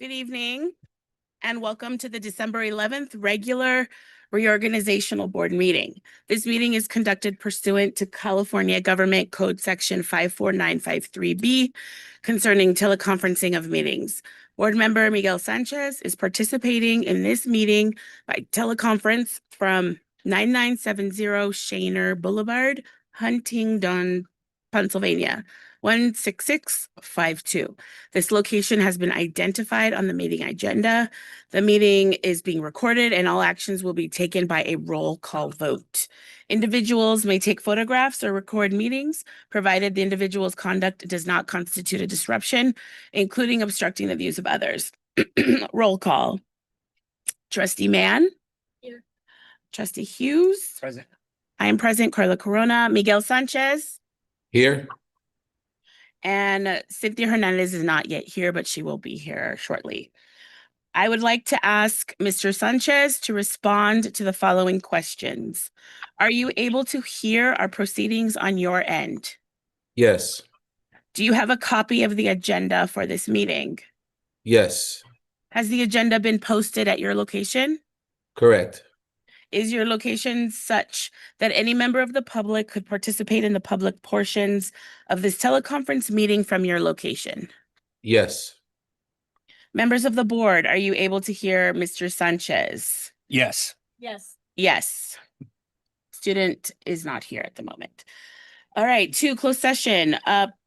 Good evening, and welcome to the December 11th regular reorganizational board meeting. This meeting is conducted pursuant to California Government Code Section 54953B concerning teleconferencing of meetings. Board member Miguel Sanchez is participating in this meeting by teleconference from 9970 Shaner Boulevard, Huntingdon, Pennsylvania, 16652. This location has been identified on the meeting agenda. The meeting is being recorded and all actions will be taken by a roll call vote. Individuals may take photographs or record meetings, provided the individual's conduct does not constitute a disruption, including obstructing the views of others. Roll call. Trustee Mann? Here. Trustee Hughes? Present. I am present. Carla Corona. Miguel Sanchez? Here. And Cynthia Hernandez is not yet here, but she will be here shortly. I would like to ask Mr. Sanchez to respond to the following questions. Are you able to hear our proceedings on your end? Yes. Do you have a copy of the agenda for this meeting? Yes. Has the agenda been posted at your location? Correct. Is your location such that any member of the public could participate in the public portions of this teleconference meeting from your location? Yes. Members of the board, are you able to hear Mr. Sanchez? Yes. Yes. Yes. Student is not here at the moment. All right, closed session.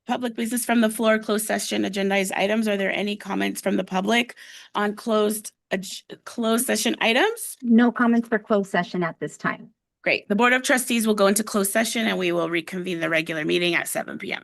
Public business from the floor, closed session agendized items. Are there any comments from the public on closed session items? No comments for closed session at this time. Great. The Board of Trustees will go into closed session and we will reconvene the regular meeting at 7 p.m.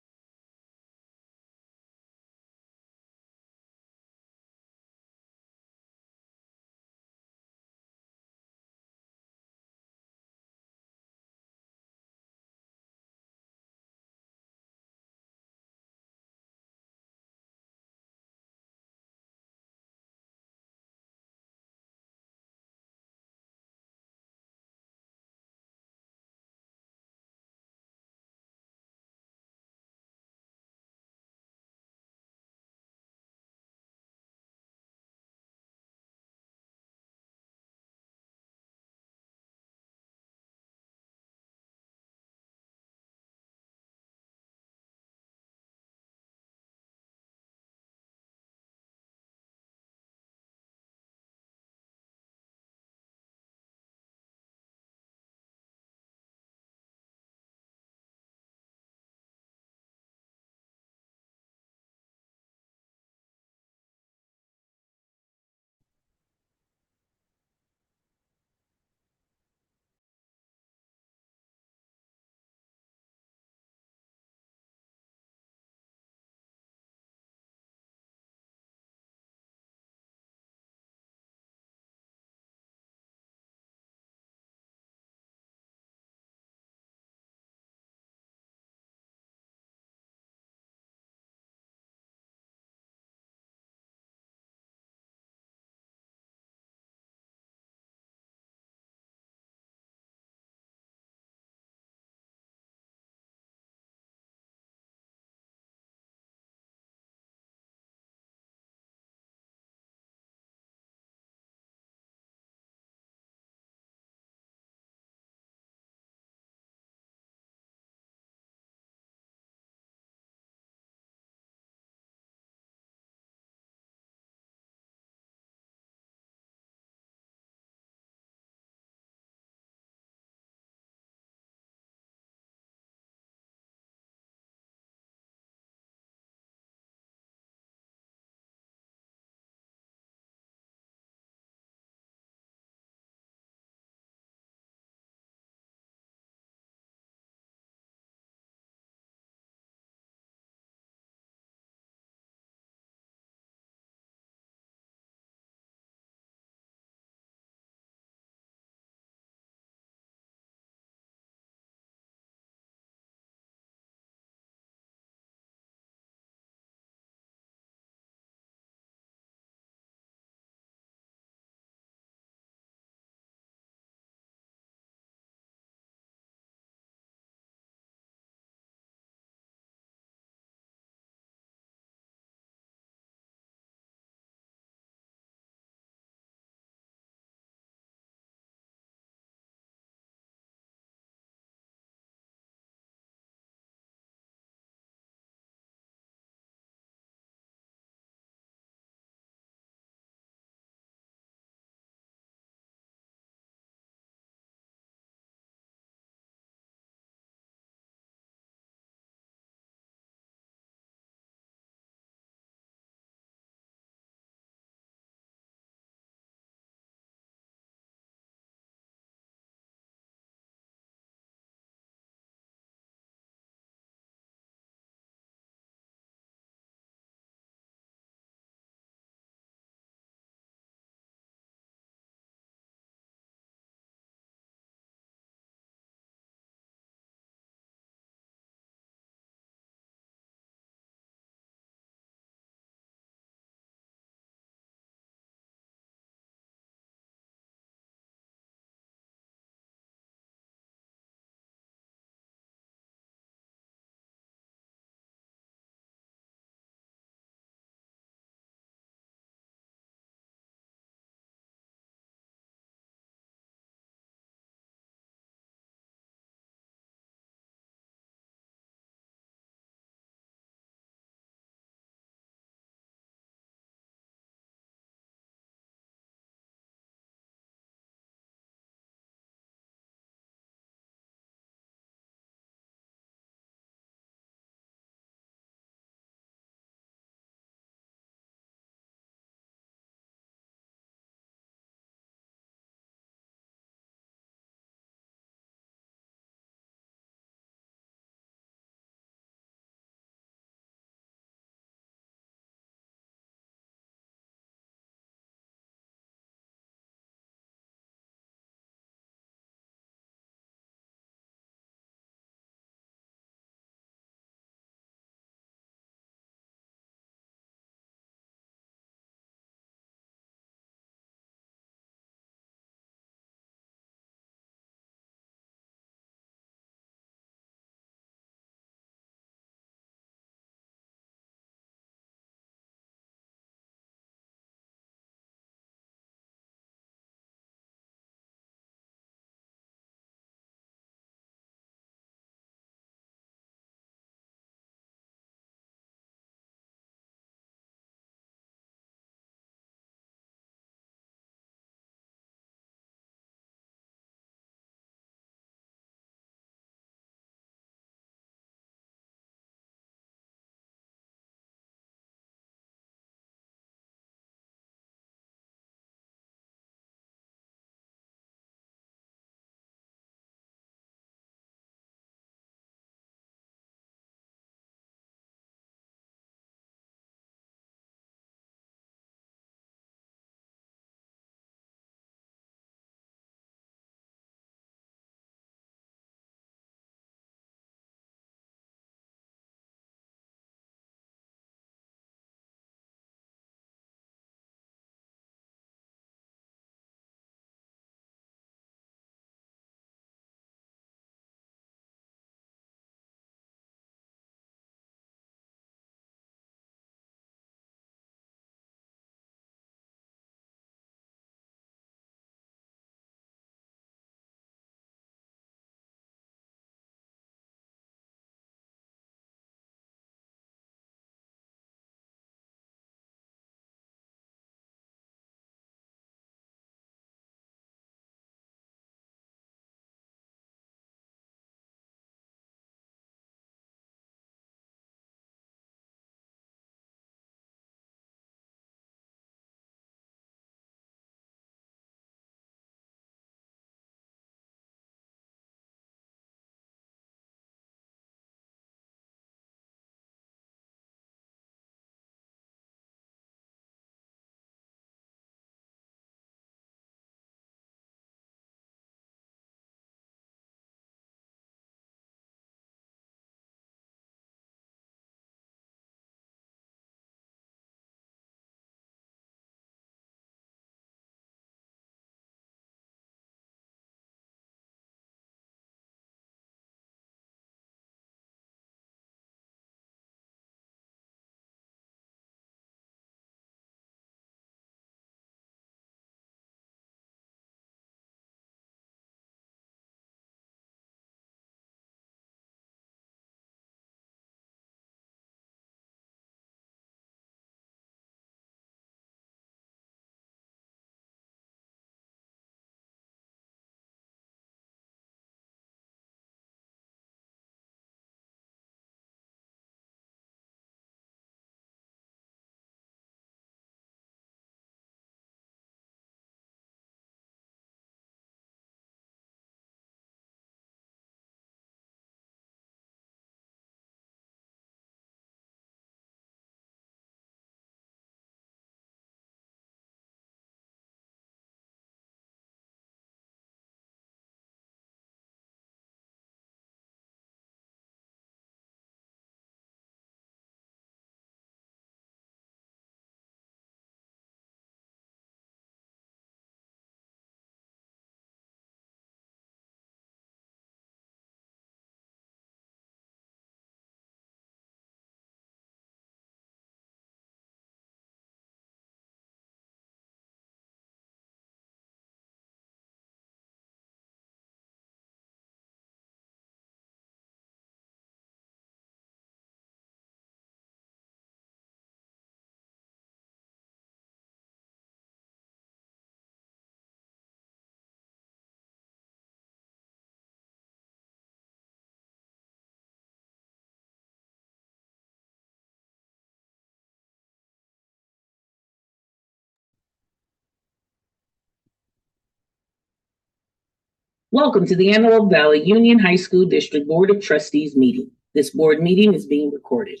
Welcome to the annual Valley Union High School District Board of Trustees meeting. This board meeting is being recorded.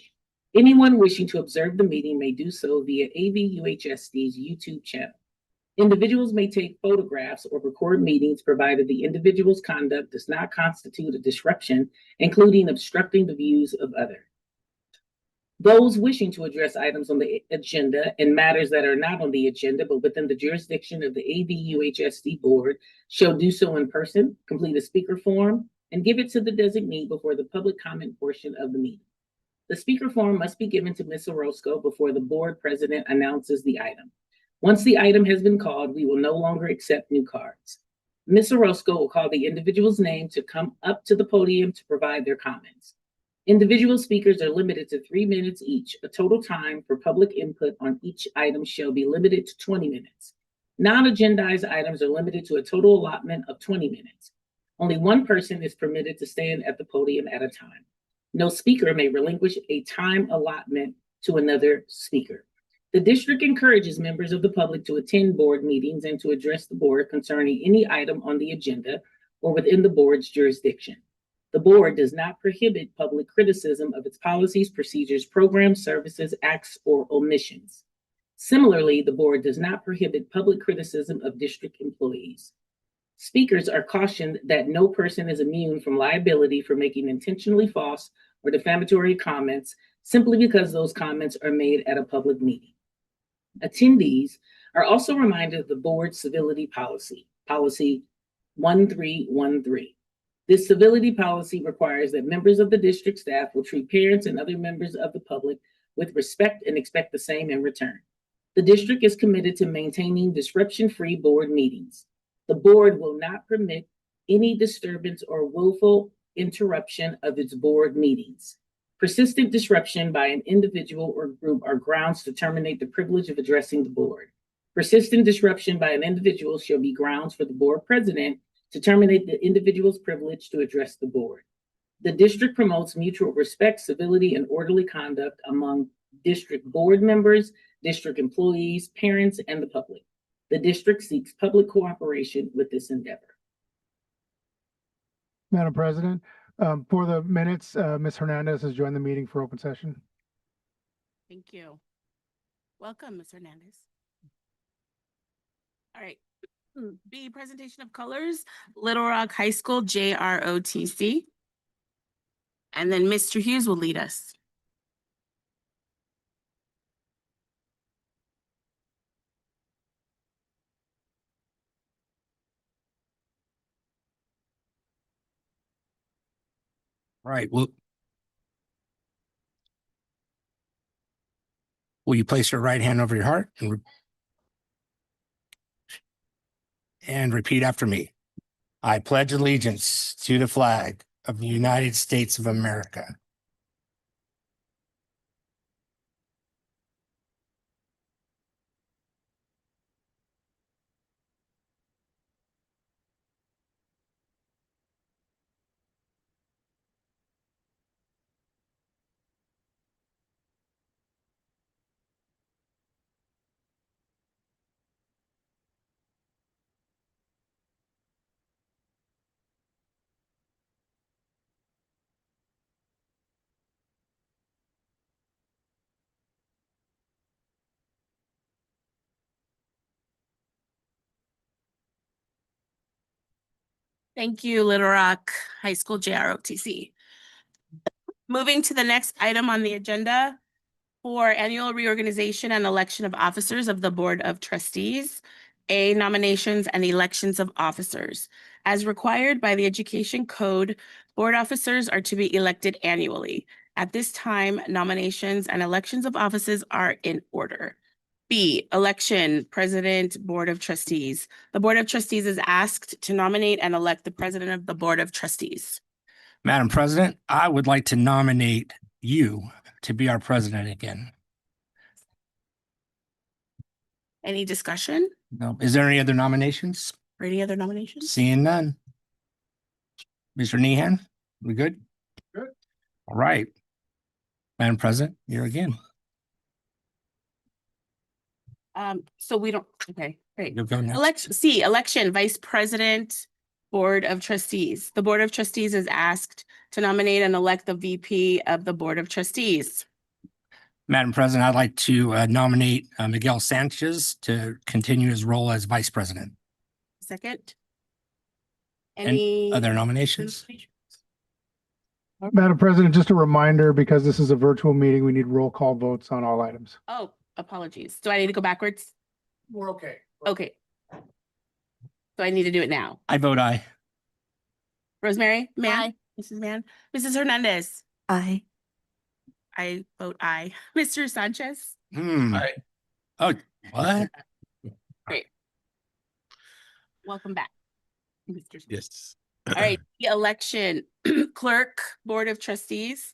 Anyone wishing to observe the meeting may do so via AVUHSD's YouTube channel. Individuals may take photographs or record meetings provided the individual's conduct does not constitute a disruption, including obstructing the views of others. Those wishing to address items on the agenda and matters that are not on the agenda but within the jurisdiction of the AVUHSD board shall do so in person, complete a speaker form, and give it to the designee before the public comment portion of the meeting. The speaker form must be given to Ms. Orozco before the board president announces the item. Once the item has been called, we will no longer accept new cards. Ms. Orozco will call the individual's name to come up to the podium to provide their comments. Individual speakers are limited to 3 minutes each. A total time for public input on each item shall be limited to 20 minutes. Non-agendized items are limited to a total allotment of 20 minutes. Only one person is permitted to stand at the podium at a time. No speaker may relinquish a time allotment to another speaker. The district encourages members of the public to attend board meetings and to address the board concerning any item on the agenda or within the board's jurisdiction. The board does not prohibit public criticism of its policies, procedures, programs, services, acts, or omissions. Similarly, the board does not prohibit public criticism of district employees. Speakers are cautioned that no person is immune from liability for making intentionally false or defamatory comments simply because those comments are made at a public meeting. Attendees are also reminded of the board's civility policy, Policy 1313. This civility policy requires that members of the district staff will treat parents and other members of the public with respect and expect the same in return. The district is committed to maintaining disruption-free board meetings. The board will not permit any disturbance or willful interruption of its board meetings. Persistent disruption by an individual or group are grounds to terminate the privilege of addressing the board. Persistent disruption by an individual shall be grounds for the board president to terminate the individual's privilege to address the board. The district promotes mutual respect, civility, and orderly conduct among district board members, district employees, parents, and the public. The district seeks public cooperation with this endeavor. Madam President, for the minutes, Ms. Hernandez has joined the meeting for open session. Thank you. Welcome, Ms. Hernandez. All right. B, presentation of colors, Little Rock High School, JROTC. And then Mr. Hughes will lead us. Right. Well, will you place your right hand over your heart and repeat after me? I pledge allegiance to the flag of the United States of America Thank you, Little Rock High School, JROTC. Moving to the next item on the agenda for annual reorganization and election of officers of the Board of Trustees. A, nominations and elections of officers. As required by the Education Code, board officers are to be elected annually. At this time, nominations and elections of offices are in order. B, election, President, Board of Trustees. The Board of Trustees is asked to nominate and elect the President of the Board of Trustees. Madam President, I would like to nominate you to be our president again. Any discussion No. Is there any other nominations? or any other nominations? Seeing none. Mr. Nehan, we good? Good. All right. Madam President, you're again. So we don't, okay, great. You'll go next. Election, C, election, Vice President, Board of Trustees. The Board of Trustees is asked to nominate and elect the VP of the Board of Trustees. Madam President, I'd like to nominate Miguel Sanchez to continue his role as Vice President. Second. And Any other nominations? Madam President, just a reminder, because this is a virtual meeting, we need roll call votes on all items. Oh, apologies. Do I need to go backwards? We're okay. Okay. So I need to do it now. I vote aye. Rosemary, Mann, Aye. Mrs. Mann, Mrs. Hernandez. Aye. I vote aye. Mr. Sanchez. Aye. Oh, what? Great. Welcome back. Mr. Sanchez. Yes. All right, the election clerk, Board of Trustees.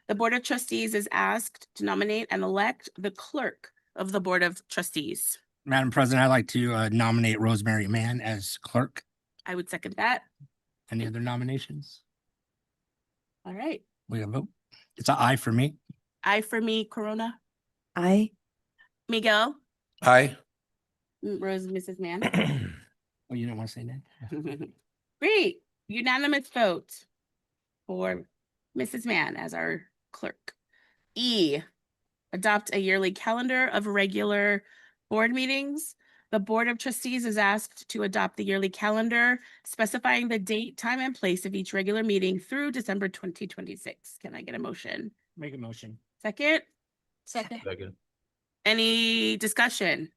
The Board of Trustees is asked to nominate and elect the clerk of the Board of Trustees. Madam President, I'd like to nominate Rosemary Mann as clerk. I would second that. Any other nominations? All right. We have a vote. It's an aye for me. Aye for me, Corona. Aye. Miguel, Aye. Rose, Mrs. Mann. Oh, you don't want to say that? Great, unanimous vote for Mrs. Mann as our clerk. E, adopt a yearly calendar of regular board meetings. The Board of Trustees is asked to adopt the yearly calendar specifying the date, time, and place of each regular meeting through December 2026. Can I get a motion? Make a motion. Second, Second. Second. any discussion?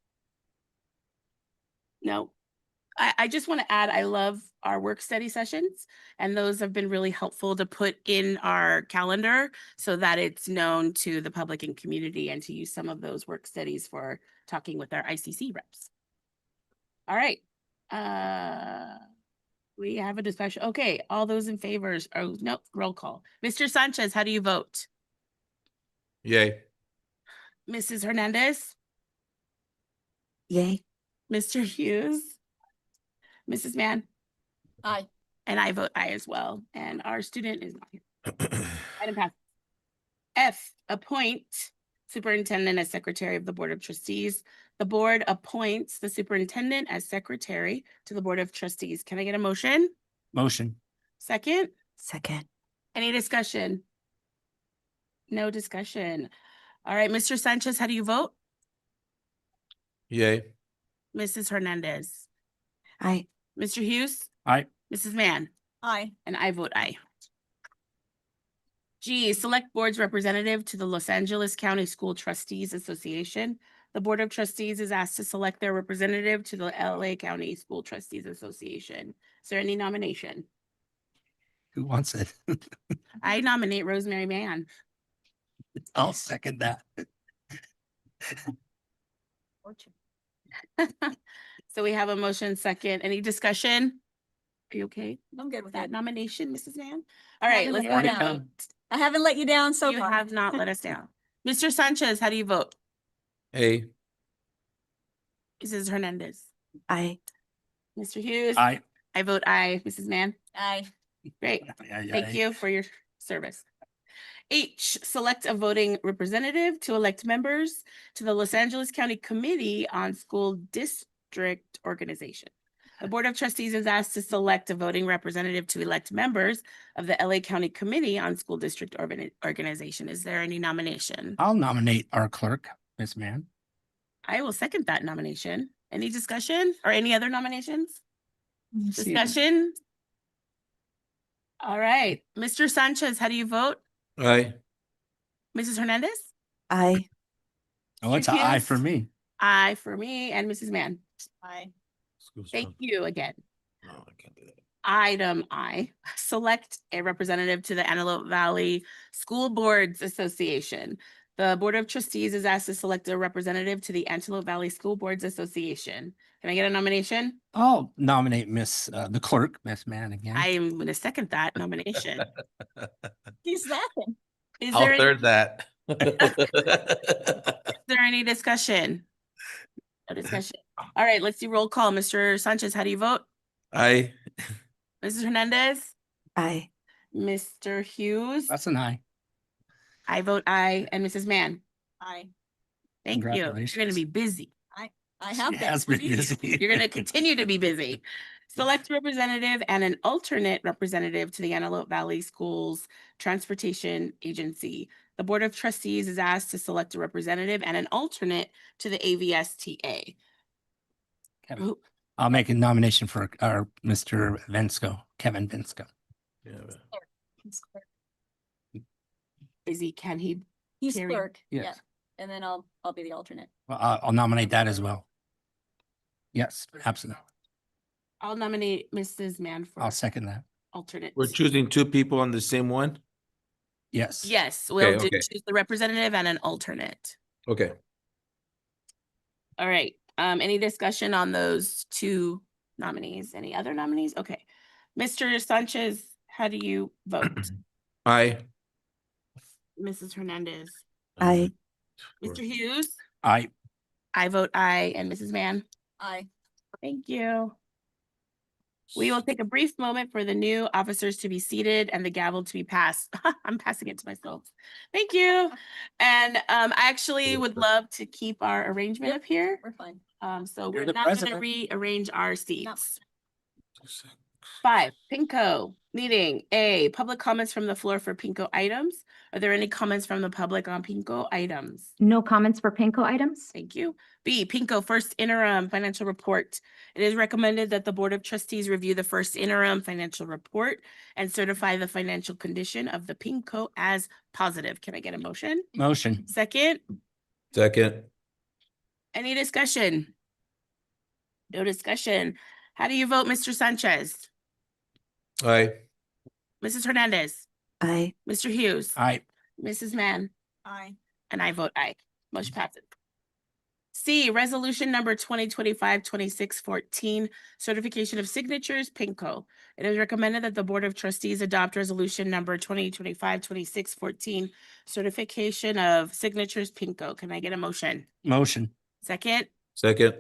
No. I just want to add, I love our work study sessions, and those have been really helpful to put in our calendar so that it's known to the public and community, and to use some of those work studies for talking with our ICC reps. All right. We have a discussion. Okay, all those in favors, oh, no, roll call. Mr. Sanchez, how do you vote? Yay. Mrs. Hernandez? Yay. Mr. Hughes? Mrs. Mann? Aye. And I vote aye as well. And our student is not here. Item pass. F, appoint superintendent as secretary of the Board of Trustees. The board appoints the superintendent as secretary to the Board of Trustees. Can I get a motion? Motion. Second? Second. Any discussion? No discussion. All right, Mr. Sanchez, how do you vote? Yay. Mrs. Hernandez? Aye. Mr. Hughes? Aye. Mrs. Mann? Aye. And I vote aye. G, select board's representative to the Los Angeles County School Trustees Association. The Board of Trustees is asked to select their representative to the LA County School Trustees Association. Is there any nomination? Who wants it? I nominate Rosemary Mann. I'll second that. So we have a motion second. Any discussion? Are you okay I'm good with that nomination, Mrs. Mann? All right, Haven't let's let go you down. down. I haven't let you down so You far. have not let us down. Mr. Sanchez, how do you vote? A. Mrs. Hernandez? Aye. Mr. Hughes? Aye. I vote aye. Mrs. Mann? Aye. Great. Aye, Thank aye. you for your service. H, select a voting representative to elect members to the Los Angeles County Committee on School District Organization. The Board of Trustees is asked to select a voting representative to elect members of the LA County Committee on School District Organization. Is there any nomination? I'll nominate our clerk, Miss Mann. I will second that nomination. Any discussion or any other nominations? Discussion? All right, Mr. Sanchez, how do you vote? Aye. Mrs. Hernandez? Aye. Oh, it's an aye Hughes? for me. Aye for me and Mrs. Mann. Aye. Thank you again. No, I can't do that. Item I, select a representative to the Antelope Valley School Boards Association. The Board of Trustees is asked to select a representative to the Antelope Valley School Boards Association. Can I get a nomination? I'll nominate the clerk, Miss Mann again. I am going to second that nomination. He's laughing. Is I'll there, third that. is there any discussion? No discussion. All right, let's do roll call. Mr. Sanchez, how do you vote? Aye. Mrs. Hernandez? Aye. Mr. Hughes? That's an aye. I vote aye. And Mrs. Mann? Aye. Thank you. You're going to Congratulations. be busy. I She has been busy. You're going to continue to be busy. Select a representative and an alternate representative to the Antelope Valley Schools Transportation Agency. The Board of Trustees is asked to select a representative and an alternate to the AVSTA. Kevin. Who- I'll make a nomination for our Mr. Vensko, Kevin Vensko. Yeah, Can he? He's Carrie. clerk, yeah, Yes. and then I'll be the alternate. Well, I'll nominate that as well. Yes, absolutely. I'll nominate Mrs. Mann for I'll second that. alternate. we're choosing two people on the same one? Yes. Yes, we'll Okay. choose the representative and an alternate. Okay. All right, any discussion on those two nominees? Any other nominees? Okay. Mr. Sanchez, how do you vote? Aye. Mrs. Hernandez? Aye. Mr. Hughes? I, I vote aye, and Mrs. Mann? Aye. Thank you. We will take a brief moment for the new officers to be seated and the gavel to be passed. I'm passing it to myself. Thank you. And I actually would love to keep our arrangement Yep. up here. We're fine. So You're we're the not gonna president. rearrange our seats. 5, Pinko meeting. A, public comments from the floor for Pinko items. Are there any comments from the public on Pinko items? No comments for Pinko items? Thank you. B, Pinko first interim financial report. It is recommended that the Board of Trustees review the first interim financial report and certify the financial condition of the Pinko as positive. Can I get a motion? motion. Second, Second. any discussion? No discussion. How do you vote, Mr. Sanchez? Aye. Mrs. Hernandez? Aye. Mr. Hughes? I, Mrs. Mann? Aye. And I vote aye. Motion passes. C, resolution number 2025-2614, certification of signatures, Pinko. It is recommended that the Board of Trustees adopt resolution number 2025-2614, certification of signatures, Pinko. Can I get a motion? motion. Second, Second.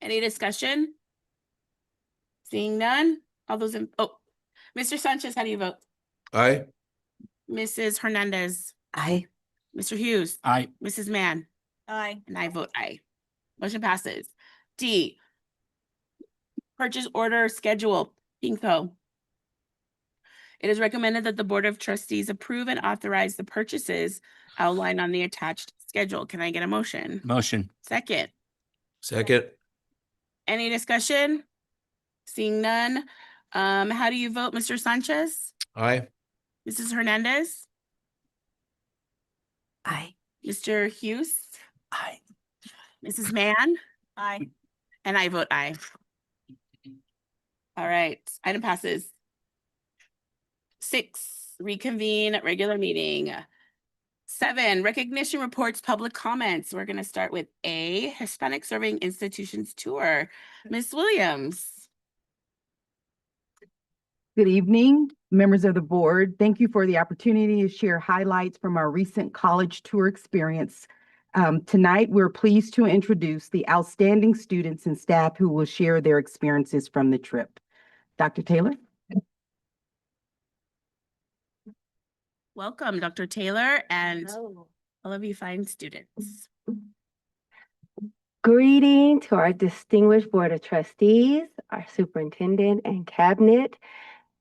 any discussion? Seeing none, all those Mr. Sanchez, how do you vote? Aye. Mrs. Hernandez? Aye. Mr. Hughes? I, Mrs. Mann? Aye. And I vote aye. Motion passes. D, purchase order schedule, Pinko. It is recommended that the Board of Trustees approve and authorize the purchases outlined on the attached schedule. Can I get a motion? motion. Second, Second. any discussion? Seeing none, how do you vote, Mr. Sanchez? Aye. Mrs. Hernandez? Aye. Mr. Hughes? I, Mrs. Mann? Aye. And I vote aye. All right, item passes. 6, reconvene regular meeting. 7, recognition reports, public comments. We're gonna start with A, Hispanic Serving Institutions Tour. Ms. Williams. Good evening, members of the board. Thank you for the opportunity to share highlights from our recent college tour experience. Tonight, we're pleased to introduce the outstanding students and staff who will share their experiences from the trip. Dr. Taylor? Welcome, Dr. Taylor, and all of you fine students. Greeting to our distinguished Board of Trustees, our Superintendent and Cabinet.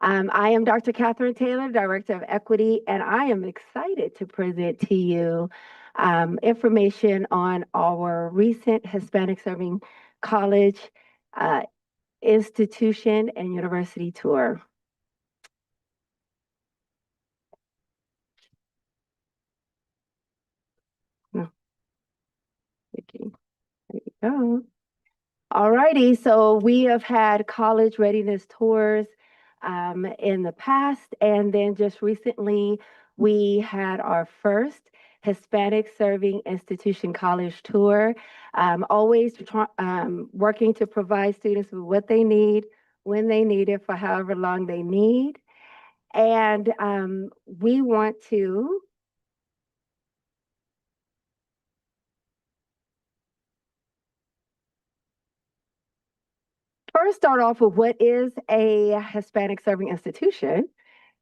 I am Dr. Catherine Taylor, Director of Equity, and I am excited to present to you information on our recent Hispanic Serving College institution and university tour. Okay. There you go. All righty, so we have had college readiness tours in the past, and then just recently we had our first Hispanic Serving Institution College tour. Always working to provide students with what they need, when they need it, for however long they need. And we want to first start off with what is a Hispanic Serving Institution,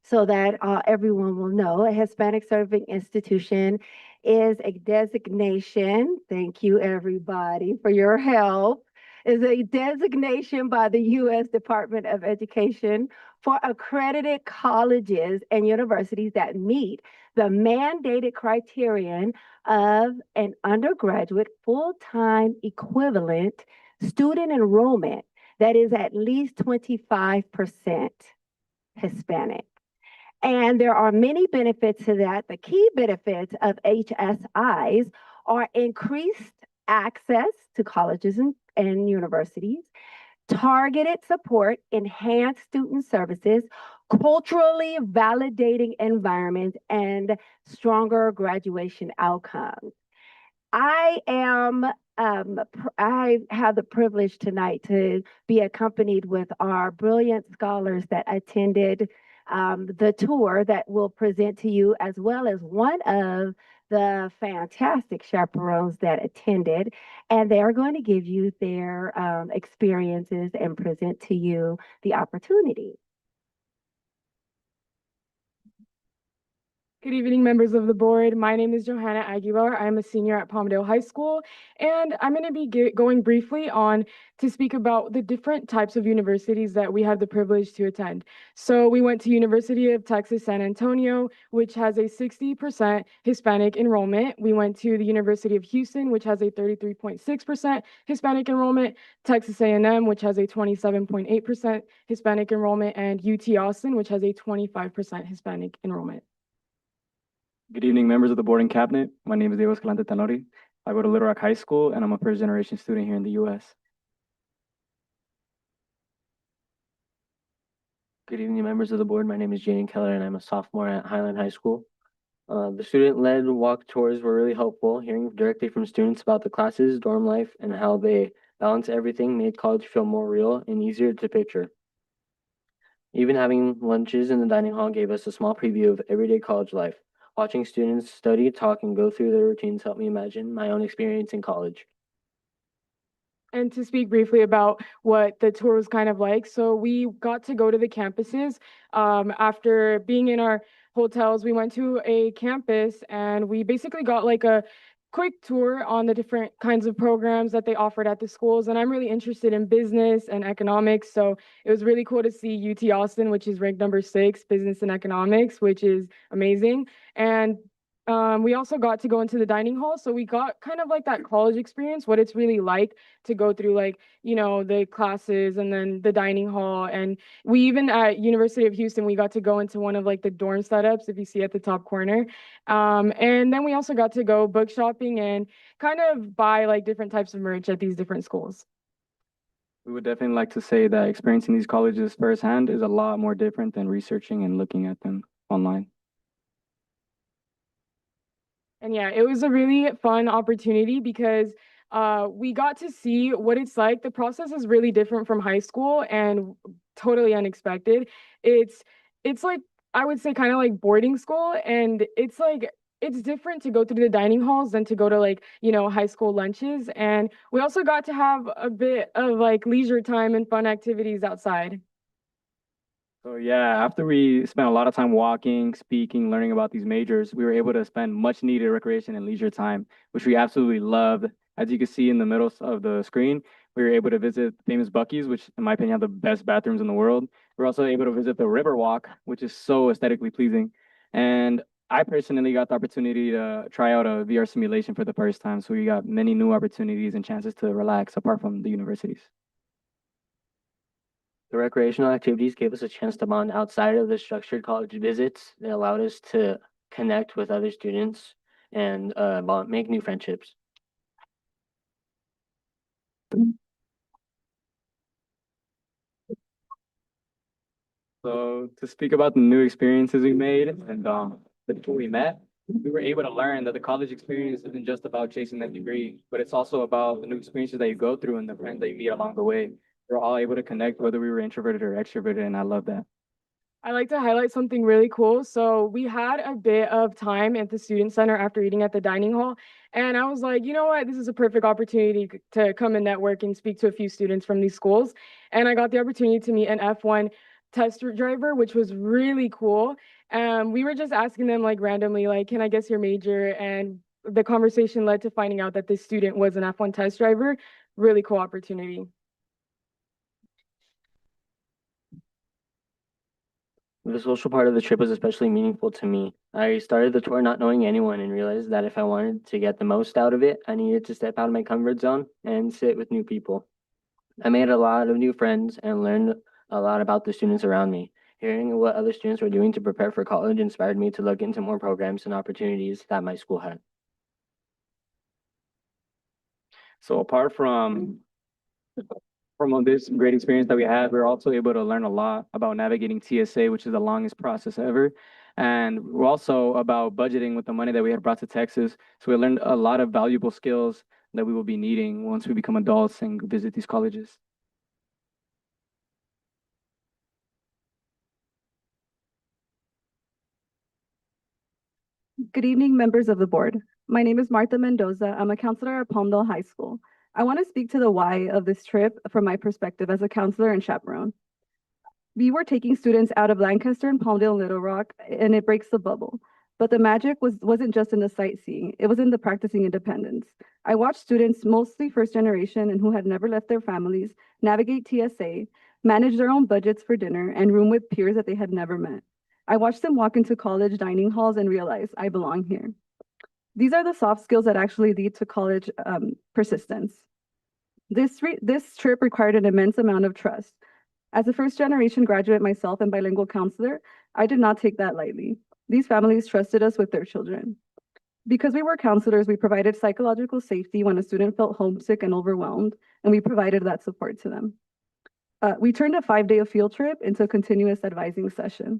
so that everyone will know. A Hispanic Serving Institution is a designation, thank you everybody for your help, is a designation by the U.S. Department of Education for accredited colleges and universities that meet the mandated criterion of an undergraduate full-time equivalent student enrollment that is at least 25% Hispanic. And there are many benefits to that. The key benefits of HSIs are increased access to colleges and universities, targeted support, enhanced student services, culturally validating environments, and stronger graduation outcomes. I have the privilege tonight to be accompanied with our brilliant scholars that attended the tour that we'll present to you, as well as one of the fantastic chaperones that attended. And they're going to give you their experiences and present to you the opportunity. Good evening, members of the board. My name is Johanna Aguilar. I'm a senior at Palmdale High School, and I'm going to be going briefly on to speak about the different types of universities that we had the privilege to attend. So we went to University of Texas San Antonio, which has a 60% Hispanic enrollment. We went to the University of Houston, which has a 33.6% Hispanic enrollment, Texas A&M, which has a 27.8% Hispanic enrollment, and UT Austin, which has a 25% Hispanic enrollment. Good evening, members of the board and cabinet. My name is Diego Escalante Tanori. I go to Little Rock High School, and I'm a first-generation student here in the U.S. Good evening, members of the board. My name is Jaden Keller, and I'm a sophomore at Highland High School. The student-led walk tours were really helpful. Hearing directly from students about the classes, dorm life, and how they balance everything made college feel more real and easier to picture. Even having lunches in the dining hall gave us a small preview of everyday college life. Watching students study, talk, and go through their routines helped me imagine my own experience in college. And to speak briefly about what the tour was kind of like, so we got to go to the campuses. After being in our hotels, we went to a campus and we basically got like a quick tour on the different kinds of programs that they offered at the schools. And I'm really interested in business and economics. So it was really cool to see UT Austin, which is ranked number 6, business and economics, which is amazing. And we also got to go into the dining hall. So we got kind of like that college experience, what it's really like to go through like, you know, the classes and then the dining hall. And we even at University of Houston, we got to go into one of like the dorm setups, if you see at the top corner. And then we also got to go book shopping and kind of buy like different types of merch at these different schools. We would definitely like to say that experiencing these colleges firsthand is a lot more different than researching and looking at them online. And yeah, it was a really fun opportunity because we got to see what it's like. The process is really different from high school and totally unexpected. It's like, I would say kind of like boarding school, and it's like, it's different to go through the dining halls than to go to like, you know, high school lunches. And we also got to have a bit of like leisure time and fun activities outside. So yeah, after we spent a lot of time walking, speaking, learning about these majors, we were able to spend much needed recreation and leisure time, which we absolutely loved. As you can see in the middle of the screen, we were able to visit famous Buc-ee's, which in my opinion have the best bathrooms in the world. We were also able to visit the Riverwalk, which is so aesthetically pleasing. And I personally got the opportunity to try out a VR simulation for the first time. So we got many new opportunities and chances to relax apart from the universities. The recreational activities gave us a chance to bond outside of the structured college visits. They allowed us to connect with other students and make new friendships. So to speak about the new experiences we made and the people we met, we were able to learn that the college experience isn't just about chasing that degree, but it's also about the new experiences that you go through and the friends that you meet along the way. We're all able to connect whether we were introverted or extroverted, and I love that. I like to highlight something really cool. So we had a bit of time at the student center after eating at the dining hall. And I was like, you know what, this is a perfect opportunity to come and network and speak to a few students from these schools. And I got the opportunity to meet an F1 test driver, which was really cool. We were just asking them like randomly, like, can I guess your major? And the conversation led to finding out that this student was an F1 test driver. really cool opportunity. The social part of the trip was especially meaningful to me. I started the tour not knowing anyone and realized that if I wanted to get the most out of it, I needed to step out of my comfort zone and sit with new people. I made a lot of new friends and learned a lot about the students around me. Hearing what other students were doing to prepare for college inspired me to look into more programs and opportunities that my school had. So apart from this great experience that we had, we were also able to learn a lot about navigating TSA, which is the longest process ever. And we're also about budgeting with the money that we had brought to Texas. So we learned a lot of valuable skills that we will be needing once we become adults and visit these colleges. Good evening, members of the board. My name is Martha Mendoza. I'm a counselor at Palmdale High School. I want to speak to the why of this trip from my perspective as a counselor and chaperone. We were taking students out of Lancaster and Palmdale and Little Rock, and it breaks the bubble. But the magic wasn't just in the sightseeing, it was in the practicing independence. I watched students, mostly first generation and who had never left their families, navigate TSA, manage their own budgets for dinner, and room with peers that they had never met. I watched them walk into college dining halls and realize I belong here. These are the soft skills that actually lead to college persistence. This trip required an immense amount of trust. As a first generation graduate myself and bilingual counselor, I did not take that lightly. These families trusted us with their children. Because we were counselors, we provided psychological safety when a student felt homesick and overwhelmed, and we provided that support to them. We turned a 5-day field trip into a continuous advising session.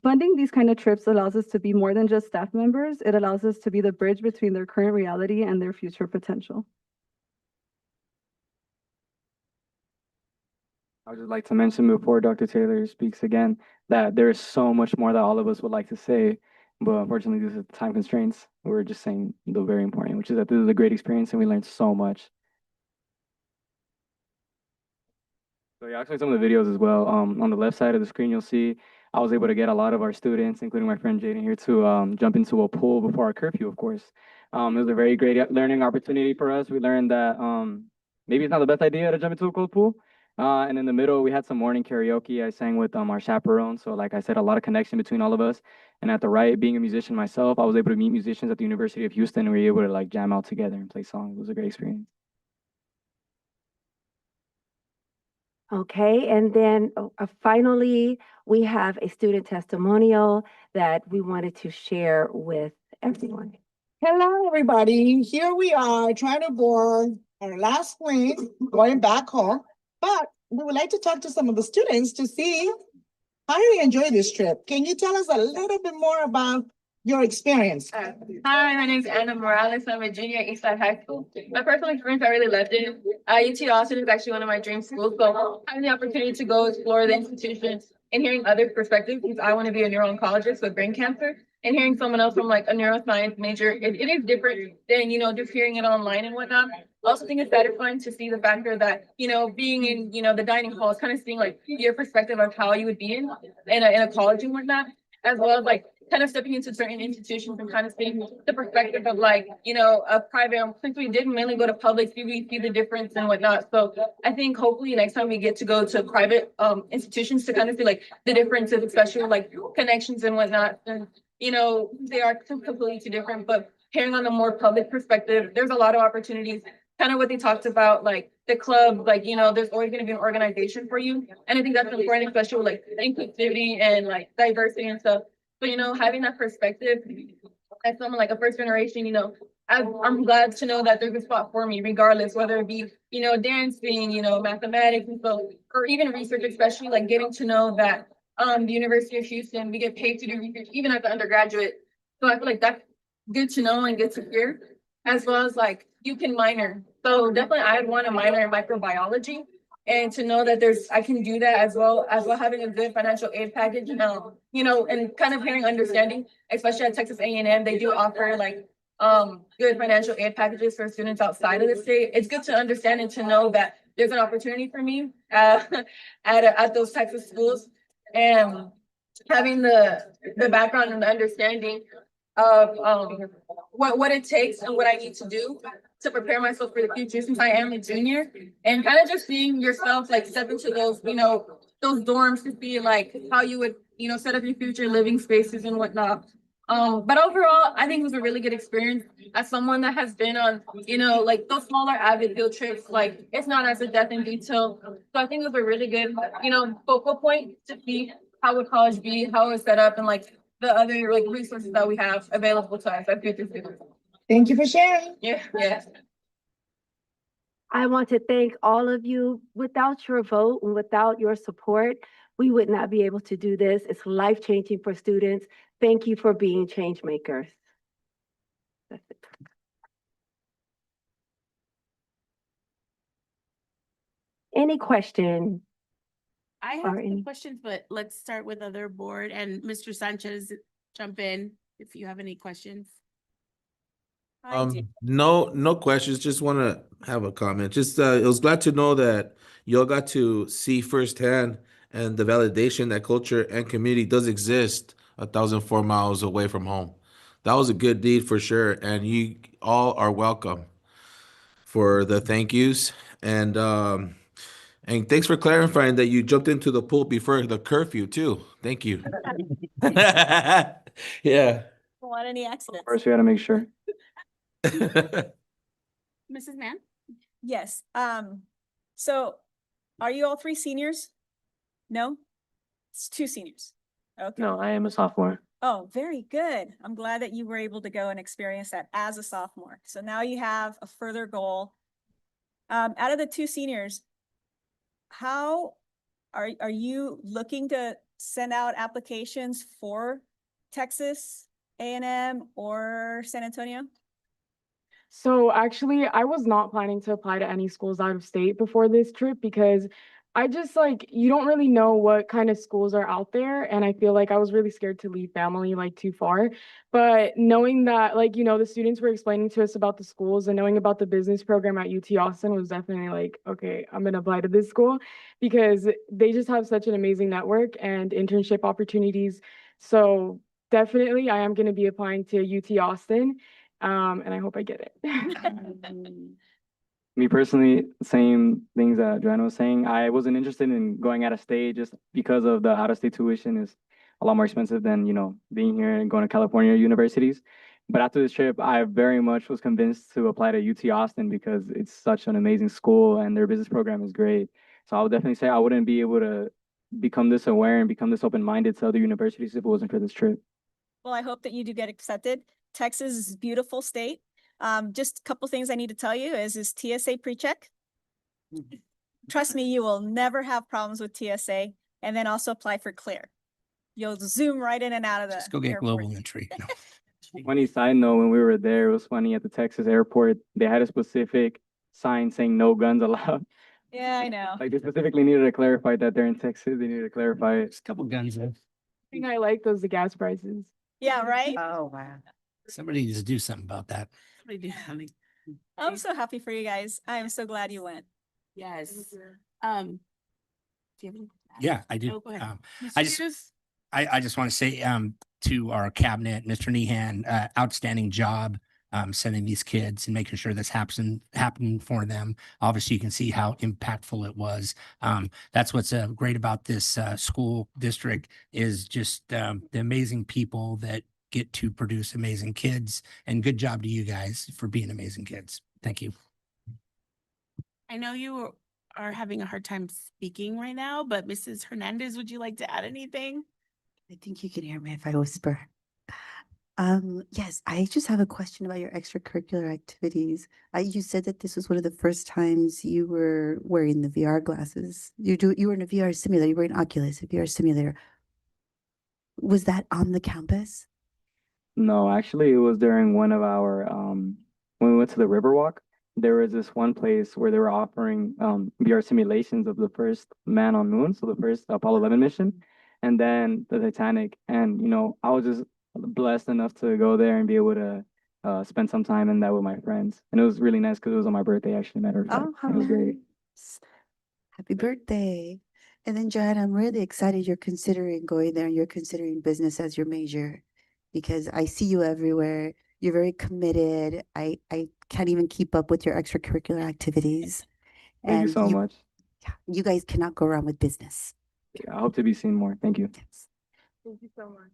Funding these kind of trips allows us to be more than just staff members. It allows us to be the bridge between their current reality and their future potential. I would just like to mention before Dr. Taylor speaks again that there is so much more that all of us would like to say, but unfortunately, due to time constraints, we're just saying the very important, which is that this is a great experience and we learned so much. So yeah, actually some of the videos as well. On the left side of the screen, you'll see I was able to get a lot of our students, including my friend Jaden here, to jump into a pool before our curfew, of course. It was a very great learning opportunity for us. We learned that maybe it's not the best idea to jump into a cold pool. And in the middle, we had some morning karaoke. I sang with our chaperone. So like I said, a lot of connection between all of us. And at the right, being a musician myself, I was able to meet musicians at the University of Houston. And we were able to like jam out together and play songs. It was a great experience. Okay, and then finally, we have a student testimonial that we wanted to share with everyone. Hello, everybody. Here we are trying to board our last plane going back home, but we would like to talk to some of the students to see how you enjoy this trip. Can you tell us a little bit more about your experience? Hi, my name is Anna Morales. I'm a junior at Eastside High School. My personal experience, I really loved it. UT Austin is actually one of my dream schools, so having the opportunity to go explore the institution and hearing other perspectives, because I want to be a neuro-oncologist with brain cancer, and hearing someone else from like a neuroscience major, it is different than, you know, just hearing it online and whatnot. I also think it's satisfying to see the factor that, you know, being in, you know, the dining hall is kind of seeing like your perspective of how you would be in a college and whatnot, as well as like kind of stepping into certain institutions and kind of seeing the perspective of like, you know, a private, since we did mainly go to public, we see the difference and whatnot. So I think hopefully next time we get to go to private institutions to kind of see like the differences, especially like connections and whatnot. And, you know, they are completely different, but hearing on the more public perspective, there's a lot of opportunities, kind of what they talked about, like the club, like, you know, there's always going to be an organization for you. And I think that's important, especially with like inclusivity and like diversity and stuff. But, you know, having that perspective as someone like a first generation, you know, I'm glad to know that there's a spot for me, regardless, whether it be, you know, dancing, you know, mathematics, and so, or even research, especially like getting to know that the University of Houston, we get paid to do research, even as an undergraduate. So I feel like that's good to know and good to hear, as well as like you can minor. So definitely I would want to minor in microbiology. And to know that I can do that as well having a good financial aid package, you know, and kind of hearing understanding, especially at Texas A&M, they do offer like good financial aid packages for students outside of the state. It's good to understand and to know that there's an opportunity for me at those types of schools, and having the background and the understanding of what it takes and what I need to do to prepare myself for the future since I am a junior, and kind of just seeing yourself like step into those, those dorms to see like how you would, set up your future living spaces and whatnot. But overall, I think it was a really good experience. As someone that has been on, like those smaller avid field trips, like it's not as a depth in detail. So I think it was a really good, focal point to see how would college be, how it's set up, and like the other like resources that we have available to us as future students. Thank you for sharing. Yeah, yeah. I want to thank all of you. Without your vote and without your support, we would not be able to do this. It's life-changing for students. Thank you for being change makers. That's it. Any questions? I Or have any- some questions, but let's start with other board and Mr. Sanchez, jump in if you have any questions. No questions. Just want to have a comment. Just it was glad to know that y'all got to see firsthand and the validation that culture and community does exist 1,004 miles away from home. That was a good deed for sure, and you all are welcome for the thank yous. And thanks for clarifying that you jumped into the pool before the curfew too. Thank you. Yeah. Don't want any accidents. First, we gotta make sure. Mrs. Mann? Yes, so are you all three seniors? No? It's two seniors. Okay. No, I am a sophomore. Oh, very good. I'm glad that you were able to go and experience that as a sophomore. So now you have a further goal. Out of the two seniors, how are you looking to send out applications for Texas, A&M, or San Antonio? So actually, I was not planning to apply to any schools out of state before this trip because I just like, you don't really know what kind of schools are out there. And I feel like I was really scared to leave family like too far. But knowing that, like, the students were explaining to us about the schools and knowing about the business program at UT Austin was definitely like, okay, I'm going to apply to this school because they just have such an amazing network and internship opportunities. So definitely, I am going to be applying to UT Austin. And I hope I get it. Me personally, same things that Joanna was saying. I wasn't interested in going out of state just because of the out of state tuition is a lot more expensive than, being here and going to California universities. But after this trip, I very much was convinced to apply to UT Austin because it's such an amazing school and their business program is great. So I would definitely say I wouldn't be able to become this aware and become this open-minded to other universities if it wasn't for this trip. Well, I hope that you do get accepted. Texas is a beautiful state. Just a couple things I need to tell you is TSA pre-check. Trust me, you will never have problems with TSA. And then also apply for CLEAR. You'll zoom right in and out of the Just go get airport. global entry. No. Funny side note, when we were there, it was funny at the Texas airport, they had a specific sign saying no guns allowed. Yeah, I know. Like they specifically needed to clarify that they're in Texas. They needed to clarify it. Just a couple guns there. Thing I like was the gas prices. Yeah, right? Oh, wow. Somebody needs to do something about that. Somebody do something. I'm so happy for you guys. I am so glad you went. Yes. Do you have any? Yeah, I do. Oh, go ahead. I just- I just want to say to our cabinet, Mr. Nehan, outstanding job sending these kids and making sure this happening for them. Obviously, you can see how impactful it was. That's what's great about this school district is just the amazing people that get to produce amazing kids. And good job to you guys for being amazing kids. Thank you. I know you are having a hard time speaking right now, but Mrs. Hernandez, would you like to add anything? I think you can hear me if I whisper. Yes, I just have a question about your extracurricular activities. You said that this was one of the first times you were wearing the VR glasses. You were in a VR simulator, you were in Oculus, a VR simulator. Was that on the campus? No, actually, it was during one of our when we went to the Riverwalk. There was this one place where they were offering VR simulations of the first man on moon, so the first Apollo 11 mission, and then the Titanic. And I was just blessed enough to go there and be able to spend some time in that with my friends, and it was really nice because it was on my birthday. Actually, matter of fact, Oh, how it was great. nice. Happy birthday. And then, Joanne, I'm really excited you're considering going there and you're considering business as your major. because I see you everywhere. You're very committed. I can't even keep up with your extracurricular activities. Thank you And so much. you guys cannot go wrong with business. I hope to be seen more. Thank you. Yes. Thank you so much.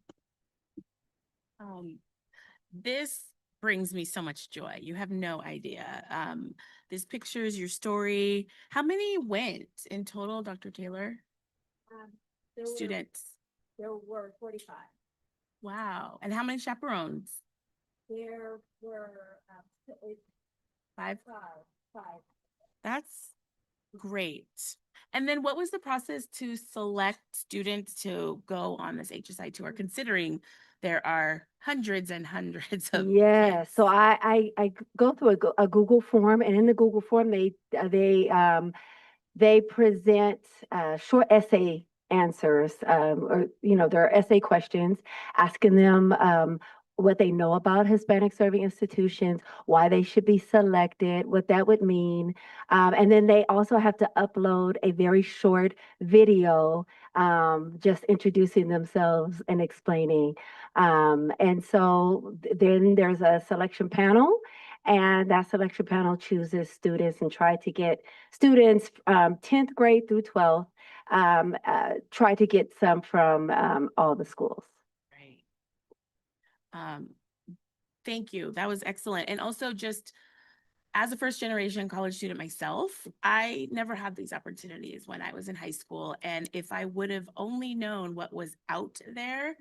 This brings me so much joy. You have no idea. This pictures your story. How many went in total, Dr. Taylor? Students. There were 45. Wow. And how many chaperones? There were Five. five. That's great. And then what was the process to select students to go on this HSI tour, considering there are hundreds and hundreds of Yeah, kids? so I go through a Google form, and in the Google form, they present short essay answers, or their essay questions, asking them what they know about Hispanic serving institutions, why they should be selected, what that would mean, and then they also have to upload a very short video, just introducing themselves and explaining. And so then there's a selection panel. And that selection panel chooses students and try to get students 10th grade through 12th, try to get some from all the schools. Right. Thank you. That was excellent. And also, just as a first generation college student myself, I never had these opportunities when I was in high school. And if I would have only known what was out there,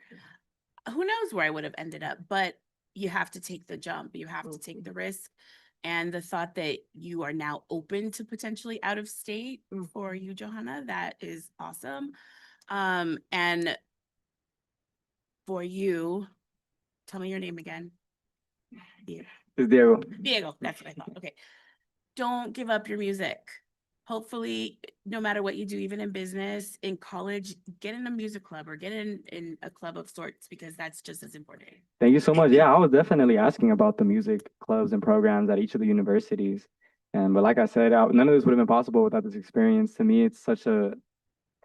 who knows where I would have ended up. But you have to take the jump, you have to take the risk. And the thought that you are now open to potentially out of state for you, Johanna, that is awesome. And for you, tell me your name again. It's Diego. Diego, that's what I thought. Okay. Don't give up your music. Hopefully, no matter what you do, even in business, in college, get in a music club or get in a club of sorts, because that's just as important. Thank you so much. Yeah, I was definitely asking about the music clubs and programs at each of the universities. But like I said, none of this would have been possible without this experience. To me, it's such a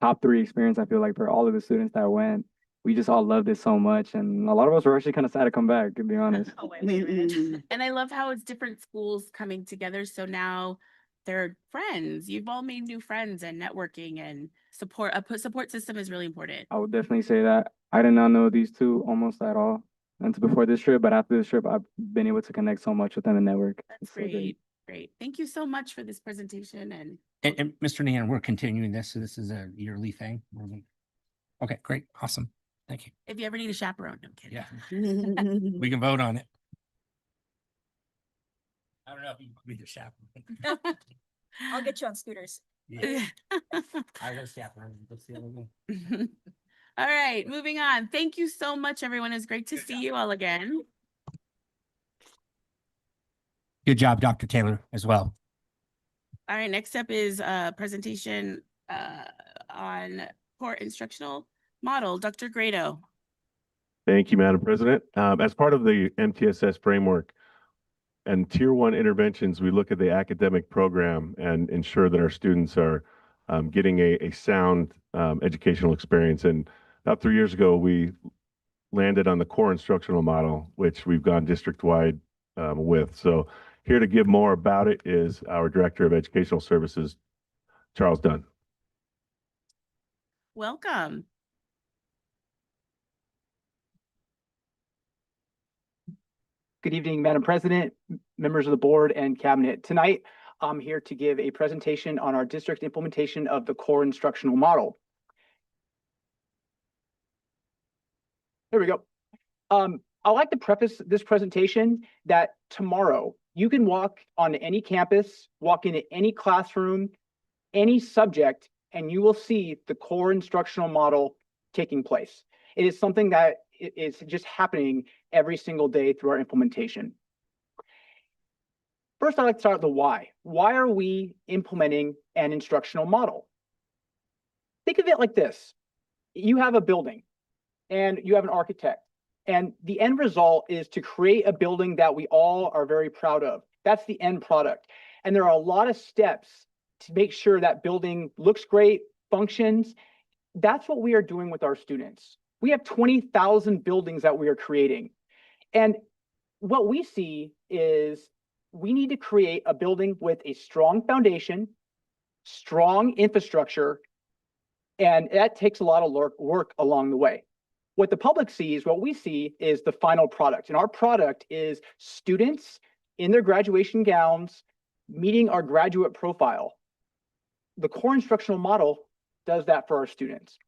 top 3 experience, I feel like, for all of the students that went. We just all loved it so much. And a lot of us were actually kind of sad to come back, to be honest. Oh, wait. And I love how it's different schools coming together. So now they're friends. You've all made new friends, and networking and support. A support system is really important. I would definitely say that. I did not know these two almost at all until before this trip, but after this trip, I've been able to connect so much with them and network. That's It's so great. great. Great. Thank you so much for this presentation. And Mr. Nehan, we're continuing this, so this is a yearly thing. Okay, great, awesome. Thank you. If you ever need a chaperone, no, I'm kidding. Yeah. We can vote on it. I don't know if you can be the chaperone. I'll get you on scooters. Yeah. I go chaperone. That's the other one. All right, moving on. Thank you so much, everyone. It's great to see you all again. Good job, Dr. Taylor, as well. All right, next up is a presentation on core instructional model. Dr. Grado. Thank you, Madam President. As part of the MTSS framework and Tier 1 interventions, we look at the academic program and ensure that our students are getting a sound educational experience. And about 3 years ago, we landed on the core instructional model, which we've gone district-wide with. So here to give more about it is our Director of Educational Services, Charles Dunn. Welcome. Good evening, Madam President, members of the board and cabinet. Tonight, I'm here to give a presentation on our district implementation of the core instructional model. There we go. I'd like to preface this presentation that tomorrow you can walk on any campus, walk into any classroom, any subject, and you will see the core instructional model taking place. It is something that is just happening every single day through our implementation. First, I'd like to start with the why. Why are we implementing an instructional model? Think of it like this. You have a building and you have an architect, and the end result is to create a building that we all are very proud of. That's the end product. And there are a lot of steps to make sure that building looks great, functions. That's what we are doing with our students. We have 20,000 buildings that we are creating. And what we see is we need to create a building with a strong foundation, strong infrastructure, and that takes a lot of work along the way. What the public sees, what we see is the final product. And our product is students in their graduation gowns meeting our graduate profile. The core instructional model does that for our students.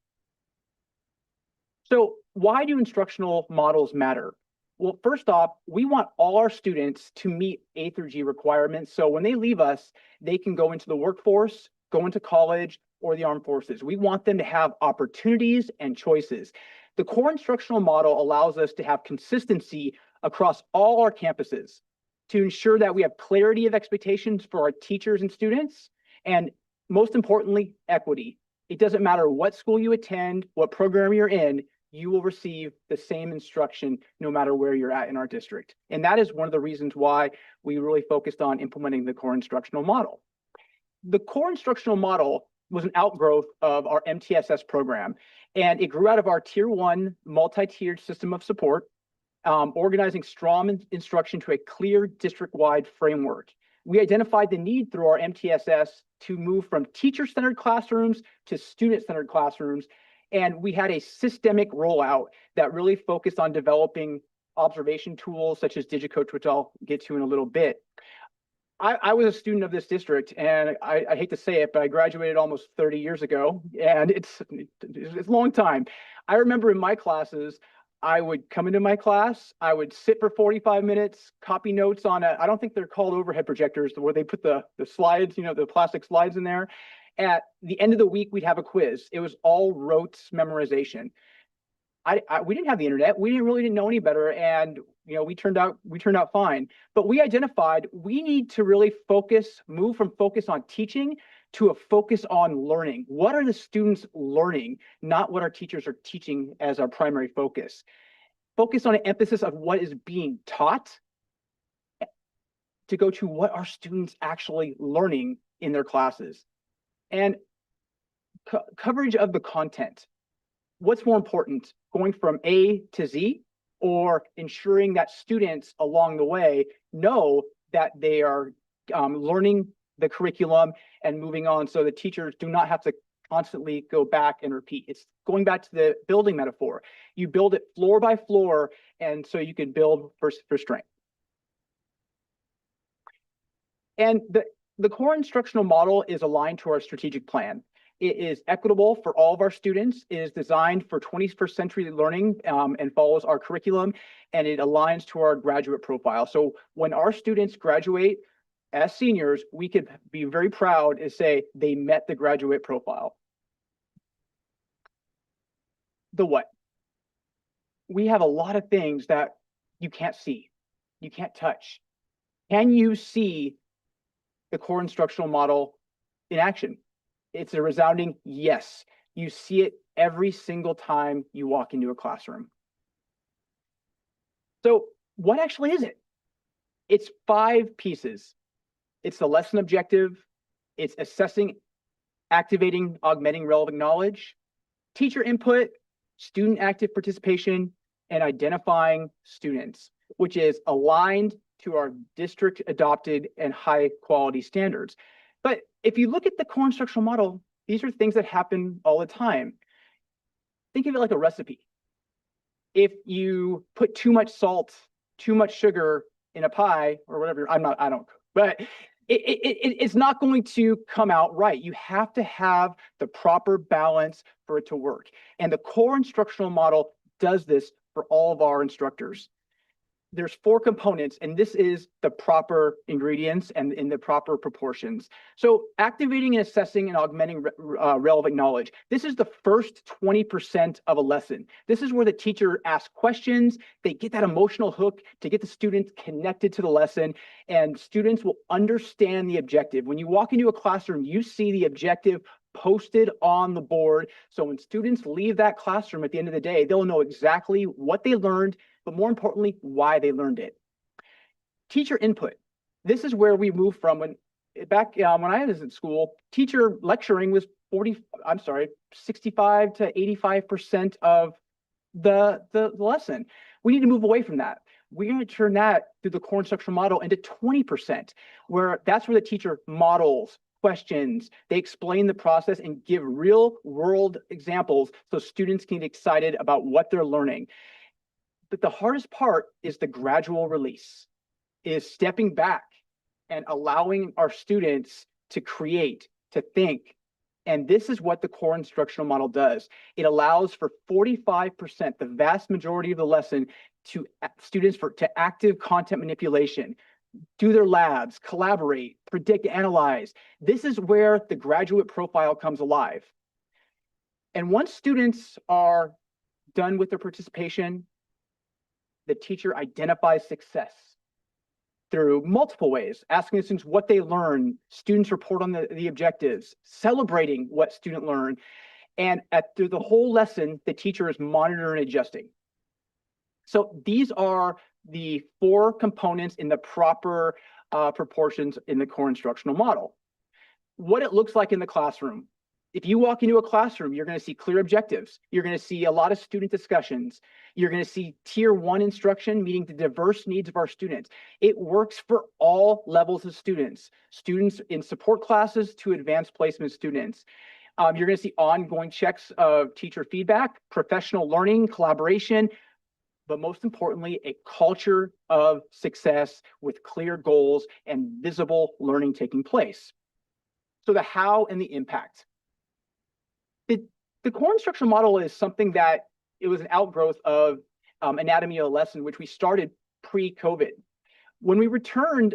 So why do instructional models matter? Well, first off, we want all our students to meet A through G requirements. So when they leave us, they can go into the workforce, go into college, or the armed forces. We want them to have opportunities and choices. The core instructional model allows us to have consistency across all our campuses to ensure that we have clarity of expectations for our teachers and students, and most importantly, equity. It doesn't matter what school you attend, what program you're in, you will receive the same instruction no matter where you're at in our district. And that is one of the reasons why we really focused on implementing the core instructional model. The core instructional model was an outgrowth of our MTSS program, and it grew out of our Tier 1 multi-tiered system of support, organizing strong instruction to a clear district-wide framework. We identified the need through our MTSS to move from teacher-centered classrooms to student-centered classrooms, and we had a systemic rollout that really focused on developing observation tools such as DigiCoach, which I'll get to in a little bit. I was a student of this district, and I hate to say it, but I graduated almost 30 years ago, and it's a long time. I remember in my classes, I would come into my class, I would sit for 45 minutes, copy notes on I don't think they're called overhead projectors, where they put the slides, the plastic slides in there. At the end of the week, we'd have a quiz. It was all rote memorization. We didn't have the internet. We really didn't know any better, and we turned out fine. But we identified we need to really move from focus on teaching to a focus on learning. What are the students learning, not what our teachers are teaching as our primary focus. Focus on an emphasis of what is being taught to go to what are students actually learning in their classes. And coverage of the content. What's more important, going from A to Z, or ensuring that students along the way know that they are learning the curriculum and moving on, so the teachers do not have to constantly go back and repeat. It's going back to the building metaphor. You build it floor by floor, and so you can build for strength. And the core instructional model is aligned to our strategic plan. It is equitable for all of our students. It is designed for 21st century learning and follows our curriculum, and it aligns to our graduate profile. So when our students graduate as seniors, we could be very proud to say they met the graduate profile. The what? We have a lot of things that you can't see, you can't touch. Can you see the core instructional model in action? It's a resounding yes. You see it every single time you walk into a classroom. So what actually is it? It's 5 pieces. It's the lesson objective. It's assessing, activating, augmenting relevant knowledge, teacher input, student active participation, and identifying students, which is aligned to our district adopted and high quality standards. But if you look at the core instructional model, these are things that happen all the time. Think of it like a recipe. If you put too much salt, too much sugar in a pie or whatever, I don't cook, but it's not going to come out right. You have to have the proper balance for it to work. And the core instructional model does this for all of our instructors. There's 4 components, and this is the proper ingredients and in the proper proportions. So activating and assessing and augmenting relevant knowledge. This is the first 20% of a lesson. This is where the teacher asks questions. They get that emotional hook to get the students connected to the lesson, and students will understand the objective. When you walk into a classroom, you see the objective posted on the board. So when students leave that classroom at the end of the day, they'll know exactly what they learned, but more importantly, why they learned it. Teacher input. This is where we move from when I was in school, teacher lecturing was 65 to 85% of the lesson. We need to move away from that. We're going to turn that through the core instructional model into 20%, where that's where the teacher models, questions, they explain the process and give real world examples so students can get excited about what they're learning. But the hardest part is the gradual release, is stepping back and allowing our students to create, to think. And this is what the core instructional model does. It allows for 45%, the vast majority of the lesson, to students to active content manipulation, do their labs, collaborate, predict, analyze. This is where the graduate profile comes alive. And once students are done with their participation, the teacher identifies success through multiple ways, asking the students what they learn, students report on the objectives, celebrating what student learned, and through the whole lesson, the teacher is monitoring and adjusting. So these are the 4 components in the proper proportions in the core instructional model. What it looks like in the classroom. If you walk into a classroom, you're going to see clear objectives. You're going to see a lot of student discussions. You're going to see tier 1 instruction meeting the diverse needs of our students. It works for all levels of students in support classes to advanced placement students. You're going to see ongoing checks of teacher feedback, professional learning, collaboration, but most importantly, a culture of success with clear goals and visible learning taking place. So the how and the impact. The core instructional model is something that it was an outgrowth of Anatomy of a Lesson, which we started pre-COVID. When we returned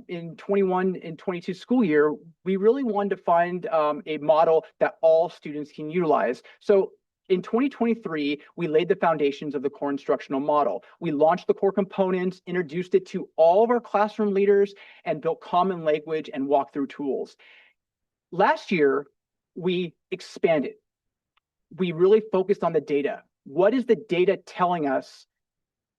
in 21 and 22 school year, we really wanted to find a model that all students can utilize. So in 2023, we laid the foundations of the core instructional model. We launched the core components, introduced it to all of our classroom leaders, and built common language and walkthrough tools. Last year, we expanded. We really focused on the data. What is the data telling us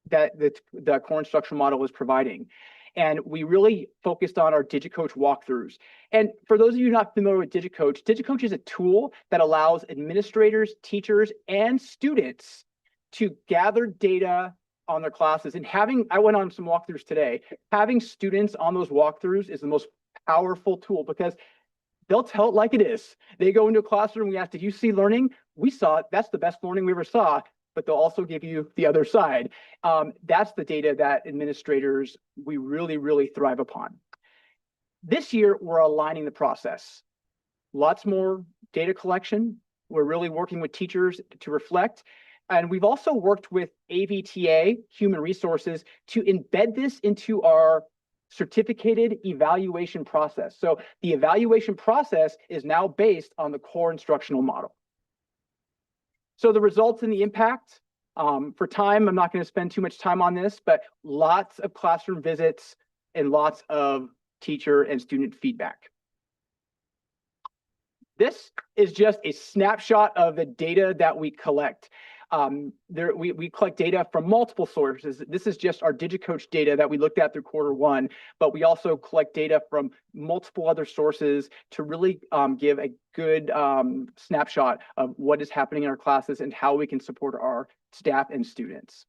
that the core instructional model is providing? And we really focused on our DigiCoach walkthroughs. And for those of you not familiar with DigiCoach, DigiCoach is a tool that allows administrators, teachers, and students to gather data on their classes. And I went on some walkthroughs today, having students on those walkthroughs is the most powerful tool because they'll tell it like it is. They go into a classroom, we ask, did you see learning? We saw it, that's the best learning we ever saw, but they'll also give you the other side. That's the data that administrators, we really, really thrive upon. This year, we're aligning the process. Lots more data collection. We're really working with teachers to reflect. And we've also worked with AVTA, Human Resources, to embed this into our certificated evaluation process. So the evaluation process is now based on the core instructional model. So the results and the impact, for time, I'm not going to spend too much time on this, but lots of classroom visits and lots of teacher and student feedback. This is just a snapshot of the data that we collect. We collect data from multiple sources. This is just our DigiCoach data that we looked at through Q1, but we also collect data from multiple other sources to really give a good snapshot of what is happening in our classes and how we can support our staff and students.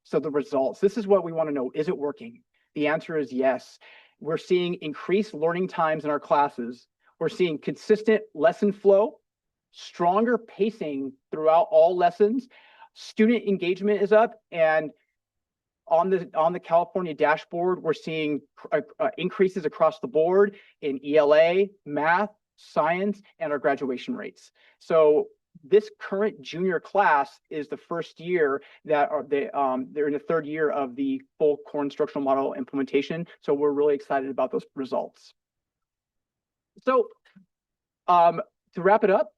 So the results, this is what we want to know. Is it working? The answer is yes. We're seeing increased learning times in our classes. We're seeing consistent lesson flow, stronger pacing throughout all lessons. Student engagement is up, and on the California dashboard, we're seeing increases across the board in ELA, math, science, and our graduation rates. So this current junior class is the first year that they're in the 3rd year of the full core instructional model implementation. So we're really excited about those results. So to wrap it up,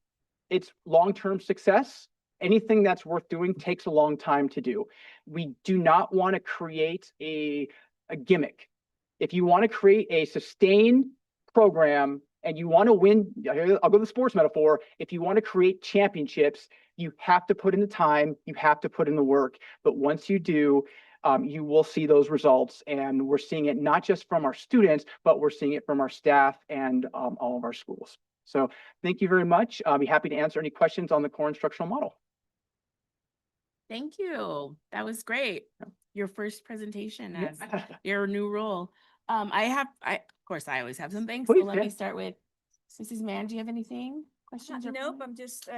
it's long-term success. Anything that's worth doing takes a long time to do. We do not want to create a gimmick. If you want to create a sustained program and you want to win, I'll go to the sports metaphor. If you want to create championships, you have to put in the time, you have to put in the work. But once you do, you will see those results. And we're seeing it not just from our students, but we're seeing it from our staff and all of our schools. So thank you very much. I'll be happy to answer any questions on the core instructional model. Thank you. That was great. Your first presentation Yeah. as your new role. Of course, I always have something. So Please, let me yeah. start with Mrs. Mann. Do you have anything? Questions? Or Nope, I'm just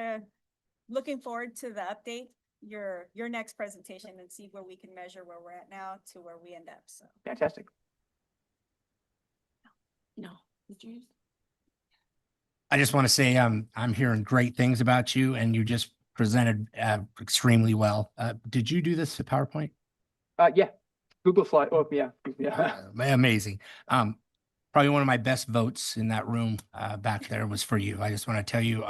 looking forward to the update, your next presentation, and see where we can measure where we're at now to where we end up. So Fantastic. No. Did you? I just want to say I'm hearing great things about you, and you just presented extremely well. Did you do this PowerPoint? Yeah, Google slide. Oh, yeah, yeah. Amazing. Probably one of my best votes in that room back there was for you. I just want to tell you,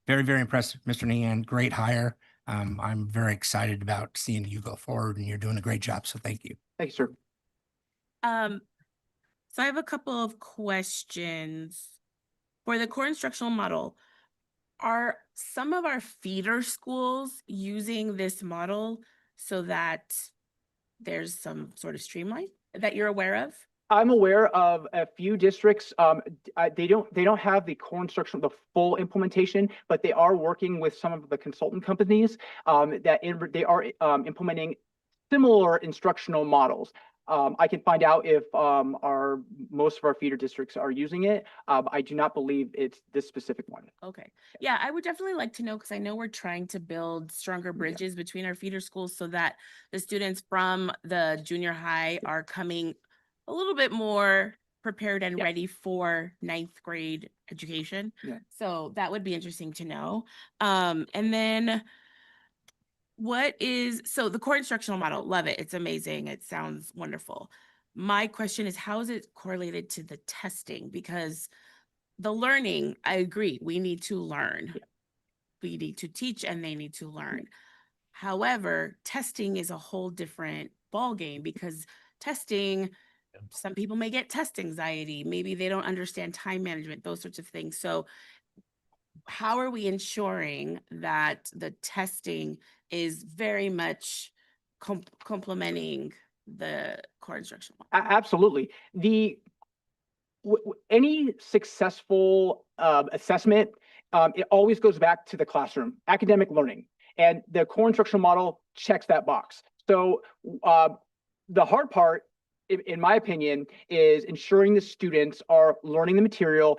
very, very impressed, Mr. Nehan. Great hire. I'm very excited about seeing you go forward, and you're doing a great job. So thank you. Thank you, sir. So I have a couple of questions. For the core instructional model, are some of our feeder schools using this model so that there's some sort of streamline that you're aware of? I'm aware of a few districts. They don't have the core instruction, the full implementation, but they are working with some of the consultant companies they are implementing similar instructional models. I can find out if most of our feeder districts are using it. I do not believe it's this specific one. Okay. Yeah, I would definitely like to know, because I know we're trying to build stronger bridges between our feeder schools so that the students from the junior high are coming a little bit more prepared and ready for 9th grade education. Yeah. So that would be interesting to know. And then so the core instructional model, love it. It's amazing. It sounds wonderful. My question is, how is it correlated to the testing? Because the learning, I agree, we need to learn. Yeah. We need to teach and they need to learn. However, testing is a whole different ballgame, because testing, some people may get test anxiety. Maybe they don't understand time management, those sorts of things. So how are we ensuring that the testing is very much complementing the core instructional model? Absolutely. Any successful assessment, it always goes back to the classroom, academic learning, and the core instructional model checks that box. So the hard part, in my opinion, is ensuring the students are learning the material,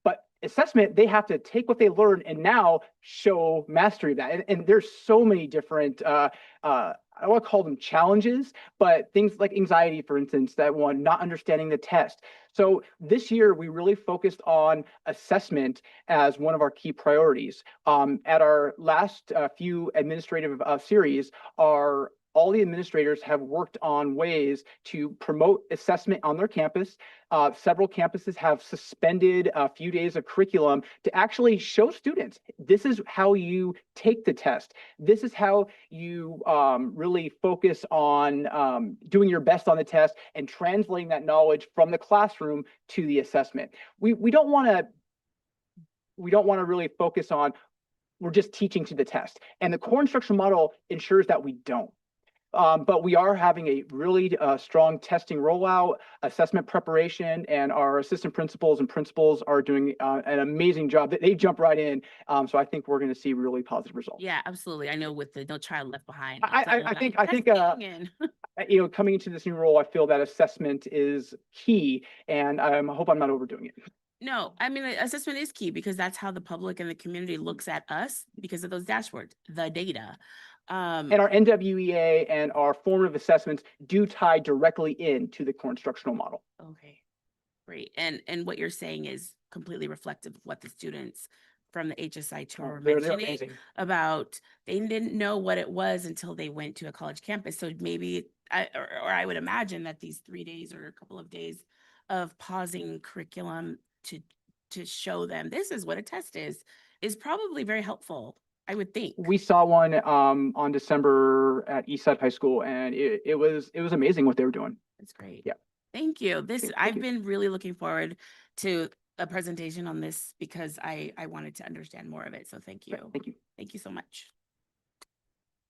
but assessment, they have to take what they learned and now show mastery of that. And there's so many different, I don't want to call them challenges, but things like anxiety, for instance, that one, not understanding the test. So this year, we really focused on assessment as one of our key priorities. At our last few administrative series, all the administrators have worked on ways to promote assessment on their campus. Several campuses have suspended a few days of curriculum to actually show students, this is how you take the test. This is how you really focus on doing your best on the test and translating that knowledge from the classroom to the assessment. We don't want to really focus on, we're just teaching to the test. And the core instruction model ensures that we don't. But we are having a really strong testing rollout, assessment preparation, and our assistant principals and principals are doing an amazing job. They jump right in. So I think we're going to see really positive results. Yeah, absolutely. I know with the No Child Left Behind. I think coming into this new role, I feel that assessment is key, and I hope I'm not overdoing it. No, I mean, assessment is key, because that's how the public and the community looks at us, because of those dashboards, the data. And our NWEA and our formative assessments do tie directly into the core instructional model. Okay, great. And what you're saying is completely reflective of what the students from the HSI tour were mentioning about. They didn't know what it was until they went to a college campus. So maybe I would imagine that these 3 days or a couple of days of pausing curriculum to show them this is what a test is probably very helpful, I would think. We saw one on December at Eastside High School, and it was amazing what they were doing. That's great. Yeah. Thank you. I've been really looking forward to a presentation on this, because I wanted to understand more of it. So thank you. Thank you. Thank you so much.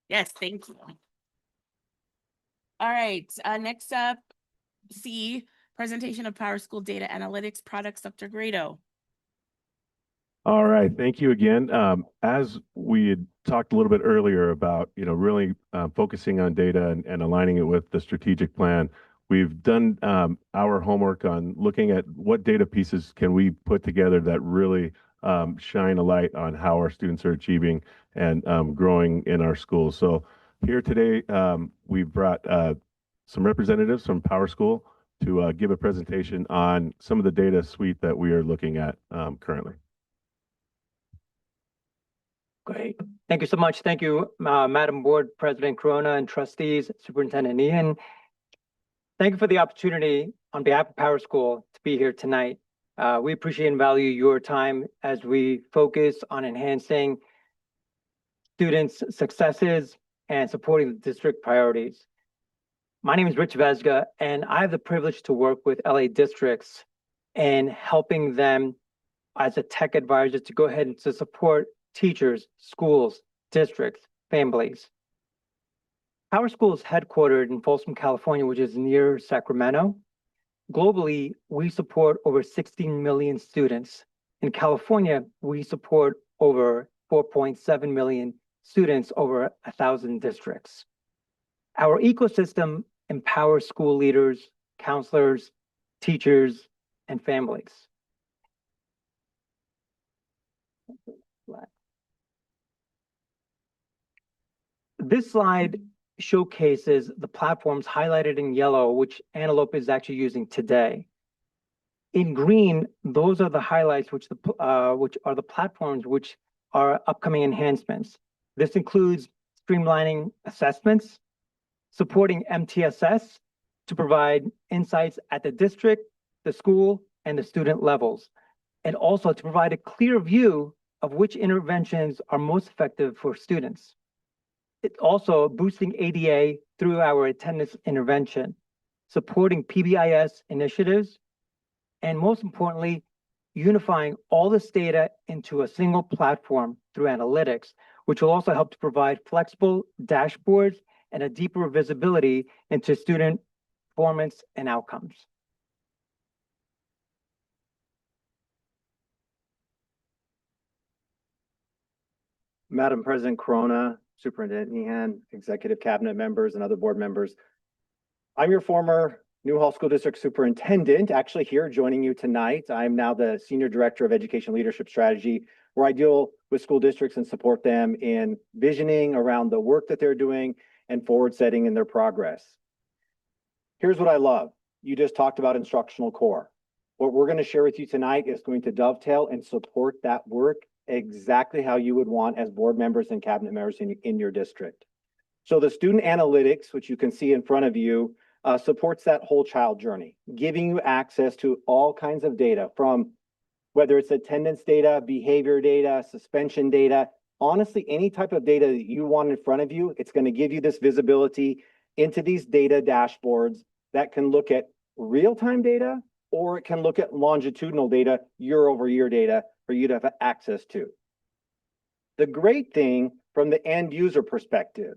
Yes, thank you. All right. Next up, C, presentation of Power School data analytics products, Dr. Grado. All right, thank you again. As we had talked a little bit earlier about, really focusing on data and aligning it with the strategic plan. We've done our homework on looking at what data pieces can we put together that really shine a light on how our students are achieving and growing in our schools. So here today, we've brought some representatives from Power School to give a presentation on some of the data suite that we are looking at currently. Great. Thank you so much. Thank you, Madam Board President Corona and trustees, Superintendent Ian. Thank you for the opportunity on behalf of Power School to be here tonight. We appreciate and value your time as we focus on enhancing students' successes and supporting the district priorities. My name is Rich Vesga, and I have the privilege to work with LA districts and helping them as a tech advisor to go ahead and to support teachers, schools, districts, families. Power School is headquartered in Folsom, California, which is near Sacramento. Globally, we support over 16 million students. In California, we support over 4.7 million students over 1,000 districts. Our ecosystem empowers school leaders, counselors, teachers, and families. This slide showcases the platforms highlighted in yellow, which Antelope is actually using today. In green, those are the highlights, which are the platforms which are upcoming enhancements. This includes streamlining assessments, supporting MTSS to provide insights at the district, the school, and the student levels, and also to provide a clear view of which interventions are most effective for students. It's also boosting ADA through our attendance intervention, supporting PBIS initiatives, and most importantly, unifying all this data into a single platform through analytics, which will also help to provide flexible dashboards and a deeper visibility into student performance and outcomes. Madam President Corona, Superintendent Meehan, Executive Cabinet members, and other board members. I'm your former Newhall School District Superintendent, actually here joining you tonight. I'm now the Senior Director of Education Leadership Strategy, where I deal with school districts and support them in visioning around the work that they're doing and forward setting in their progress. Here's what I love. You just talked about instructional core. What we're going to share with you tonight is going to dovetail and support that work exactly how you would want as board members and cabinet members in your district. So the student analytics, which you can see in front of you, supports that whole child journey, giving you access to all kinds of data, from whether it's attendance data, behavior data, suspension data, honestly, any type of data that you want in front of you. It's going to give you this visibility into these data dashboards that can look at real-time data, or it can look at longitudinal data, year-over-year data for you to have access to. The great thing from the end user perspective,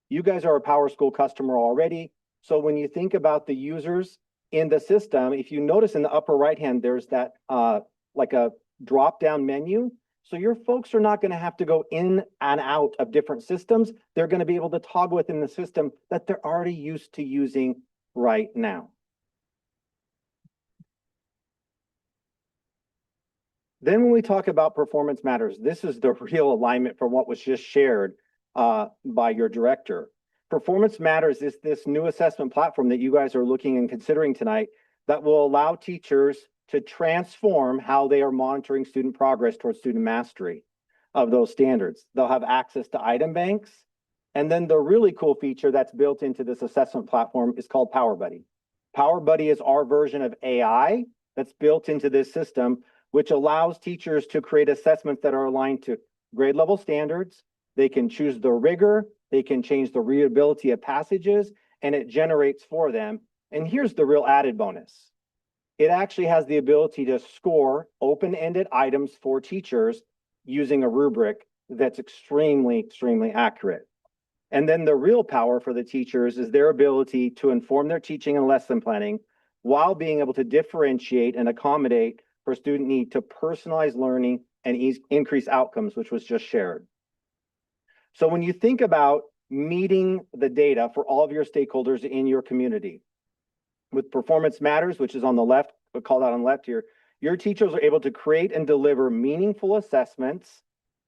you guys are a Power School customer already. So when you think about the users in the system, if you notice in the upper right hand, there's that like a drop down menu. So your folks are not going to have to go in and out of different systems. They're going to be able to toggle within the system that they're already used to using right now. Then when we talk about performance matters, this is the real alignment from what was just shared by your director. Performance Matters is this new assessment platform that you guys are looking and considering tonight that will allow teachers to transform how they are monitoring student progress towards student mastery of those standards. They'll have access to item banks. And then the really cool feature that's built into this assessment platform is called Power Buddy. Power Buddy is our version of AI that's built into this system, which allows teachers to create assessments that are aligned to grade level standards. They can choose the rigor, they can change the readability of passages, and it generates for them. And here's the real added bonus. It actually has the ability to score open-ended items for teachers using a rubric that's extremely, extremely accurate. And then the real power for the teachers is their ability to inform their teaching and lesson planning while being able to differentiate and accommodate for student need to personalize learning and increase outcomes, which was just shared. So when you think about meeting the data for all of your stakeholders in your community, with Performance Matters, which is on the left, called out on the left here, your teachers are able to create and deliver meaningful assessments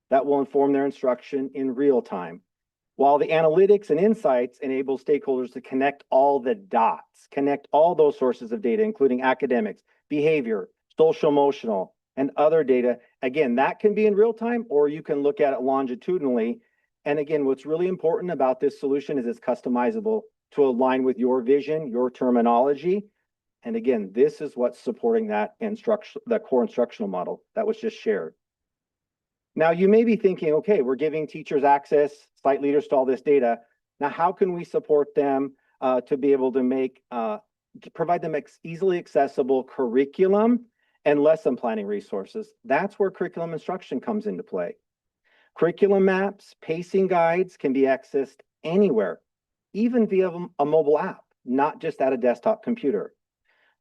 that will inform their instruction in real time. While the analytics and insights enable stakeholders to connect all the dots, connect all those sources of data, including academics, behavior, social emotional, and other data. Again, that can be in real time, or you can look at it longitudinally. And again, what's really important about this solution is it's customizable to align with your vision, your terminology. And again, this is what's supporting that core instructional model that was just shared. Now, you may be thinking, okay, we're giving teachers access, site leaders to all this data. Now, how can we support them to be able to provide them easily accessible curriculum and lesson planning resources? That's where curriculum instruction comes into play. Curriculum maps, pacing guides can be accessed anywhere, even via a mobile app, not just at a desktop computer.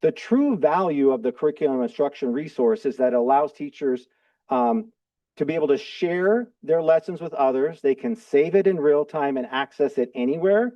The true value of the curriculum instruction resource is that it allows teachers to be able to share their lessons with others. They can save it in real time and access it anywhere.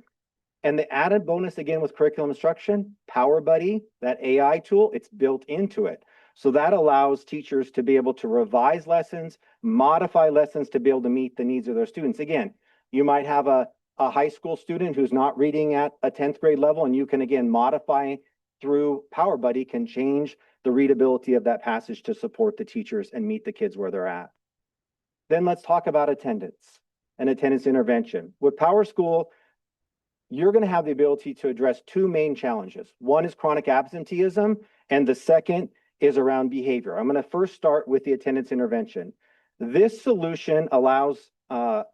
And the added bonus again with curriculum instruction, Power Buddy, that AI tool, it's built into it. So that allows teachers to be able to revise lessons, modify lessons to be able to meet the needs of their students. Again, you might have a high school student who's not reading at a 10th grade level, and you can again modify through Power Buddy, can change the readability of that passage to support the teachers and meet the kids where they're at. Then let's talk about attendance and attendance intervention. With PowerSchool, you're going to have the ability to address two main challenges. One is chronic absenteeism, and the second is around behavior. I'm going to first start with the attendance intervention. This solution allows,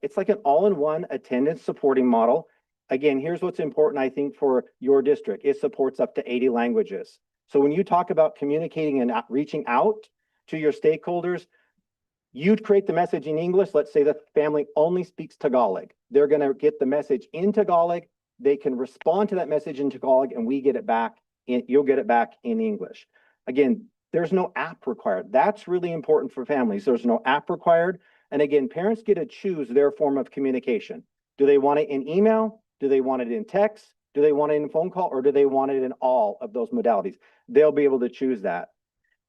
it's like an all-in-one attendance supporting model. Again, here's what's important, I think, for your district. It supports up to 80 languages. So when you talk about communicating and reaching out to your stakeholders, you'd create the message in English. Let's say the family only speaks Tagalog. They're going to get the message in Tagalog. They can respond to that message in Tagalog, and we get it back. You'll get it back in English. Again, there's no app required. That's really important for families. There's no app required. And again, parents get to choose their form of communication. Do they want it in email? Do they want it in text? Do they want it in a phone call? Or do they want it in all of those modalities? They'll be able to choose that.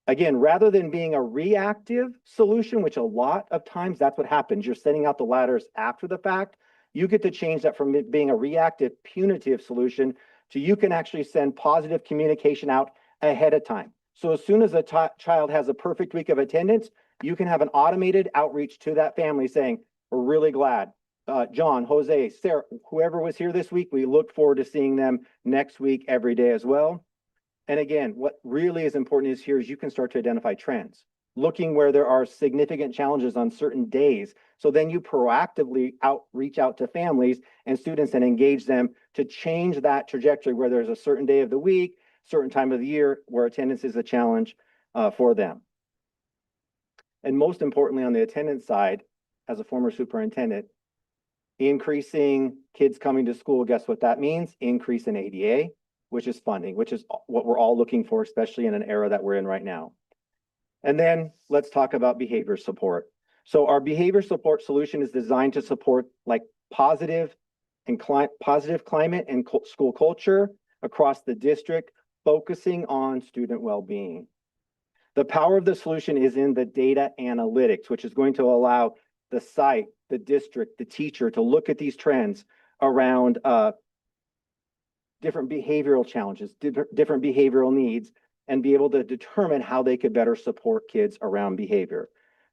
Again, rather than being a reactive solution, which a lot of times that's what happens, you're sending out the ladders after the fact, you get to change that from it being a reactive, punitive solution to you can actually send positive communication out ahead of time. So as soon as a child has a perfect week of attendance, you can have an automated outreach to that family saying, we're really glad. John, Jose, Sarah, whoever was here this week, we look forward to seeing them next week every day as well. And again, what really is important is here is you can start to identify trends, looking where there are significant challenges on certain days. So then you proactively reach out to families and students and engage them to change that trajectory where there's a certain day of the week, certain time of the year where attendance is a challenge for them. And most importantly, on the attendance side, as a former superintendent, increasing kids coming to school, guess what that means? Increase in ADA, which is funding, which is what we're all looking for, especially in an era that we're in right now. And then let's talk about behavior support. So our behavior support solution is designed to support like positive climate and school culture across the district, focusing on student well-being. The power of the solution is in the data analytics, which is going to allow the site, the district, the teacher to look at these trends around different behavioral challenges, different behavioral needs, and be able to determine how they could better support kids around behavior.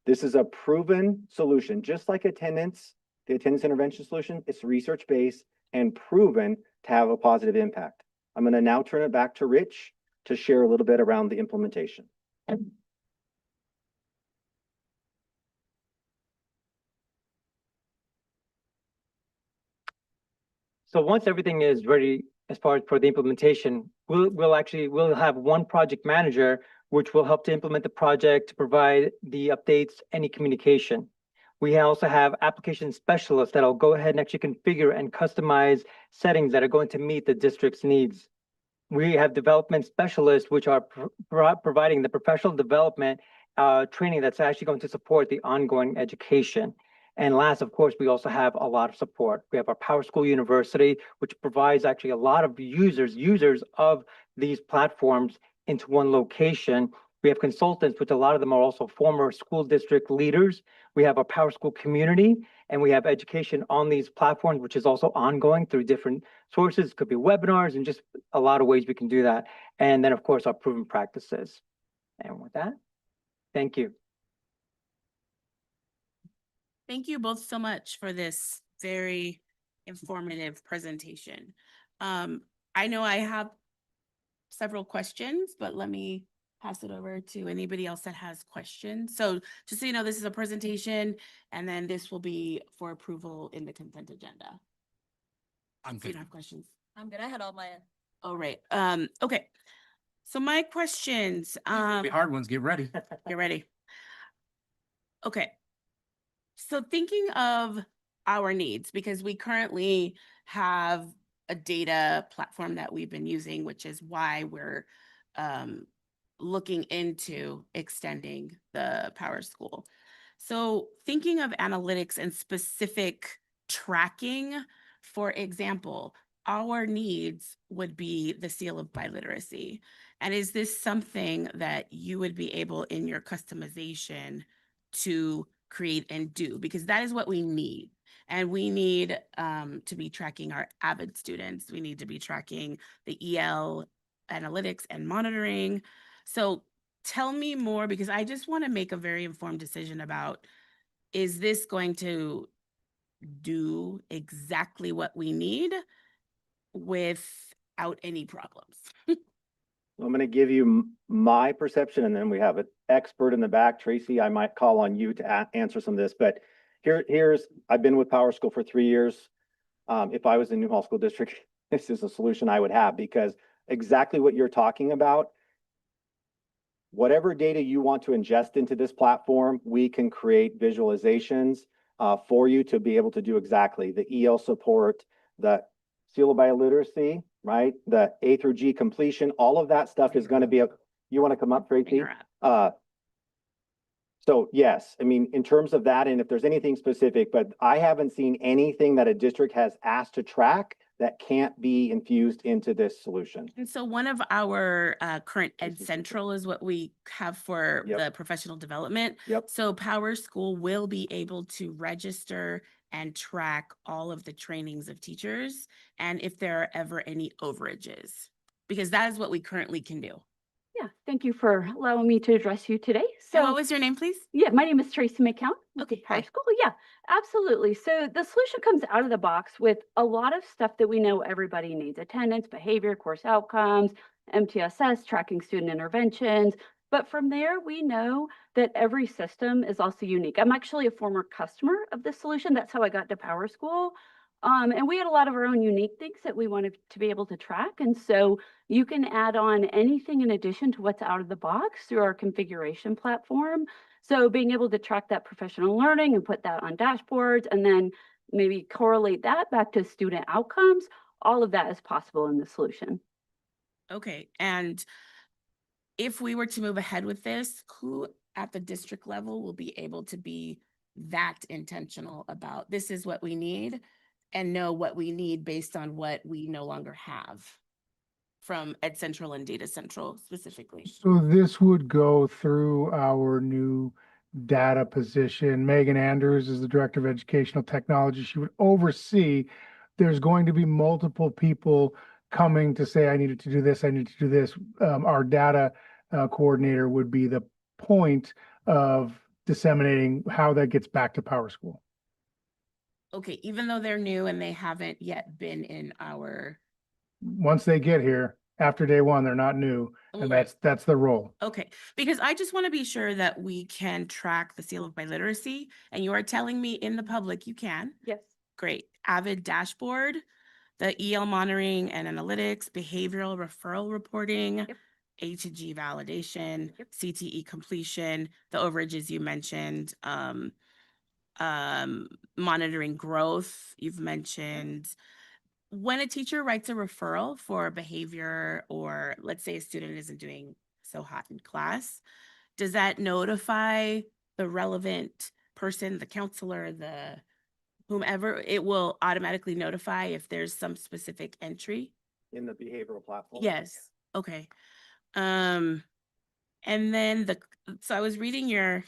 This is a proven solution, just like attendance, the attendance intervention solution. It's research-based and proven to have a positive impact. I'm going to now turn it back to Rich to share a little bit around the implementation. So once everything is ready as far as for the implementation, we'll have one project manager, which will help to implement the project, to provide the updates, any communication. We also have application specialists that'll go ahead and actually configure and customize settings that are going to meet the district's needs. We have development specialists, which are providing the professional development training that's actually going to support the ongoing education. And last, of course, we also have a lot of support. We have our Power School University, which provides actually a lot of users of these platforms into one location. We have consultants, which a lot of them are also former school district leaders. We have our Power School community, and we have education on these platforms, which is also ongoing through different sources. It could be webinars and just a lot of ways we can do that. And then, of course, our proven practices. And with that, thank you. Thank you both so much for this very informative presentation. I know I have several questions, but let me pass it over to anybody else that has questions. So just so you know, this is a presentation, and then this will be for approval in the consent agenda. I'm You good. don't have questions? I'm good. I had all my. Oh, right. Okay. So my questions, Be hard ones. Get ready. get ready. Okay. So thinking of our needs, because we currently have a data platform that we've been using, which is why we're looking into extending the Power School. So thinking of analytics and specific tracking, for example, our needs would be the seal of biliteracy. And is this something that you would be able in your customization to create and do? Because that is what we need. And we need to be tracking our AVID students. We need to be tracking the EL analytics and monitoring. So tell me more, because I just want to make a very informed decision about, is this going to do exactly what we need without any problems? I'm going to give you my perception, and then we have an expert in the back. Tracy, I might call on you to answer some of this, but I've been with Power School for 3 years. If I was in New Hall School District, this is a solution I would have, because exactly what you're talking about, whatever data you want to ingest into this platform, we can create visualizations for you to be able to do exactly the EL support, the seal of biliteracy, right? The A through G completion, all of that stuff is going to be you want to come up, Tracy? So yes, I mean, in terms of that, and if there's anything specific, but I haven't seen anything that a district has asked to track that can't be infused into this solution. And so one of our current Ed Central is what we have for the professional development. So Power School will be able to register and track all of the trainings of teachers, and if there are ever any overages, because that is what we currently can do. Yeah, thank you for allowing me to address you today. So what was your name, please? Yeah, my name is Tracy McCown. Okay, Power School. Yeah, absolutely. So the solution comes out of the box with a lot of stuff that we know everybody needs: attendance, behavior, course outcomes, MTSS, tracking student interventions. But from there, we know that every system is also unique. I'm actually a former customer of this solution. That's how I got to Power School. And we had a lot of our own unique things that we wanted to be able to track. And so you can add on anything in addition to what's out of the box through our configuration platform. So being able to track that professional learning and put that on dashboards, and then maybe correlate that back to student outcomes, all of that is possible in the solution. Okay, and if we were to move ahead with this, who at the district level will be able to be that intentional about, this is what we need, and know what we need based on what we no longer have from Ed Central and Data Central specifically? So this would go through our new data position. Megan Andrews is the Director of Educational Technology. She would oversee. There's going to be multiple people coming to say, I needed to do this, I need to do this. Our data coordinator would be the point of disseminating how that gets back to Power School. Okay, even though they're new and they haven't yet been in our. Once they get here, after day one, they're not new, and that's the role. Okay, because I just want to be sure that we can track the seal of biliteracy, and you are telling me in the public you can. Yes. Great. AVID dashboard, the EL monitoring and analytics, behavioral referral reporting, A to G validation, CTE completion, the overages you mentioned, monitoring growth, you've mentioned. When a teacher writes a referral for behavior, or let's say a student isn't doing so hot in class, does that notify the relevant person, the counselor, the whomever, it will automatically notify if there's some specific entry? In the behavioral platform? Yes, okay. And then so I was reading your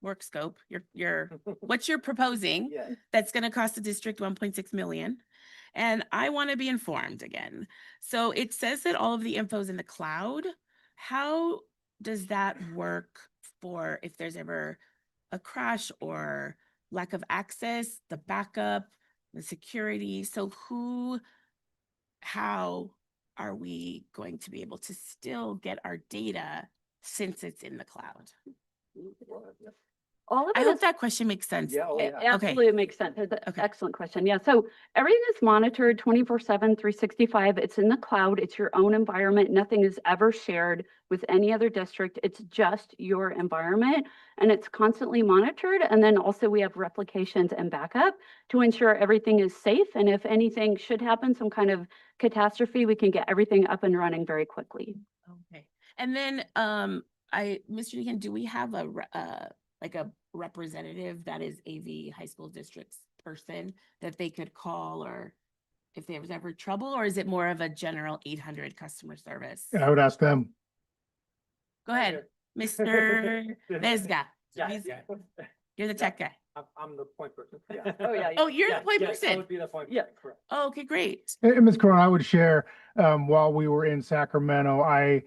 work scope, your what you're proposing Yes. that's going to cost the district 1.6 million. And I want to be informed again. So it says that all of the info is in the cloud. How does that work for if there's ever a crash or lack of access, the backup, the security? So how are we going to be able to still get our data since it's in the cloud? All of I it hope is that question makes sense. Yeah, oh, It yeah. absolutely makes sense. That's an Okay. excellent question. Yeah. So everything is monitored 24/7, 365. It's in the cloud. It's your own environment. Nothing is ever shared with any other district. It's just your environment and it's constantly monitored. And then also we have replications and backup to ensure everything is safe. And if anything should happen, some kind of catastrophe, we can get everything up and running very quickly. Okay. And then Mr. Deacon, do we have like a representative that is AV High School District's person that they could call, or if there was ever trouble, or is it more of a general 800 customer service? I would ask them. Go ahead, Mr. Vesga. Yes. You're the tech guy. I'm the point person. Oh, yeah. Oh, you're the point I person. would be the point Yeah. person, correct. Oh, okay, great. And Ms. Corona, I would share, while we were in Sacramento, I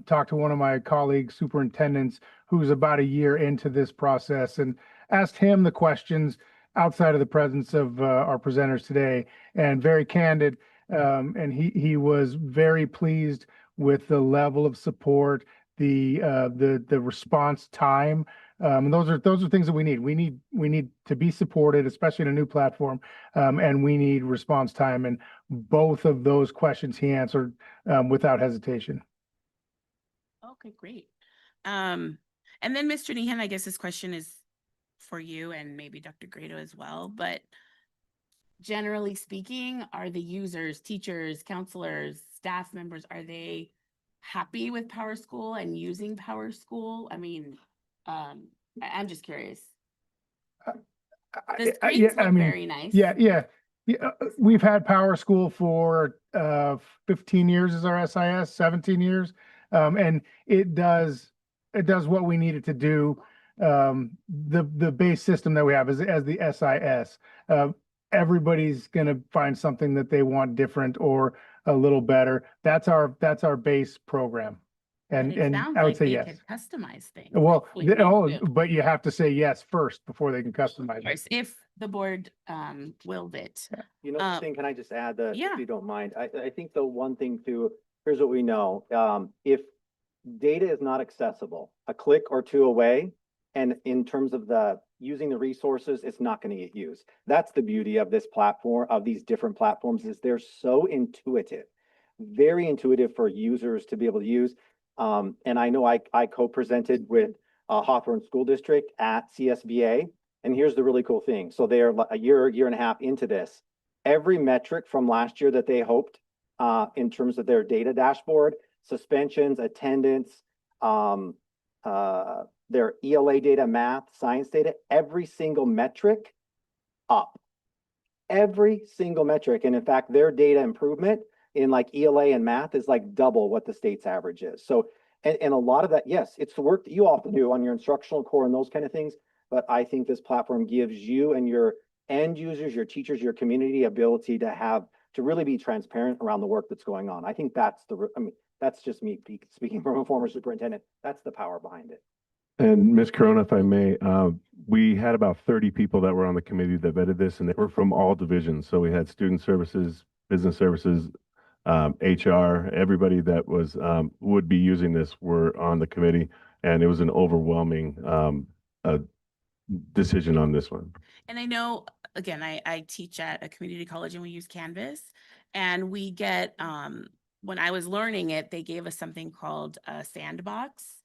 talked to one of my colleagues, superintendents, who's about a year into this process, and asked him the questions outside of the presence of our presenters today, and very candid. And he was very pleased with the level of support, the response time. And those are things that we need. We need to be supported, especially in a new platform, and we need response time. And both of those questions he answered without hesitation. Okay, great. And then Mr. Nehan, I guess this question is for you and maybe Dr. Grado as well, but generally speaking, are the users, teachers, counselors, staff members, are they happy with Power School and using Power School? I mean, I'm just curious. The screens look very nice. Yeah. We've had Power School for 15 years as our SIS, 17 years. And it does what we need it to do. The base system that we have is as the SIS. Everybody's gonna find something that they want different or a little better. That's our base program. And it sounds I would like say they yes. could customize things. Well, Hopefully they do. but you have to say yes first before they can customize Of course, it. if the board willed it. You know, the thing, can I just add that, yeah. if you don't mind? I think the one thing too, here's what we know. If data is not accessible, a click or two away, and in terms of using the resources, it's not going to get used. That's the beauty of this platform, of these different platforms, is they're so intuitive, very intuitive for users to be able to use. And I know I co-presented with Hawthorne School District at CSBA. And here's the really cool thing. So they're a year and a half into this. Every metric from last year that they hoped in terms of their data dashboard, suspensions, attendance, their ELA data, math, science data, every single metric up. Every single metric. And in fact, their data improvement in like ELA and math is like double what the state's average is. So, and a lot of that, yes, it's the work that you often do on your instructional core and those kind of things. But I think this platform gives you and your end users, your teachers, your community ability to really be transparent around the work that's going on. I think that's that's just me speaking from a former superintendent. That's the power behind it. And Ms. Corona, if I may, we had about 30 people that were on the committee that vetted this, and they were from all divisions. So we had student services, business services, HR, everybody that was would be using this were on the committee, and it was an overwhelming decision on this one. And I know, again, I teach at a community college and we use Canvas, and we get, when I was learning it, they gave us something called a sandbox.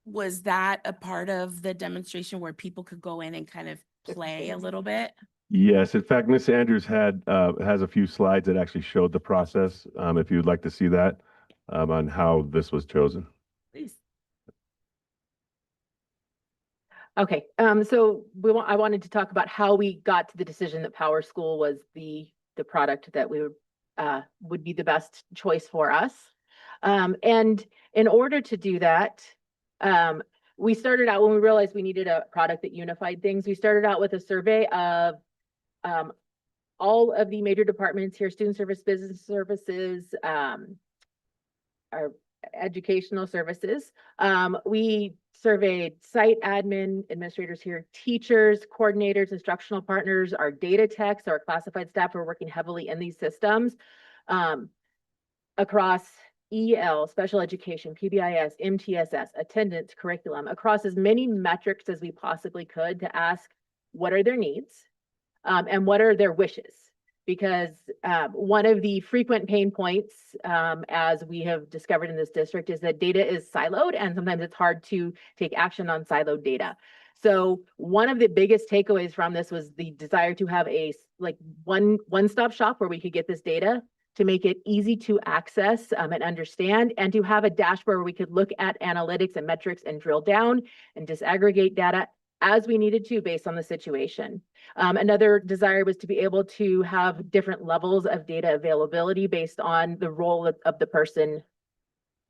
Was that a part of the demonstration where people could go in and kind of play a little bit? Yes, in fact, Ms. Andrews has a few slides that actually showed the process, if you would like to see that, on how this was chosen. Please. Okay, so I wanted to talk about how we got to the decision that Power School was the product that we would be the best choice for us. And in order to do that, we started out when we realized we needed a product that unified things. We started out with a survey of all of the major departments here: student service, business services, our educational services. We surveyed site admin, administrators here, teachers, coordinators, instructional partners, our data techs, our classified staff who are working heavily in these systems, across EL, special education, PBIS, MTSS, attendance, curriculum, across as many metrics as we possibly could to ask what are their needs, and what are their wishes. Because one of the frequent pain points, as we have discovered in this district, is that data is siloed and sometimes it's hard to take action on siloed data. So one of the biggest takeaways from this was the desire to have a one-stop shop where we could get this data, to make it easy to access and understand, and to have a dashboard where we could look at analytics and metrics and drill down and disaggregate data as we needed to based on the situation. Another desire was to be able to have different levels of data availability based on the role of the person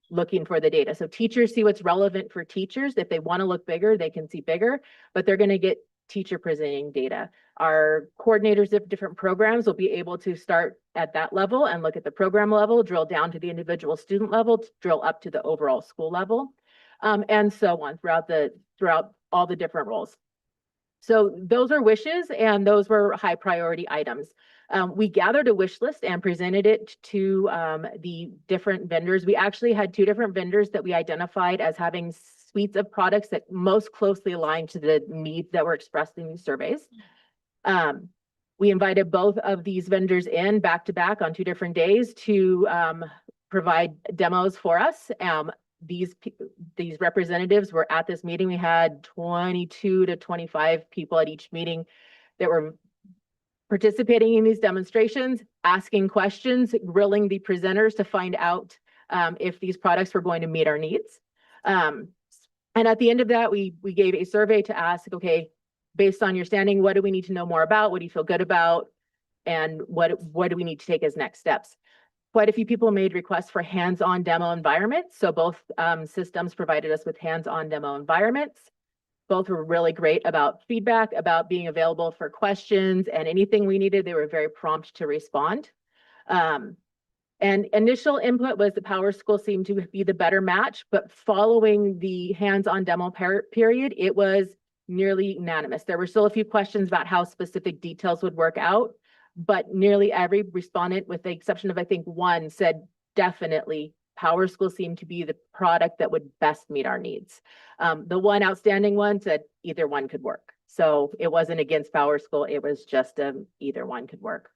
looking for the data. So teachers see what's relevant for teachers. If they want to look bigger, they can see bigger, but they're going to get teacher presenting data. Our coordinators of different programs will be able to start at that level and look at the program level, drill down to the individual student level, drill up to the overall school level, and so on throughout all the different roles. So those are wishes, and those were high priority items. We gathered a wish list and presented it to the different vendors. We actually had 2 different vendors that we identified as having suites of products that most closely aligned to the needs that were expressed in these surveys. We invited both of these vendors in back to back on 2 different days to provide demos for us. These representatives were at this meeting. We had 22 to 25 people at each meeting that were participating in these demonstrations, asking questions, grilling the presenters to find out if these products were going to meet our needs. And at the end of that, we gave a survey to ask, okay, based on your standing, what do we need to know more about? What do you feel good about? And what do we need to take as next steps? Quite a few people made requests for hands-on demo environments. So both systems provided us with hands-on demo environments. Both were really great about feedback, about being available for questions, and anything we needed, they were very prompt to respond. And initial input was the Power School seemed to be the better match, but following the hands-on demo period, it was nearly unanimous. There were still a few questions about how specific details would work out, but nearly every respondent, with the exception of, I think, one, said definitely Power School seemed to be the product that would best meet our needs. The one outstanding one said either one could work. So it wasn't against Power School, it was just either one could work.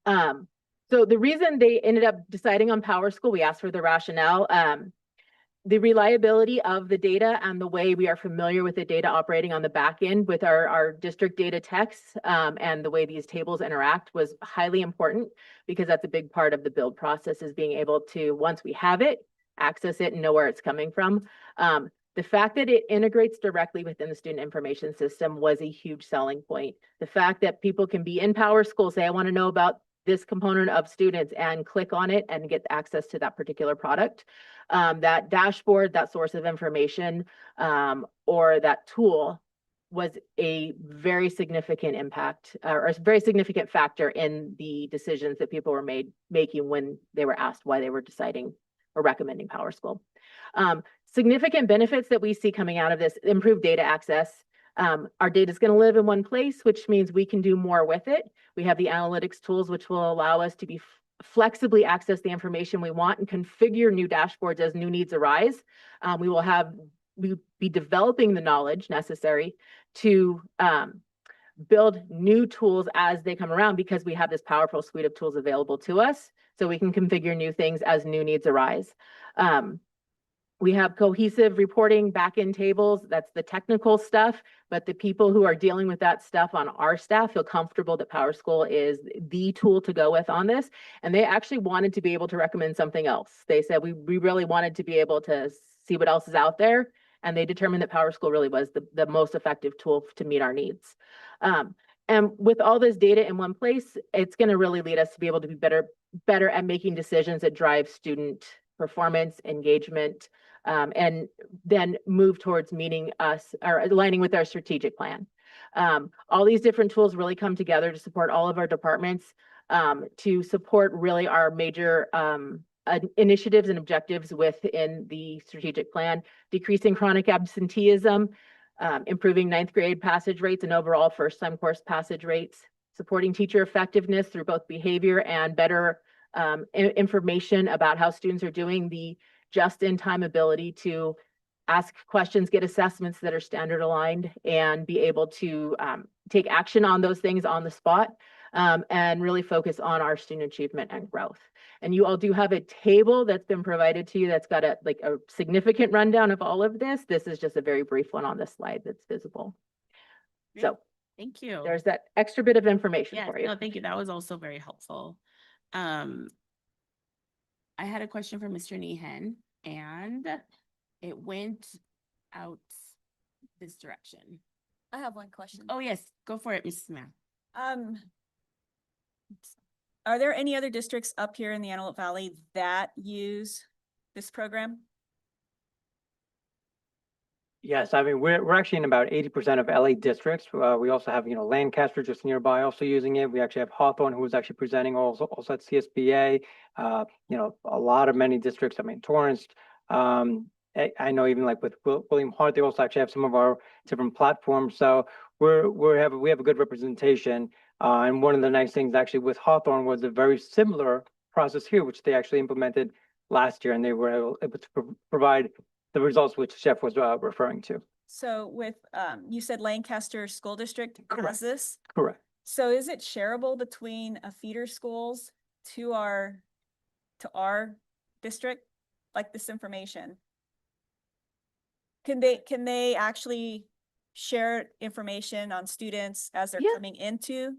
So the reason they ended up deciding on Power School, we asked for the rationale. The reliability of the data and the way we are familiar with the data operating on the back end with our district data techs, and the way these tables interact was highly important, because that's a big part of the build process, is being able to, once we have it, access it and know where it's coming from. The fact that it integrates directly within the student information system was a huge selling point. The fact that people can be in Power School, say, I want to know about this component of students, and click on it and get access to that particular product. That dashboard, that source of information, or that tool was a very significant impact, or a very significant factor in the decisions that people were making when they were asked why they were deciding or recommending Power School. Significant benefits that we see coming out of this: improved data access. Our data is going to live in one place, which means we can do more with it. We have the analytics tools, which will allow us to be flexibly access the information we want and configure new dashboards as new needs arise. We'll be developing the knowledge necessary to build new tools as they come around, because we have this powerful suite of tools available to us, so we can configure new things as new needs arise. We have cohesive reporting, back-end tables. That's the technical stuff, but the people who are dealing with that stuff on our staff feel comfortable that Power School is the tool to go with on this. And they actually wanted to be able to recommend something else. They said, we really wanted to be able to see what else is out there And they determined that PowerSchool really was the most effective tool to meet our needs. And with all this data in one place, it's going to really lead us to be able to be better at making decisions that drive student performance, engagement, and then move towards meeting us or aligning with our strategic plan. All these different tools really come together to support all of our departments, to support really our major initiatives and objectives within the strategic plan, decreasing chronic absenteeism, improving ninth grade passage rates and overall first-time course passage rates, supporting teacher effectiveness through both behavior and better information about how students are doing, the just-in-time ability to ask questions, get assessments that are standard aligned, and be able to take action on those things on the spot, and really focus on our student achievement and growth. And you all do have a table that's been provided to you that's got a significant rundown of all of this. This is just a very brief one on this slide that's visible. Great. So Thank you. there's that extra bit of information Yes, for you. no, thank you. That was also very helpful. I had a question for Mr. Nehan, and it went out this direction. I have one question. Oh, yes, go for it, Mrs. Mann. Are there any other districts up here in the Antelope Valley that use this program? Yes, I mean, we're actually in about 80% of LA districts. We also have, Lancaster just nearby also using it. We actually have Hawthorne, who is actually presenting also at CSBA. A lot of many districts, I mean, Torrance. I know even like with William Hart, they also actually have some of our different platforms. So we have a good representation. And one of the nice things actually with Hawthorne was a very similar process here, which they actually implemented last year, and they were able to provide the results which Chef was referring to. So with, you said Lancaster School District has this? Correct. So is it shareable between feeder schools to our district, like this information? Can they actually share information on students as they're coming into?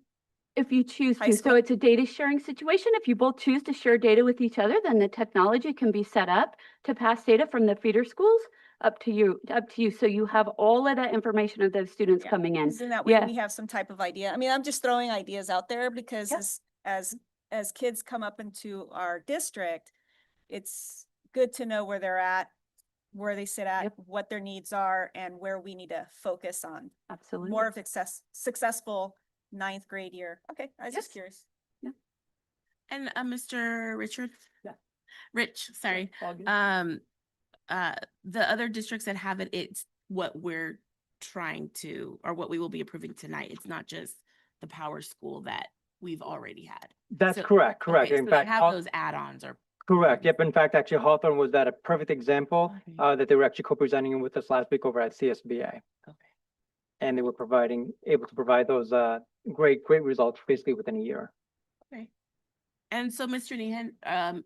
If you choose High to. school? So it's a data sharing situation. If you both choose to share data with each other, then the technology can be set up to pass data from the feeder schools up to you. So you have all of that information of those students coming in. Isn't that way we have some type of idea? I mean, I'm just throwing ideas out there because as kids come up into our district, it's good to know where they're at, where they sit at, what their needs are, and where we need to focus on. Absolutely. More of successful ninth grade year. Okay, I was just curious. And Mr. Richard? Yeah. Rich, sorry. All good. The other districts that have it, it's what we're trying to, or what we will be approving tonight. It's not just the Power School that we've already had. That's correct. Okay, In so fact, they have those add-ons or. correct. Yep. In fact, actually, Hawthorne was that a perfect example that they were actually co-presenting with us last week over at CSBA. Okay. And they were able to provide those great results basically within a year. Okay. And so, Mr. Nehan,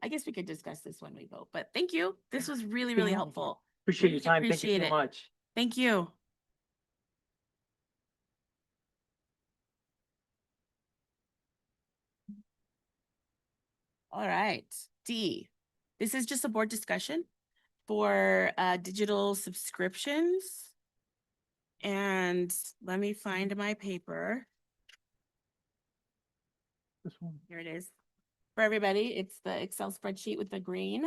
I guess we could discuss this when we vote, but thank you. This was really, really helpful. Appreciate your Really time. Thank you appreciate so it. much. Thank you. All right, D. This is just a board discussion for digital subscriptions. And let me find my paper. This one. Here it is. For everybody, it's the Excel spreadsheet with the green.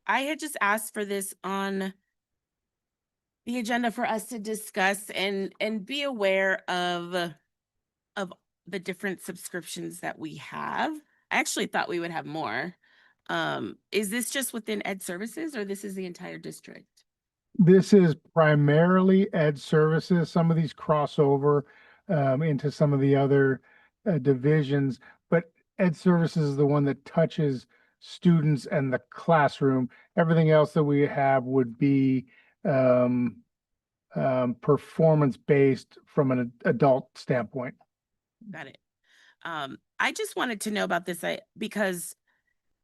I had just asked for this on the agenda for us to discuss and be aware of the different subscriptions that we have. I actually thought we would have more. Is this just within Ed Services or this is the entire district? This is primarily Ed Services. Some of these crossover into some of the other divisions, but Ed Services is the one that touches students and the classroom. Everything else that we have would be performance-based from an adult standpoint. Got it. I just wanted to know about this because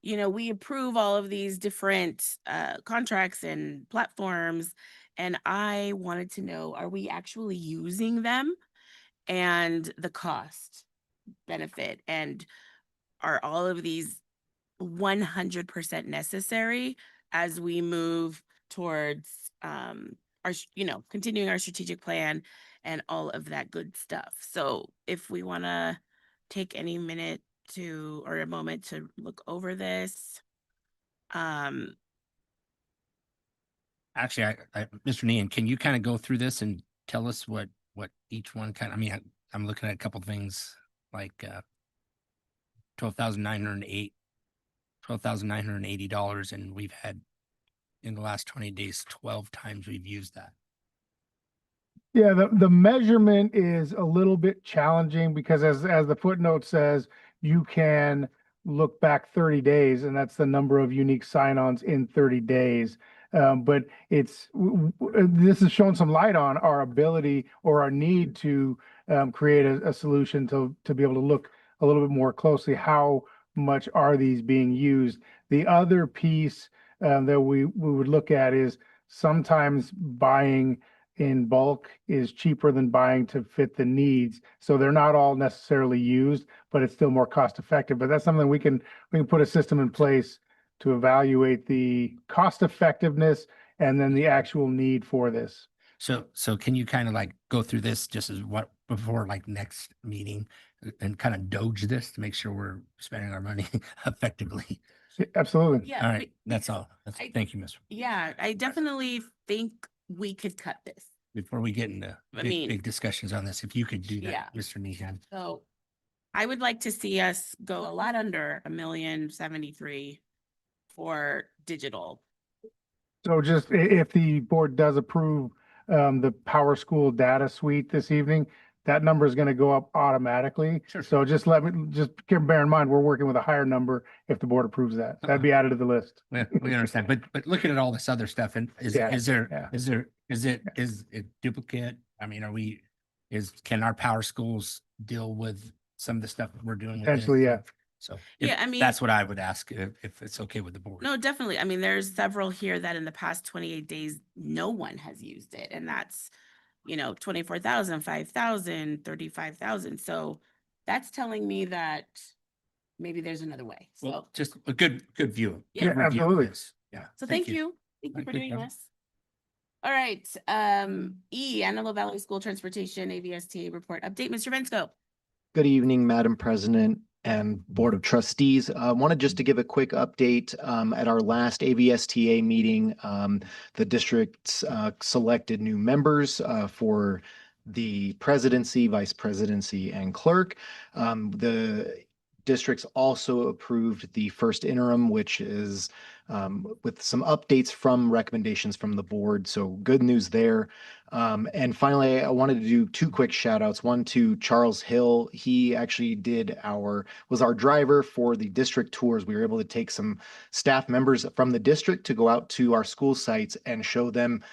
we approve all of these different contracts and platforms, and I wanted to know, are we actually using them and the cost benefit, and are all of these 100% necessary as we move towards continuing our strategic plan and all of that good stuff. So if we want to take any minute or a moment to look over this. Actually, Mr. Nean, can you kind of go through this and tell us what each one I'm looking at a couple things like $12,980, and we've had in the last 20 days 12 times we've used that. Yeah, the measurement is a little bit challenging because as the footnote says, you can look back 30 days, and that's the number of unique sign-ons in 30 days. But this has shown some light on our ability or our need to create a solution to be able to look a little bit more closely. How much are these being used? The other piece that we would look at is sometimes buying in bulk is cheaper than buying to fit the needs. So they're not all necessarily used, but it's still more cost effective. But that's something we can put a system in place to evaluate the cost effectiveness and then the actual need for this. So can you kind of like go through this just as before like next meeting and kind of doge this to make sure we're spending our money effectively? Absolutely. Yeah. All right. That's all. Thank you, Mr. Yeah, I definitely think we could cut this. Before we get into big discussions on this, if you could do that, Yeah. Mr. Nehan. So I would like to see us go a lot under $1,073,000 for digital. So just if the board does approve the Power School data suite this evening, that number is going to go up automatically. Sure. So just bear in mind, we're working with a higher number if the board approves that. That'd be added to the list. Yeah, we understand, but looking at all this other stuff, and is it duplicate? I mean, can our power schools deal with some of the stuff that we're doing? Potentially, yeah. So that's what I would ask if it's okay with the board. No, definitely. I mean, there's several here that in the past 28 days, no one has used it. And that's, 24,000, 5,000, 35,000. So that's telling me that maybe there's another way. So, Well, just a good view. Yeah, good review of absolutely. this. Yeah. so thank you. Thank you for doing this. All right. Antelope Valley School Transportation AVSTA report update. Mr. Vensko. Good evening, Madam President and Board of Trustees. I wanted just to give a quick update. At our last AVSTA meeting, the district selected new members for the presidency, vice presidency, and clerk. The districts also approved the first interim, which is with some updates from recommendations from the board. So good news there. And finally, I wanted to do two quick shout outs. One to Charles Hill. He actually was our driver for the district tours. We were able to take some staff members from the district to go out to our school sites and show them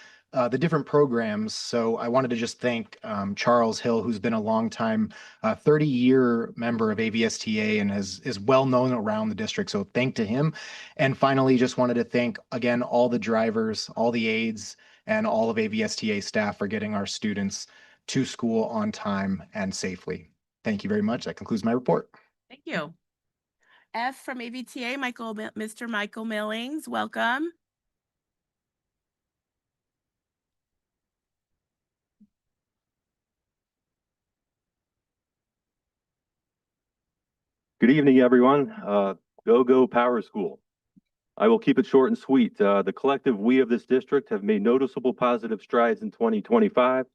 the different programs. So I wanted to just thank Charles Hill, who's been a long time 30-year member of AVSTA and is well known around the district. So thank to him. And finally, just wanted to thank again all the drivers, all the aides, and all of AVSTA staff for getting our students to school on time and safely. Thank you very much. That concludes my report. Thank you. F from AVTA, Mr. Michael Millings, welcome. Good evening, everyone. Go Power School. I will keep it short and sweet. The collective we of this district have made noticeable positive strides in 2025.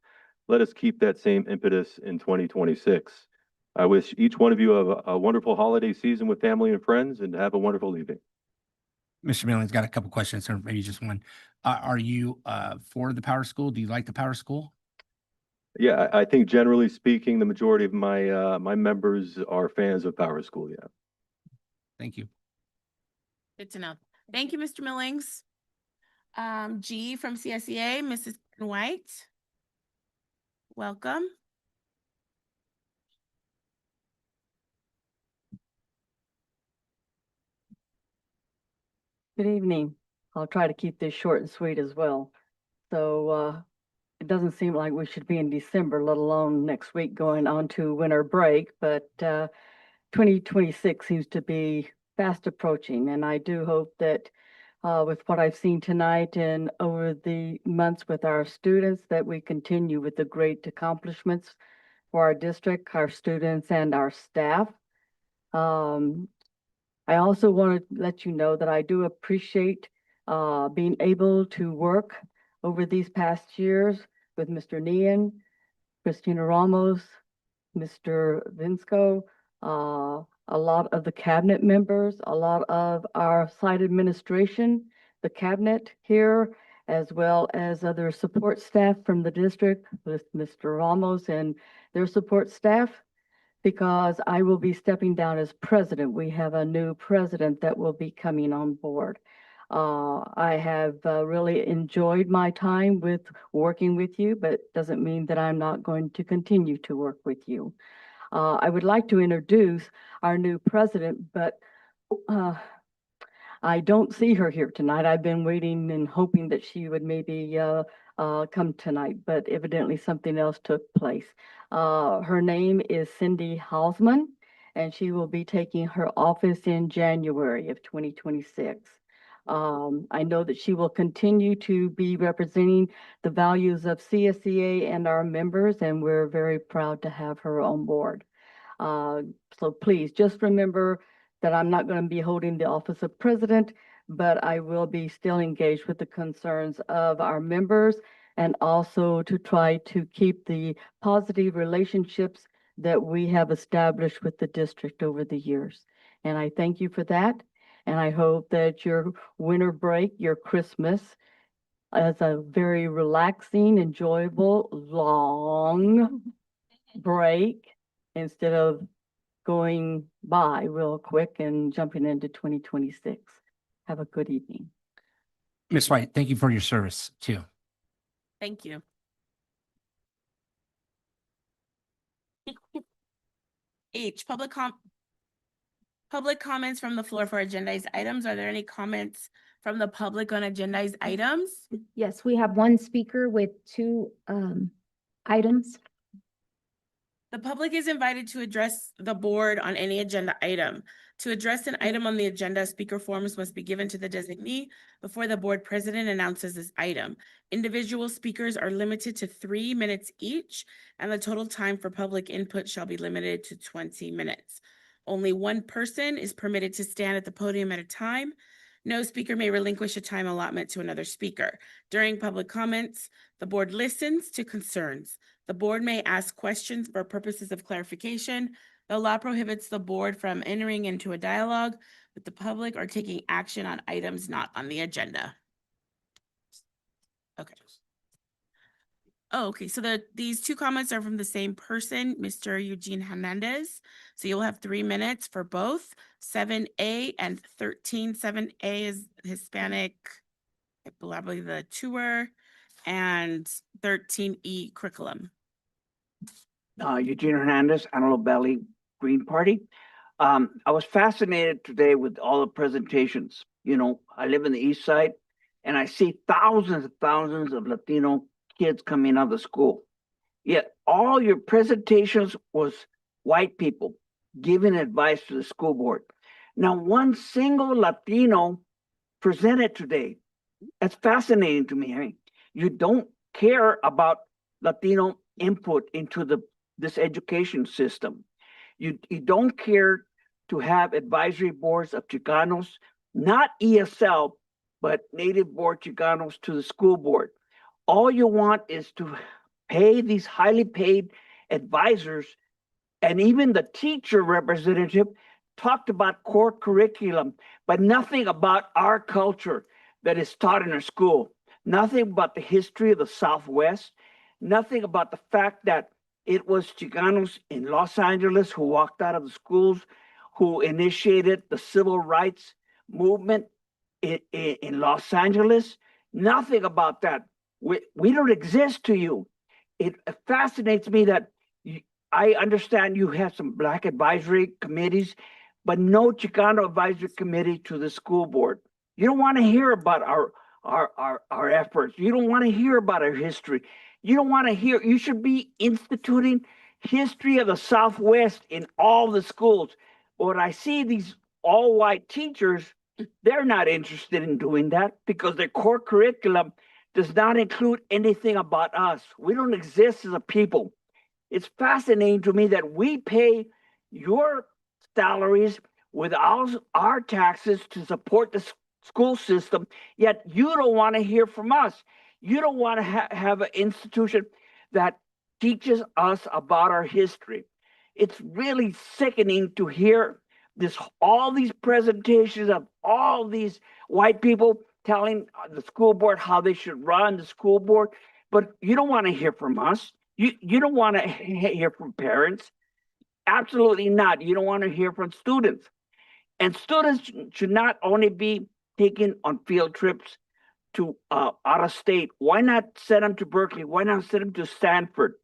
Let us keep that same impetus in 2026. I wish each one of you a wonderful holiday season with family and friends, and have a wonderful evening. Mr. Milling's got a couple questions, or maybe just one. Are you for the Power School? Do you like the Power School? Yeah, I think generally speaking, the majority of my members are fans of Power School. Yeah. Thank you. Good to know. Thank you, Mr. Millings. G from CSEA, Mrs. White. Welcome. Good evening. I'll try to keep this short and sweet as well. So it doesn't seem like we should be in December, let alone next week going on to winter break, but 2026 seems to be fast approaching, and I do hope that with what I've seen tonight and over the months with our students, that we continue with the great accomplishments for our district, our students, and our staff. I also want to let you know that I do appreciate being able to work over these past years with Mr. Nian, Christina Ramos, Mr. Vinsco, a lot of the cabinet members, a lot of our site administration, the cabinet here, as well as other support staff from the district with Mr. Ramos and their support staff, because I will be stepping down as president. We have a new president that will be coming on board. I have really enjoyed my time with working with you, but doesn't mean that I'm not going to continue to work with you. I would like to introduce our new president, but I don't see her here tonight. I've been waiting and hoping that she would maybe come tonight, but evidently something else took place. Her name is Cindy Hausman, and she will be taking her office in January of 2026. I know that she will continue to be representing the values of CSEA and our members, and we're very proud to have her on board. So please just remember that I'm not going to be holding the office of president, but I will be still engaged with the concerns of our members and also to try to keep the positive relationships that we have established with the district over the years. And I thank you for that. And I hope that your winter break, your Christmas, is a very relaxing, enjoyable, long break instead of going by real quick and jumping into 2026. Have a good evening. Ms. White, thank you for your service too. Thank you. H, public comments from the floor for agendized items. Are there any comments from the public on agendized items? Yes, we have one speaker with two items. The public is invited to address the board on any agenda item. To address an item on the agenda, speaker forms must be given to the designee before the board president announces this item. Individual speakers are limited to 3 minutes each, and the total time for public input shall be limited to 20 minutes. Only one person is permitted to stand at the podium at a time. No speaker may relinquish a time allotment to another speaker. During public comments, the board listens to concerns. The board may ask questions for purposes of clarification. The law prohibits the board from entering into a dialogue with the public or taking action on items not on the agenda. Okay. Oh, okay. So these two comments are from the same person, Mr. Eugene Hernandez. So you'll have 3 minutes for both 7A and 13. 7A is Hispanic, probably the tour, and 13E curriculum. Eugene Hernandez, Antelope Valley Green Party. I was fascinated today with all the presentations. You know, I live in the east side and I see thousands and thousands of Latino kids coming out of the school. Yet all your presentations was white people giving advice to the school board. Now, one single Latino presented today. That's fascinating to me. I mean, you don't care about Latino input into this education system. You don't care to have advisory boards of Chicanos, not ESL, but native board Chicanos to the school board. All you want is to pay these highly paid advisors, and even the teacher representative talked about core curriculum, but nothing about our culture that is taught in our school. Nothing about the history of the Southwest, nothing about the fact that it was Chicanos in Los Angeles who walked out of the schools, who initiated the civil rights movement in Los Angeles. Nothing about that. We don't exist to you. It fascinates me that I understand you have some Black advisory committees, but no Chicano advisory committee to the school board. You don't want to hear about our efforts. You don't want to hear about our history. You don't want to hear, you should be instituting history of the Southwest in all the schools. But when I see these all white teachers They're not interested in doing that because their core curriculum does not include anything about us. We don't exist as a people. It's fascinating to me that we pay your salaries with our taxes to support the school system, yet you don't want to hear from us. You don't want to have an institution that teaches us about our history. It's really sickening to hear all these presentations of all these white people telling the school board how they should run the school board, but you don't want to hear from us. You don't want to hear from parents. Absolutely not. You don't want to hear from students. And students should not only be taken on field trips to out of state. Why not send them to Berkeley? Why not send them to Stanford?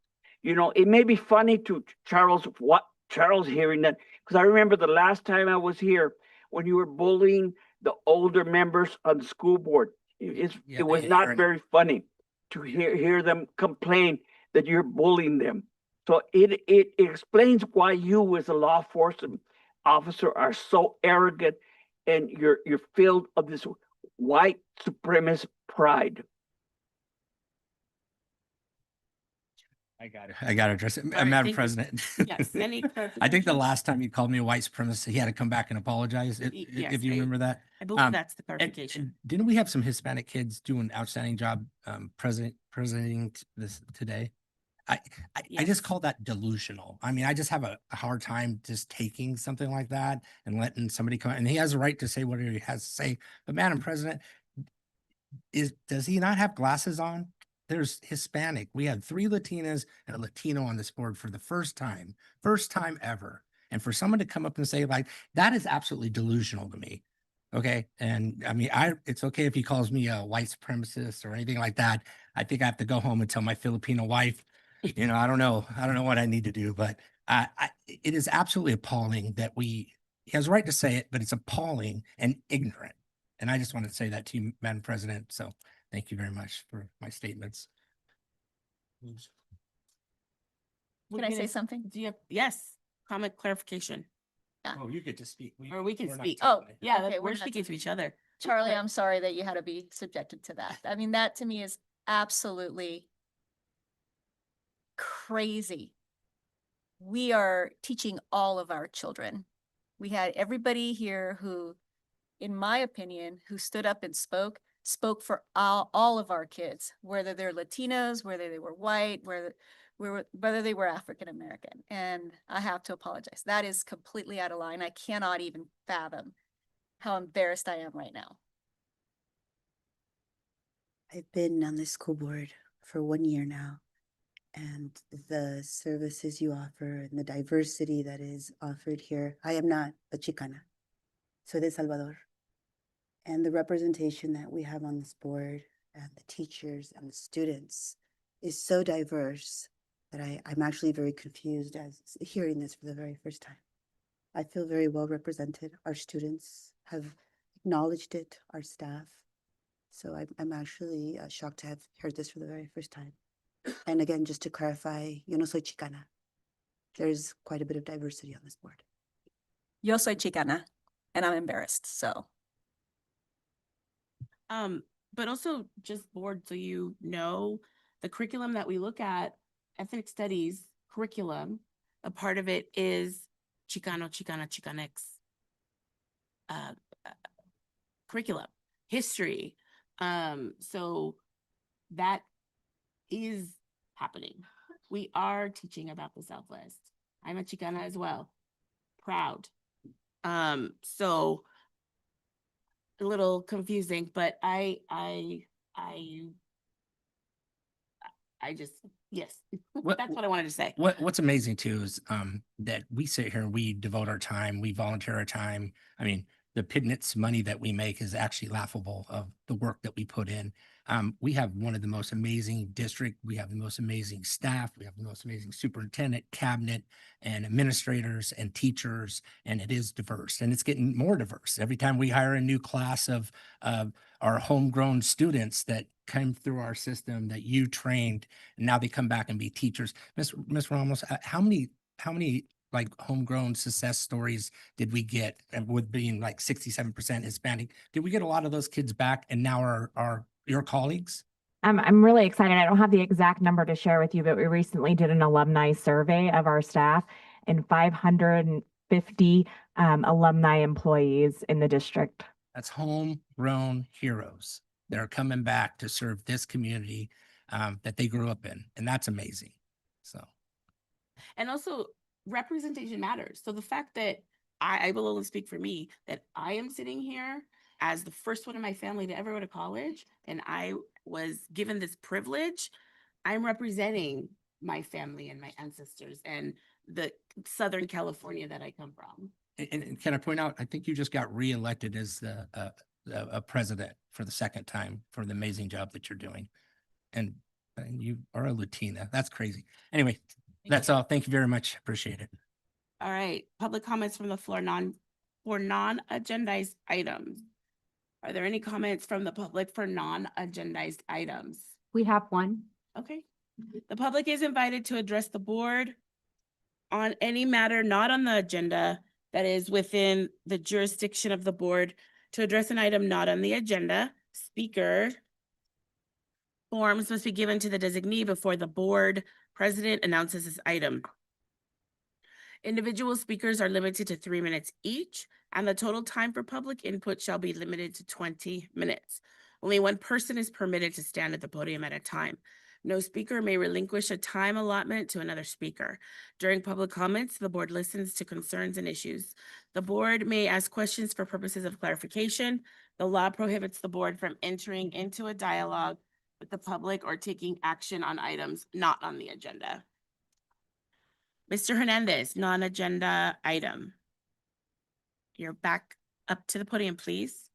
You know, it may be funny to Charles hearing that, because I remember the last time I was here when you were bullying the older members of the school board. It was not very funny to hear them complain that you're bullying them. So it explains why you as a law enforcement officer are so arrogant and you're filled of this white supremacist pride. I got to address it. All right, Madam thank you. President. Yes, any I think the clarifications? last time you called me a white supremacist, he had to come back and apologize, Yes, if you remember that. I believe that's the And clarification. didn't we have some Hispanic kids do an outstanding job, presenting this today? I just call that delusional. I mean, I just have a hard time just taking something like that and letting somebody come, and he has a right to say whatever he has to say. But Madam President, does he not have glasses on? There's Hispanic. We had 3 Latinas and a Latino on this board for the first time ever. And for someone to come up and say like, that is absolutely delusional to me. Okay. And I mean, it's okay if he calls me a white supremacist or anything like that. I think I have to go home and tell my Filipino wife, you know, I don't know what I need to do, but it is absolutely appalling that he has a right to say it, but it's appalling and ignorant. And I just want to say that to you, Madam President. So thank you very much for my statements. Can I say something? Do you have, yes, comment clarification? Oh, you get to speak. Or we can we're not speak. Oh, Yeah, okay, we're not- speaking to each other. Charlie, I'm sorry that you had to be subjected to that. I mean, that to me is absolutely crazy. We are teaching all of our children. We had everybody here who, in my opinion, who stood up and spoke for all of our kids, whether they're Latinos, whether they were white, whether they were African American. And I have to apologize. That is completely out of line. I cannot even fathom how embarrassed I am right now. I've been on the school board for 1 year now, and the services you offer and the diversity that is offered here. I am not a Chicana, soy de Salvador. And the representation that we have on this board and the teachers and the students is so diverse that I'm actually very confused as hearing this for the very first time. I feel very well represented. Our students have acknowledged it, our staff. So I'm actually shocked to have heard this for the very first time. And again, just to clarify, yo no soy Chicana. There's quite a bit of diversity on this board. Yo soy Chicana, and I'm embarrassed, so. But also just board, so you know, the curriculum that we look at, ethnic studies curriculum, a part of it is Chicano, Chicana, Chicanx curriculum, history. So that is happening. We are teaching about the Southwest. I'm a Chicana as well. Proud. So a little confusing, but I just, yes, that's what I wanted to say. What's amazing too is that we sit here and we devote our time, we volunteer our time. I mean, the pittance money that we make is actually laughable of the work that we put in. We have one of the most amazing district. We have the most amazing staff. We have the most amazing superintendent, cabinet, and administrators and teachers, and it is diverse, and it's getting more diverse every time we hire a new class of our homegrown students that come through our system that you trained, and now they come back and be teachers. Ms. Ramos, how many like homegrown success stories did we get? And with being like 67% Hispanic, did we get a lot of those kids back and now are your colleagues? I'm really excited. I don't have the exact number to share with you, but we recently did an alumni survey of our staff and 550 alumni employees in the district. That's homegrown heroes that are coming back to serve this community that they grew up in. And that's amazing. So. And also representation matters. So the fact that I will only speak for me, that I am sitting here as the first one in my family to ever go to college, and I was given this privilege, I'm representing my family and my ancestors and the Southern California that I come from. And can I point out, I think you just got reelected as a president for the second time for the amazing job that you're doing. And you are a Latina. That's crazy. Anyway, that's all. Thank you very much. Appreciate it. All right. Public comments from the floor for non-agendized items. Are there any comments from the public for non-agendized items? We have one. Okay. The public is invited to address the board on any matter not on the agenda that is within the jurisdiction of the board. To address an item not on the agenda, speaker forms must be given to the designee before the board president announces this item. Individual speakers are limited to 3 minutes each, and the total time for public input shall be limited to 20 minutes. Only one person is permitted to stand at the podium at a time. No speaker may relinquish a time allotment to another speaker. During public comments, the board listens to concerns and issues. The board may ask questions for purposes of clarification. The law prohibits the board from entering into a dialogue with the public or taking action on items not on the agenda. Mr. Hernandez, non-agenda item. You're back up to the podium, please.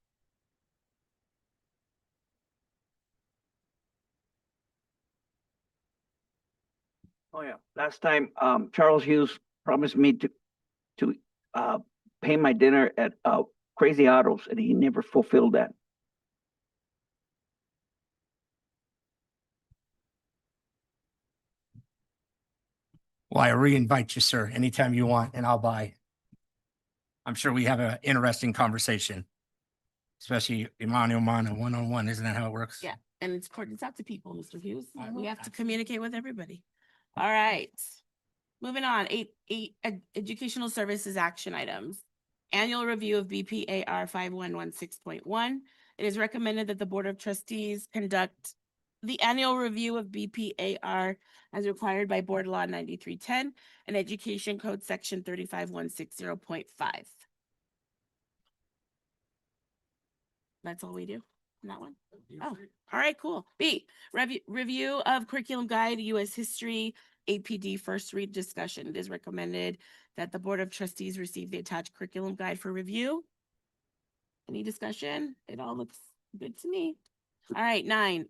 Oh, yeah. Last time, Charles Hughes promised me to pay my dinner at Crazy Autos, and he never fulfilled that. Well, I re-invite you, sir, anytime you want, and I'll buy. I'm sure we have an interesting conversation, especially mano a mano, one-on-one. Isn't that how it works? Yeah, and it's out to people, Mr. Hughes. We have to communicate with everybody. All right. Moving on, eight educational services action items. Annual review of BPAR 5116.1. It is recommended that the Board of Trustees conduct the annual review of BPAR as required by Board Law 9310 and Education Code Section 35160.5. That's all we do on that one? Oh, all right, cool. B, review of curriculum guide, U.S. history, APD first read discussion. It is recommended that the Board of Trustees receive the attached curriculum guide for review. Any discussion? It all looks good to me. All right, 9.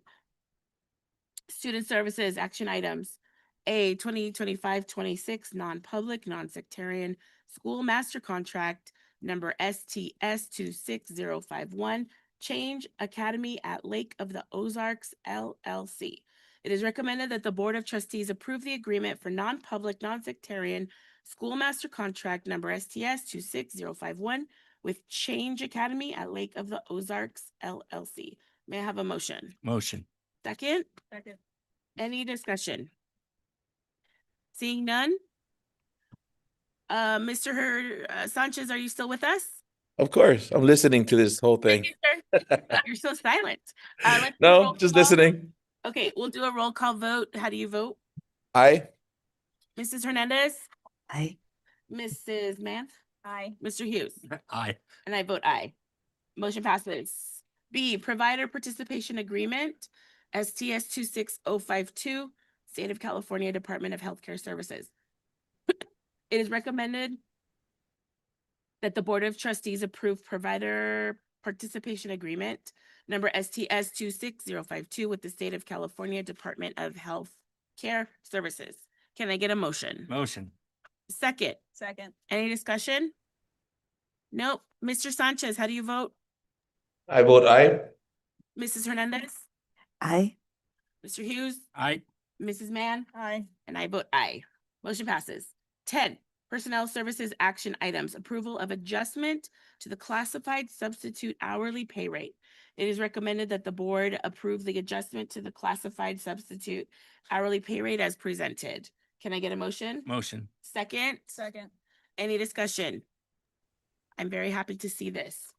Student services action items. A 2025-26 non-public, non-sectarian school master contract number STS 26051. Change Academy at Lake of the Ozarks, LLC. It is recommended that the Board of Trustees approve the agreement for non-public, non-sectarian school master contract number STS 26051 with Change Academy at Lake of the Ozarks, LLC. May I have a motion? Motion. Second? Second. Any discussion? Seeing none? Mr. Sanchez, are you still with us? Of course, I'm listening to this whole thing. You're so silent. Let's do a No, roll just call. listening. Okay, we'll do a roll call vote. How do you vote? Aye. Mrs. Hernandez? Aye. Mrs. Manth? Aye. Mr. Hughes? Aye. And I vote aye. Motion passes. B, provider participation agreement, STS 26052, State of California Department of Healthcare Services. It is recommended that the Board of Trustees approve provider participation agreement number STS 26052 with the State of California Department of Health Care Services. Can I get a motion? Motion. Second. Second. Any discussion? Nope. Mr. Sanchez, how do you vote? I vote aye. Mrs. Hernandez? Aye. Mr. Hughes? Aye. Mrs. Mann? Aye. And I vote aye. Motion passes. 10, Personnel Services action items, approval of adjustment to the classified substitute hourly pay rate. It is recommended that the board approve the adjustment to the classified substitute hourly pay rate as presented. Can I get a motion? Motion. Second? Second. Any discussion? I'm very happy to see this.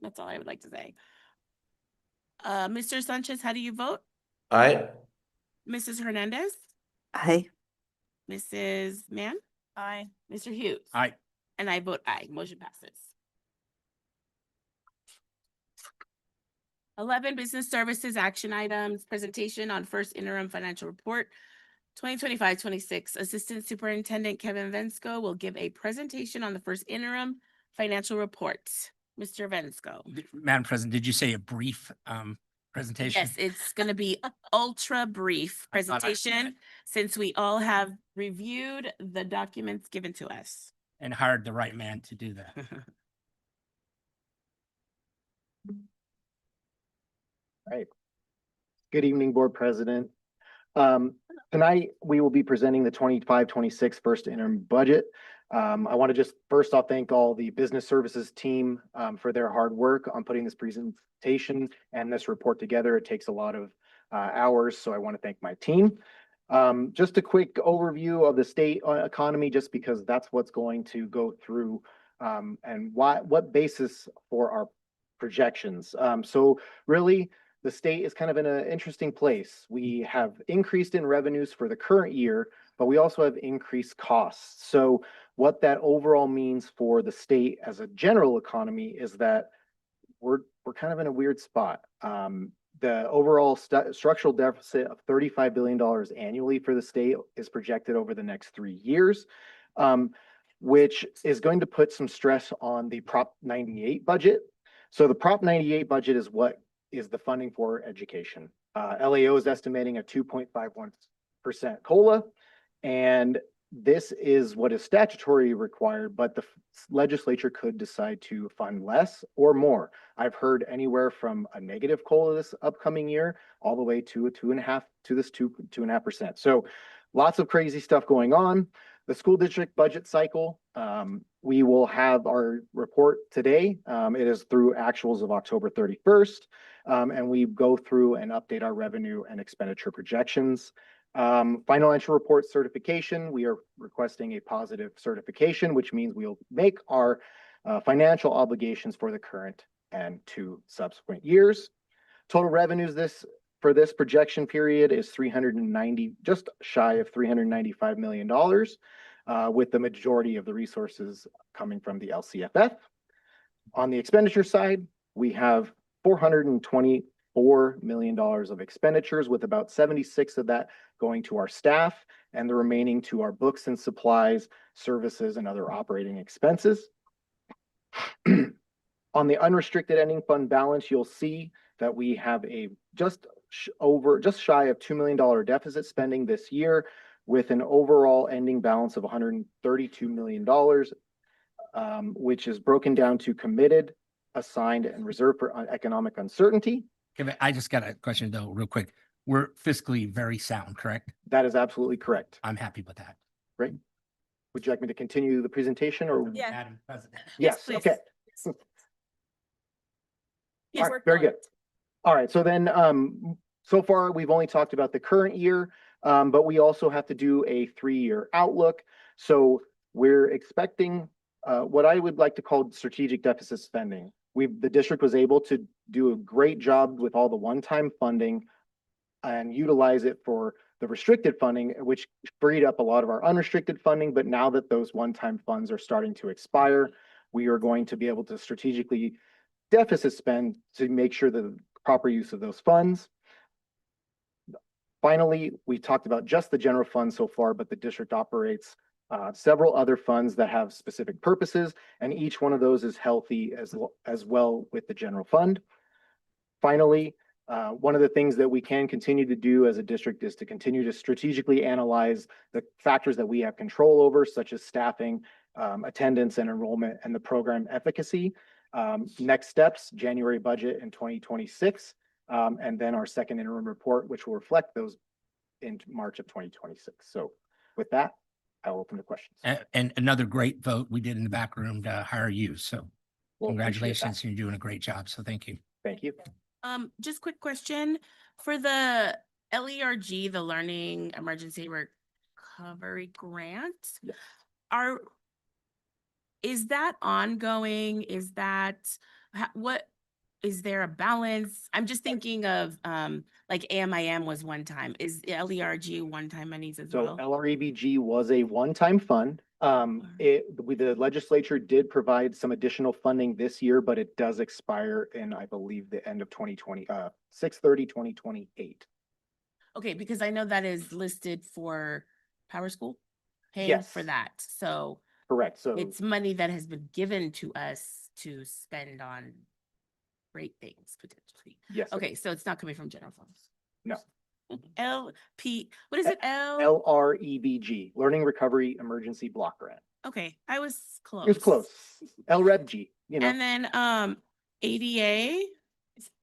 That's all I would like to say. Mr. Sanchez, how do you vote? Aye. Mrs. Hernandez? Aye. Mrs. Mann? Aye. Mr. Hughes? Aye. And I vote aye. Motion passes. 11, Business Services action items, presentation on first interim financial report 2025-26. Assistant Superintendent Kevin Vensko will give a presentation on the first interim financial report. Mr. Vensko. Madam President, did you say a brief presentation? Yes, it's going to be ultra brief presentation since we all have reviewed the documents given to us. And hired the right man to do that. Right. Good evening, Board President. Tonight, we will be presenting the 25-26 first interim budget. I want to just first off thank all the business services team for their hard work on putting this presentation and this report together. It takes a lot of hours, so I want to thank my team. Just a quick overview of the state economy, just because that's what's going to go through and what basis for our projections. So really, the state is kind of in an interesting place. We have increased in revenues for the current year, but we also have increased costs. So what that overall means for the state as a general economy is that we're kind of in a weird spot. The overall structural deficit of $35 billion annually for the state is projected over the next 3 years, which is going to put some stress on the Prop 98 budget. So the Prop 98 budget is what is the funding for education. LAO is estimating a 2.51% COLA, and this is what is statutory required, but the legislature could decide to fund less or more. I've heard anywhere from a negative COLA this upcoming year all the way to a 2.5%. So lots of crazy stuff going on. The school district budget cycle, we will have our report today. It is through actuals of October 31st, and we go through and update our revenue and expenditure projections. Financial report certification, we are requesting a positive certification, which means we'll make our financial obligations for the current and 2 subsequent years. Total revenues for this projection period is just shy of $395 million, with the majority of the resources coming from the LCFF. On the expenditure side, we have $424 million of expenditures, with about 76 of that going to our staff and the remaining to our books and supplies, services, and other operating expenses. On the unrestricted ending fund balance, you'll see that we have a just shy of $2 million deficit spending this year, with an overall ending balance of $132 million, which is broken down to committed, assigned, and reserved for economic uncertainty. Kevin, I just got a question though, real quick. We're fiscally very sound, correct? That is absolutely correct. I'm happy with that. Great. Would you like me to continue the presentation or? Yeah. Madam President. Yes, please. okay. Yes, All right, very good. All right, so then so far we've only talked about the current year, but we also have to do a 3-year outlook. So we're expecting what I would like to call strategic deficit spending. The district was able to do a great job with all the one-time funding and utilize it for the restricted funding, which freed up a lot of our unrestricted funding. But now that those one-time funds are starting to expire, we are going to be able to strategically deficit spend to make sure the proper use of those funds. Finally, we talked about just the general fund so far, but the district operates several other funds that have specific purposes, and each one of those is healthy as well with the general fund. Finally, one of the things that we can continue to do as a district is to continue to strategically analyze the factors that we have control over, such as staffing, attendance and enrollment, and the program efficacy. Next steps, January budget in 2026, and then our second interim report, which will reflect those in March of 2026. So with that, I'll open the questions. And another great vote we did in the back room to hire you. So Well, appreciate congratulations. that. You're doing a great job. So thank you. Thank you. Just quick question for the LERG, the Learning Emergency Recovery Grant. Yes. Is that ongoing? Is that what is there a balance? I'm just thinking of like AMIM was one time. Is LERG one-time monies as So well? LREBG was a one-time fund. The legislature did provide some additional funding this year, but it does expire in, I believe, the end of 2020, 6/30/2028. Okay, because I know that is listed for Power School, paying Yes. for that. So Correct. So it's money that has been given to us to spend on great things potentially. yes. Okay, so it's not coming from general funds. No. LP, what is it? LREBG, Learning Recovery Emergency Block Grant. Okay, I was close. It was close. LREBG, you know. And then ADA,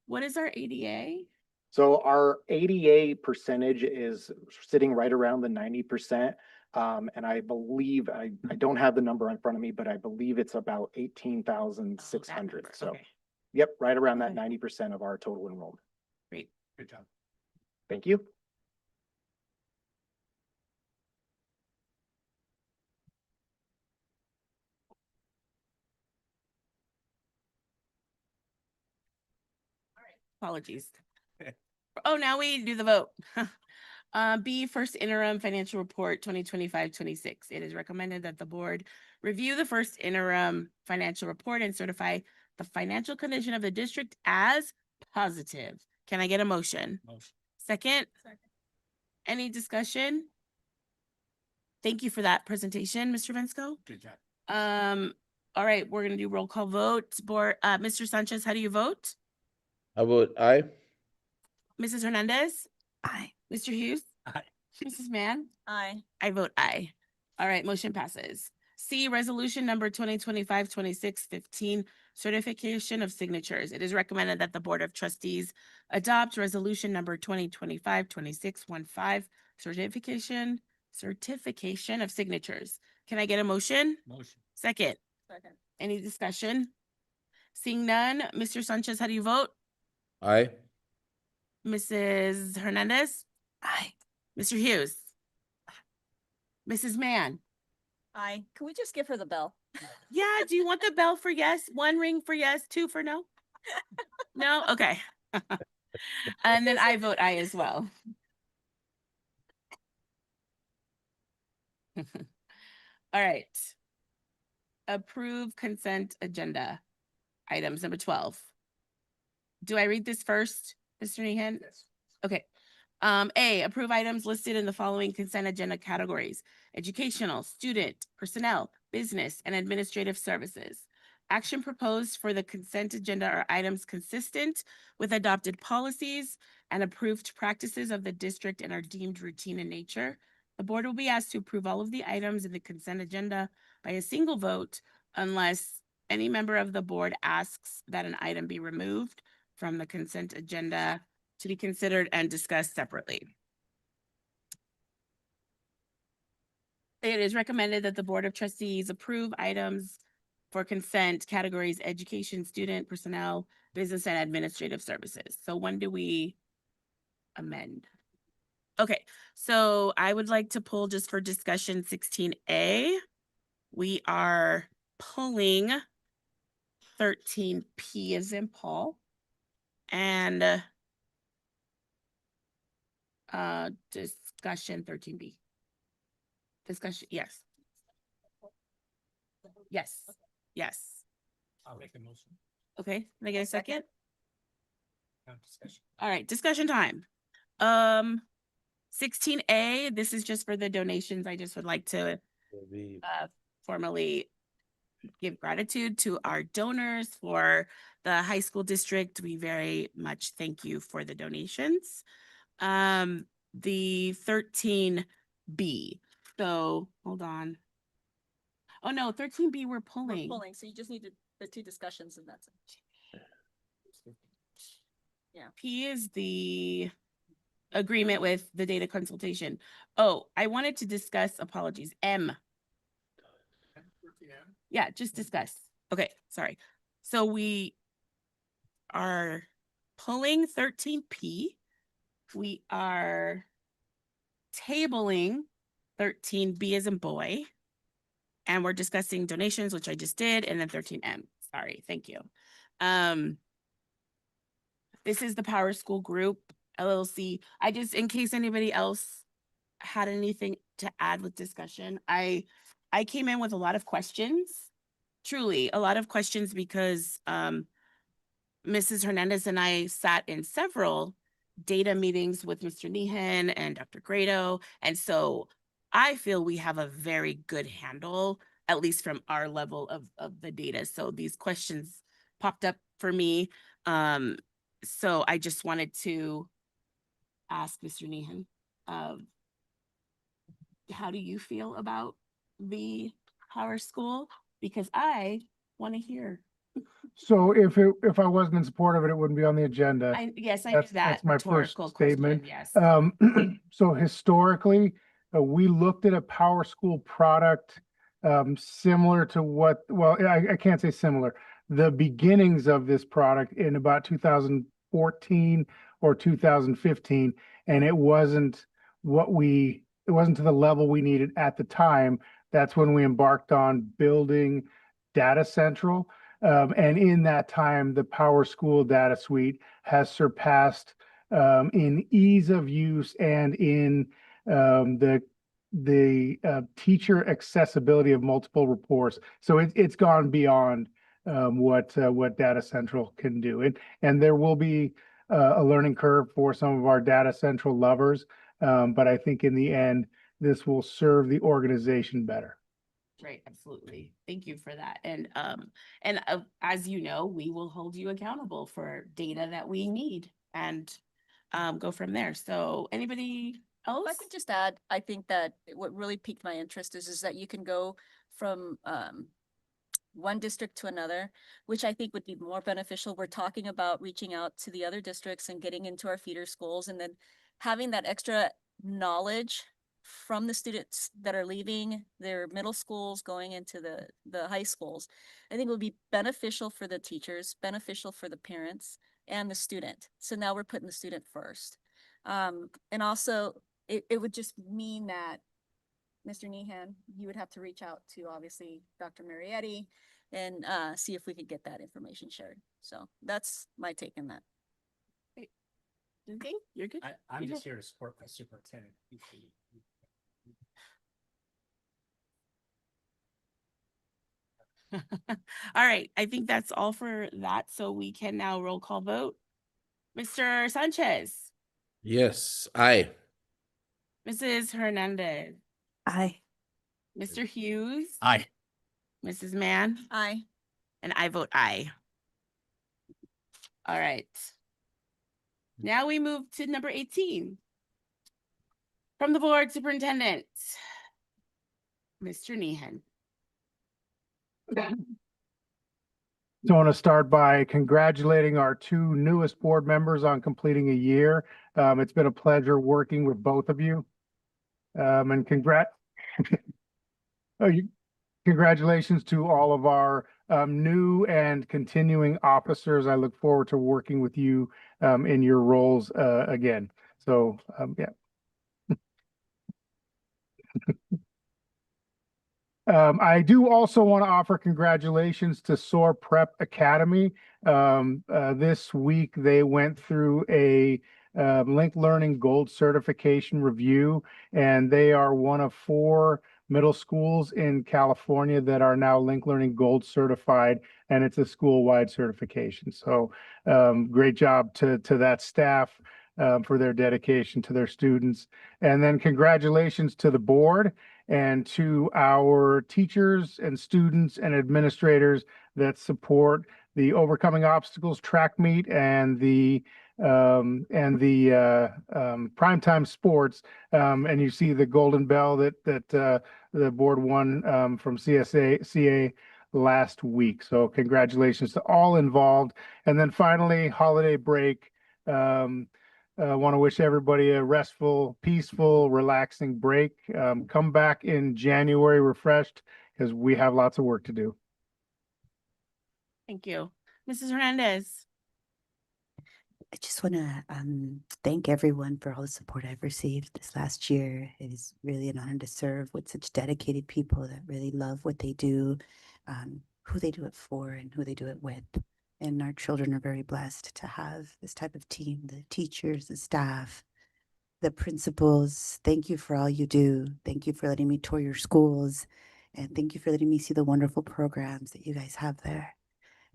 what is our ADA? So our ADA percentage is sitting right around the 90%. And I believe, I don't have the number in front of me, but I believe it's about 18,600. So, Okay, yep, right around that 90% of our total enrollment. great. Good job. Thank you. Apologies. Oh, now we do the vote. B, first interim financial report 2025-26. It is recommended that the board review the first interim financial report and certify the financial condition of the district as positive. Can I get a motion? Motion. Second? Any discussion? Thank you for that presentation, Mr. Vensko. Good job. All right, we're gonna do roll call vote. Board, Mr. Sanchez, how do you vote? I vote aye. Mrs. Hernandez? Aye. Mr. Hughes? Aye. Mrs. Mann? Aye. I vote aye. All right, motion passes. C, resolution number 2025-26-15, certification of signatures. It is recommended that the Board of Trustees adopt resolution number 2025-26-15, certification of signatures. Can I get a motion? Motion. Second. Second. Any discussion? Seeing none, Mr. Sanchez, how do you vote? Aye. Mrs. Hernandez? Aye. Mr. Hughes? Mrs. Mann? Aye. Can we just give her the bell? Yeah, do you want the bell for yes? One ring for yes, two for no? No? Okay. And then I vote aye as well. All right. Approve consent agenda. Items number 12. Do I read this first, Mr. Nehan? Yes. Okay. A, approve items listed in the following consent agenda categories: educational, student, personnel, business, and administrative services. Action proposed for the consent agenda are items consistent with adopted policies and approved practices of the district and are deemed routine in nature. The board will be asked to approve all of the items in the consent agenda by a single vote unless any member of the board asks that an item be removed from the consent agenda to be considered and discussed separately. It is recommended that the Board of Trustees approve items for consent categories: education, student, personnel, business, and administrative services. So when do we amend? Okay, so I would like to pull, just for discussion, 16A. We are pulling 13P as in Paul. And discussion 13B. Discussion, yes. Yes, yes. I'll make the motion. Okay, can I get a second? No discussion. All right, discussion time. 16A, this is just for the donations. I just would like to formally give gratitude to our donors for the high school district. We very much thank you for the donations. The 13B. So hold on. Oh no, 13B we're We're pulling. pulling, so you just need the two discussions and that's it. Yeah. P is the agreement with the data consultation. Oh, I wanted to discuss, apologies, M. Yeah, just discuss. Okay, sorry. So we are pulling 13P. We are tabling 13B as in boy. And we're discussing donations, which I just did, and then 13M. Sorry, thank you. This is the Power School Group, LLC. I just, in case anybody else had anything to add with discussion, I came in with a lot of questions, truly a lot of questions, because Mrs. Hernandez and I sat in several data meetings with Mr. Nehan and Dr. Grado. And so I feel we have a very good handle, at least from our level of the data. So these questions popped up for me. So I just wanted to ask Mr. Nehan, how do you feel about the Power School? Because I want to hear. So if I wasn't in support of it, it wouldn't be on the agenda. Yes, I knew that. That's my first rhetorical statement. question, yes. So historically, we looked at a Power School product similar to what, well, I can't say similar. The beginnings of this product in about 2014 or 2015, and it wasn't it wasn't to the level we needed at the time. That's when we embarked on building Data Central. And in that time, the Power School Data Suite has surpassed in ease of use and in the teacher accessibility of multiple reports. So it's gone beyond what Data Central can do. And there will be a learning curve for some of our Data Central lovers. But I think in the end, this will serve the organization better. Right, absolutely. Thank you for that. And as you know, we will hold you accountable for data that we need and go from there. So anybody else? If I could just add, I think that what really piqued my interest is that you can go from one district to another, which I think would be more beneficial. We're talking about reaching out to the other districts and getting into our feeder schools, and then having that extra knowledge from the students that are leaving their middle schools going into the high schools. I think it would be beneficial for the teachers, beneficial for the parents and the student. So now we're putting the student first. And also it would just mean that Mr. Nehan, you would have to reach out to obviously Dr. Marietti and see if we could get that information shared. So that's my take on that. Okay, you're good. I'm just here to support my superintendent. All right, I think that's all for that. So we can now roll call vote. Mr. Sanchez. Yes, aye. Mrs. Hernandez. Aye. Mr. Hughes. Aye. Mrs. Mann. Aye. And I vote aye. All right. Now we move to number 18. From the board superintendent, Mr. Nehan. So I want to start by congratulating our two newest board members on completing a year. It's been a pleasure working with both of you. And congratulations to all of our new and continuing officers. I look forward to working with you in your roles again. So yeah. I do also want to offer congratulations to SOAR Prep Academy. This week, they went through a Linked Learning Gold certification review, and they are one of 4 middle schools in California that are now Linked Learning Gold certified, and it's a school-wide certification. So great job to that staff for their dedication to their students. And then congratulations to the board and to our teachers and students and administrators that support the Overcoming Obstacles track meet and the primetime sports. And you see the golden bell that the board won from CA last week. So congratulations to all involved. And then finally, holiday break. Want to wish everybody a restful, peaceful, relaxing break. Come back in January refreshed because we have lots of work to do. Thank you. Mrs. Hernandez. I just want to thank everyone for all the support I've received this last year. It is really an honor to serve with such dedicated people that really love what they do, who they do it for, and who they do it with. And our children are very blessed to have this type of team, the teachers, the staff, the principals. Thank you for all you do. Thank you for letting me tour your schools. And thank you for letting me see the wonderful programs that you guys have there.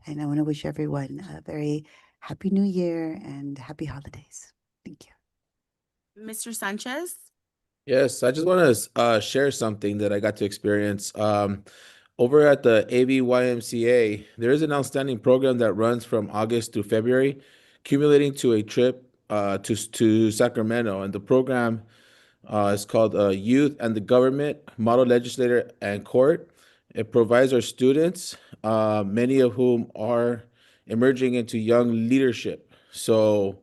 And I want to wish everyone a very happy new year and happy holidays. Thank you. Mr. Sanchez. Yes, I just want to share something that I got to experience. Over at the AVUHSD, there is an outstanding program that runs from August to February, accumulating to a trip to Sacramento. And the program is called Youth and the Government, Model Legislator and Court. It provides our students, many of whom are emerging into young leadership. So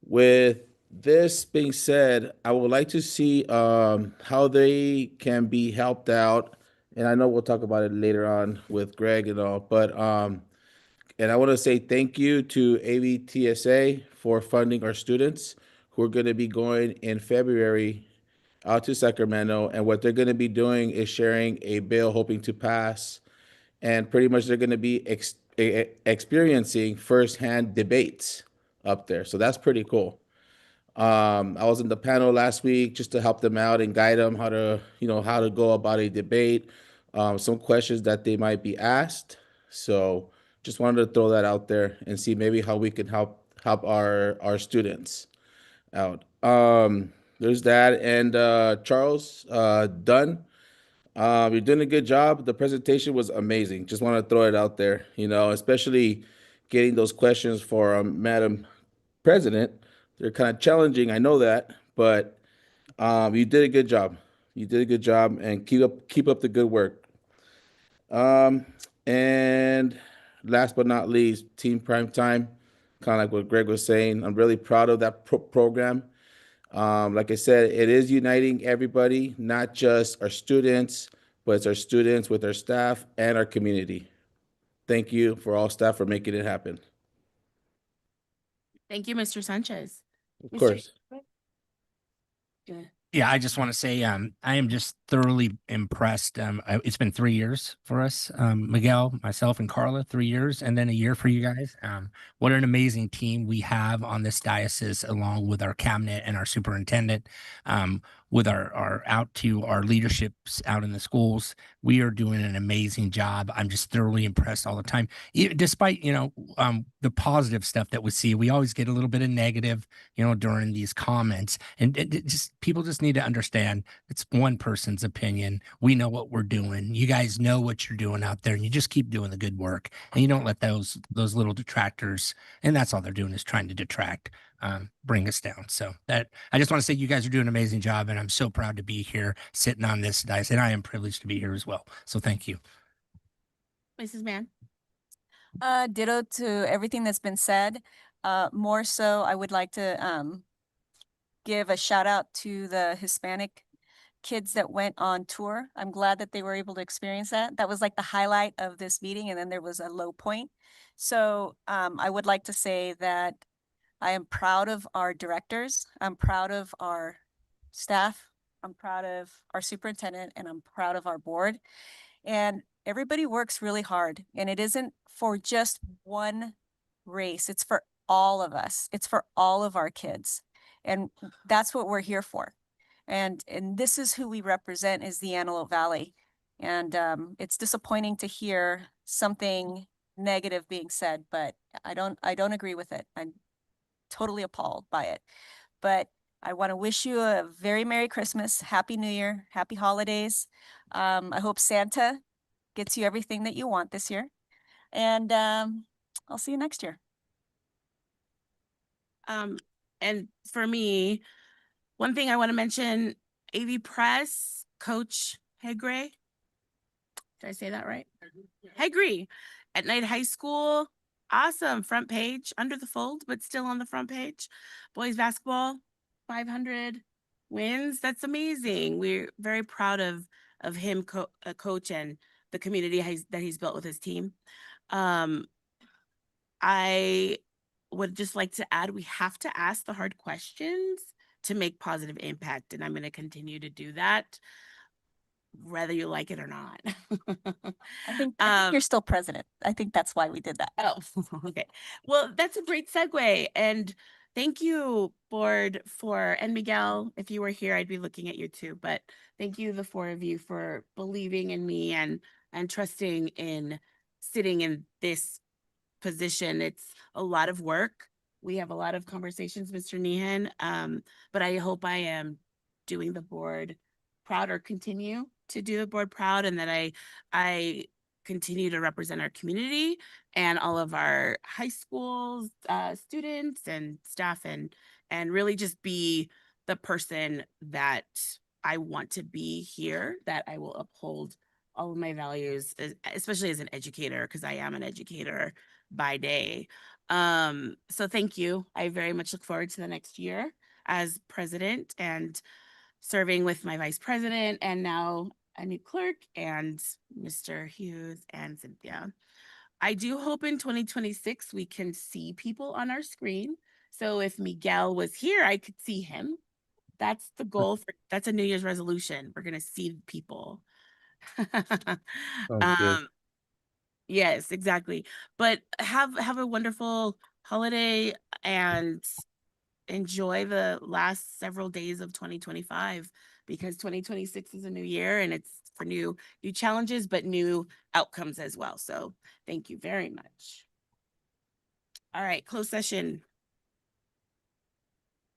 with this being said, I would like to see how they can be helped out. And I know we'll talk about it later on with Greg and all, but and I want to say thank you to AVTSA for funding our students who are going to be going in February out to Sacramento. And what they're going to be doing is sharing a bill hoping to pass. And pretty much they're going to be experiencing firsthand debates up there. So that's pretty cool. I was in the panel last week just to help them out and guide them how to, how to go about a debate, some questions that they might be asked. So just wanted to throw that out there and see maybe how we can help our students out. There's that. And Charles Dunn, you're doing a good job. The presentation was amazing. Just want to throw it out there, especially getting those questions for Madam President. They're kind of challenging, I know that, but you did a good job. You did a good job, and keep up the good work. And last but not least, Team Primetime, kind of like what Greg was saying. I'm really proud of that program. Like I said, it is uniting everybody, not just our students, but it's our students with our staff and our community. Thank you for all staff for making it happen. Thank you, Mr. Sanchez. Of course. Yeah, I just want to say I am just thoroughly impressed. It's been 3 years for us, Miguel, myself, and Carla, 3 years, and then a year for you guys. What an amazing team we have on this diocese, along with our cabinet and our superintendent, with our out to our leaderships out in the schools. We are doing an amazing job. I'm just thoroughly impressed all the time. Despite, the positive stuff that we see, we always get a little bit of negative, during these comments. And people just need to understand it's one person's opinion. We know what we're doing. You guys know what you're doing out there, and you just keep doing the good work. And you don't let those little detractors, and that's all they're doing is trying to detract, bring us down. So that I just want to say you guys are doing an amazing job, and I'm so proud to be here sitting on this dice, and I am privileged to be here as well. So thank you. Mrs. Mann. Ditto to everything that's been said. More so, I would like to give a shout out to the Hispanic kids that went on tour. I'm glad that they were able to experience that. That was like the highlight of this meeting, and then there was a low point. So I would like to say that I am proud of our directors. I'm proud of our staff. I'm proud of our superintendent, and I'm proud of our board. And everybody works really hard, and it isn't for just one race. It's for all of us. It's for all of our kids. And that's what we're here for. And this is who we represent, is the Antelope Valley. And it's disappointing to hear something negative being said, but I don't agree with it. I'm totally appalled by it. But I want to wish you a very Merry Christmas, Happy New Year, Happy Holidays. I hope Santa gets you everything that you want this year. And I'll see you next year. And for me, one thing I want to mention, AV Press, Coach Hegre. Did I say that right? Hegre at Night High School. Awesome. Front page, under the fold, but still on the front page. Boys basketball, 500 wins. That's amazing. We're very proud of him, coach, and the community that he's built with his team. I would just like to add, we have to ask the hard questions to make positive impact, and I'm going to continue to do that, whether you like it or not. I think you're still president. I think that's why we did that. Oh, okay. Well, that's a great segue. And thank you, board, and Miguel, if you were here, I'd be looking at you too. But thank you, the four of you, for believing in me and trusting in sitting in this position. It's a lot of work. We have a lot of conversations, Mr. Nehan. But I hope I am doing the board proud, or continue to do the board proud, and that I continue to represent our community and all of our high schools, students and staff, and really just be the person that I want to be here, that I will uphold all of my values, especially as an educator, because I am an educator by day. So thank you. I very much look forward to the next year as president and serving with my vice president, and now a new clerk, and Mr. Hughes and Cynthia. I do hope in 2026 we can see people on our screen. So if Miguel was here, I could see him. That's the goal. That's a New Year's resolution. We're going to see people. Good. Yes, exactly. But have a wonderful holiday and enjoy the last several days of 2025, because 2026 is a new year and it's for new challenges, but new outcomes as well. So thank you very much. All right, closed session.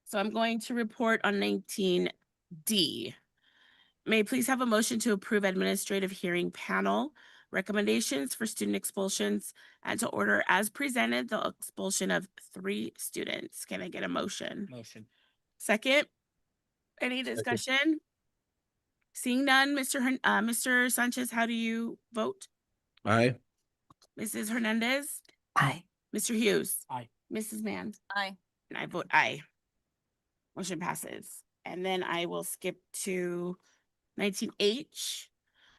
So I'm going to report on 19D. May I please have a motion to approve administrative hearing panel recommendations for student expulsions, and to order as presented the expulsion of 3 students. Can I get a motion? Motion. Second? Any discussion? Seeing none, Mr. Sanchez, how do you vote? Aye. Mrs. Hernandez? Aye. Mr. Hughes? Aye. Mrs. Mann? Aye. And I vote aye. Motion passes. And then I will skip to 19H.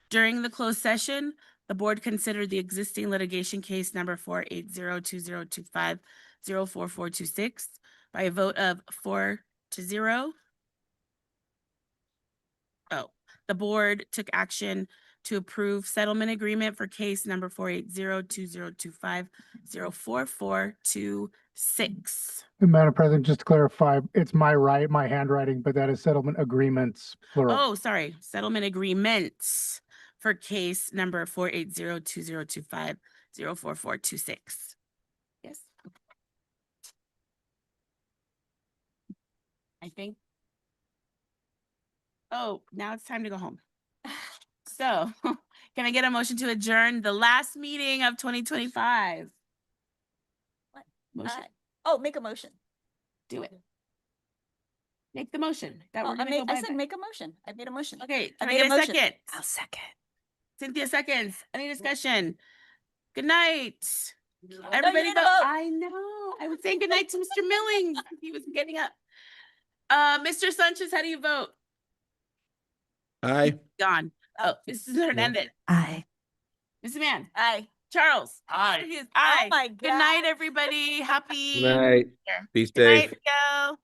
During the closed session, the board considered the existing litigation case number 4802025044426 by a vote of 4-0. Oh, the board took action to approve settlement agreement for case number 4802025044426. Madam President, just to clarify, it's my handwriting, but that is settlement agreements, plural. Oh, sorry, settlement agreements for case number 4802025044426. Yes. I think. Oh, now it's time to go home. So can I get a motion to adjourn the last meeting of 2025? What? Motion. Make a motion. Do it. Make the motion. That Oh, we're gonna go I by said that. make a motion. I made a motion. Okay, I can I made get a a motion. second? I'll second. Cynthia seconds. Any discussion? Good night. you Everybody need to vote. vote. I know. I was saying good night to Mr. Milling. He was getting up. Mr. Sanchez, how do you vote? Aye. Gone. Oh, Mrs. Hernandez. Aye. Mr. Mann. Aye. Charles. Aye. Aye. Oh my Good night, God. everybody. Happy. Good night. Be Good night, safe. Miguel.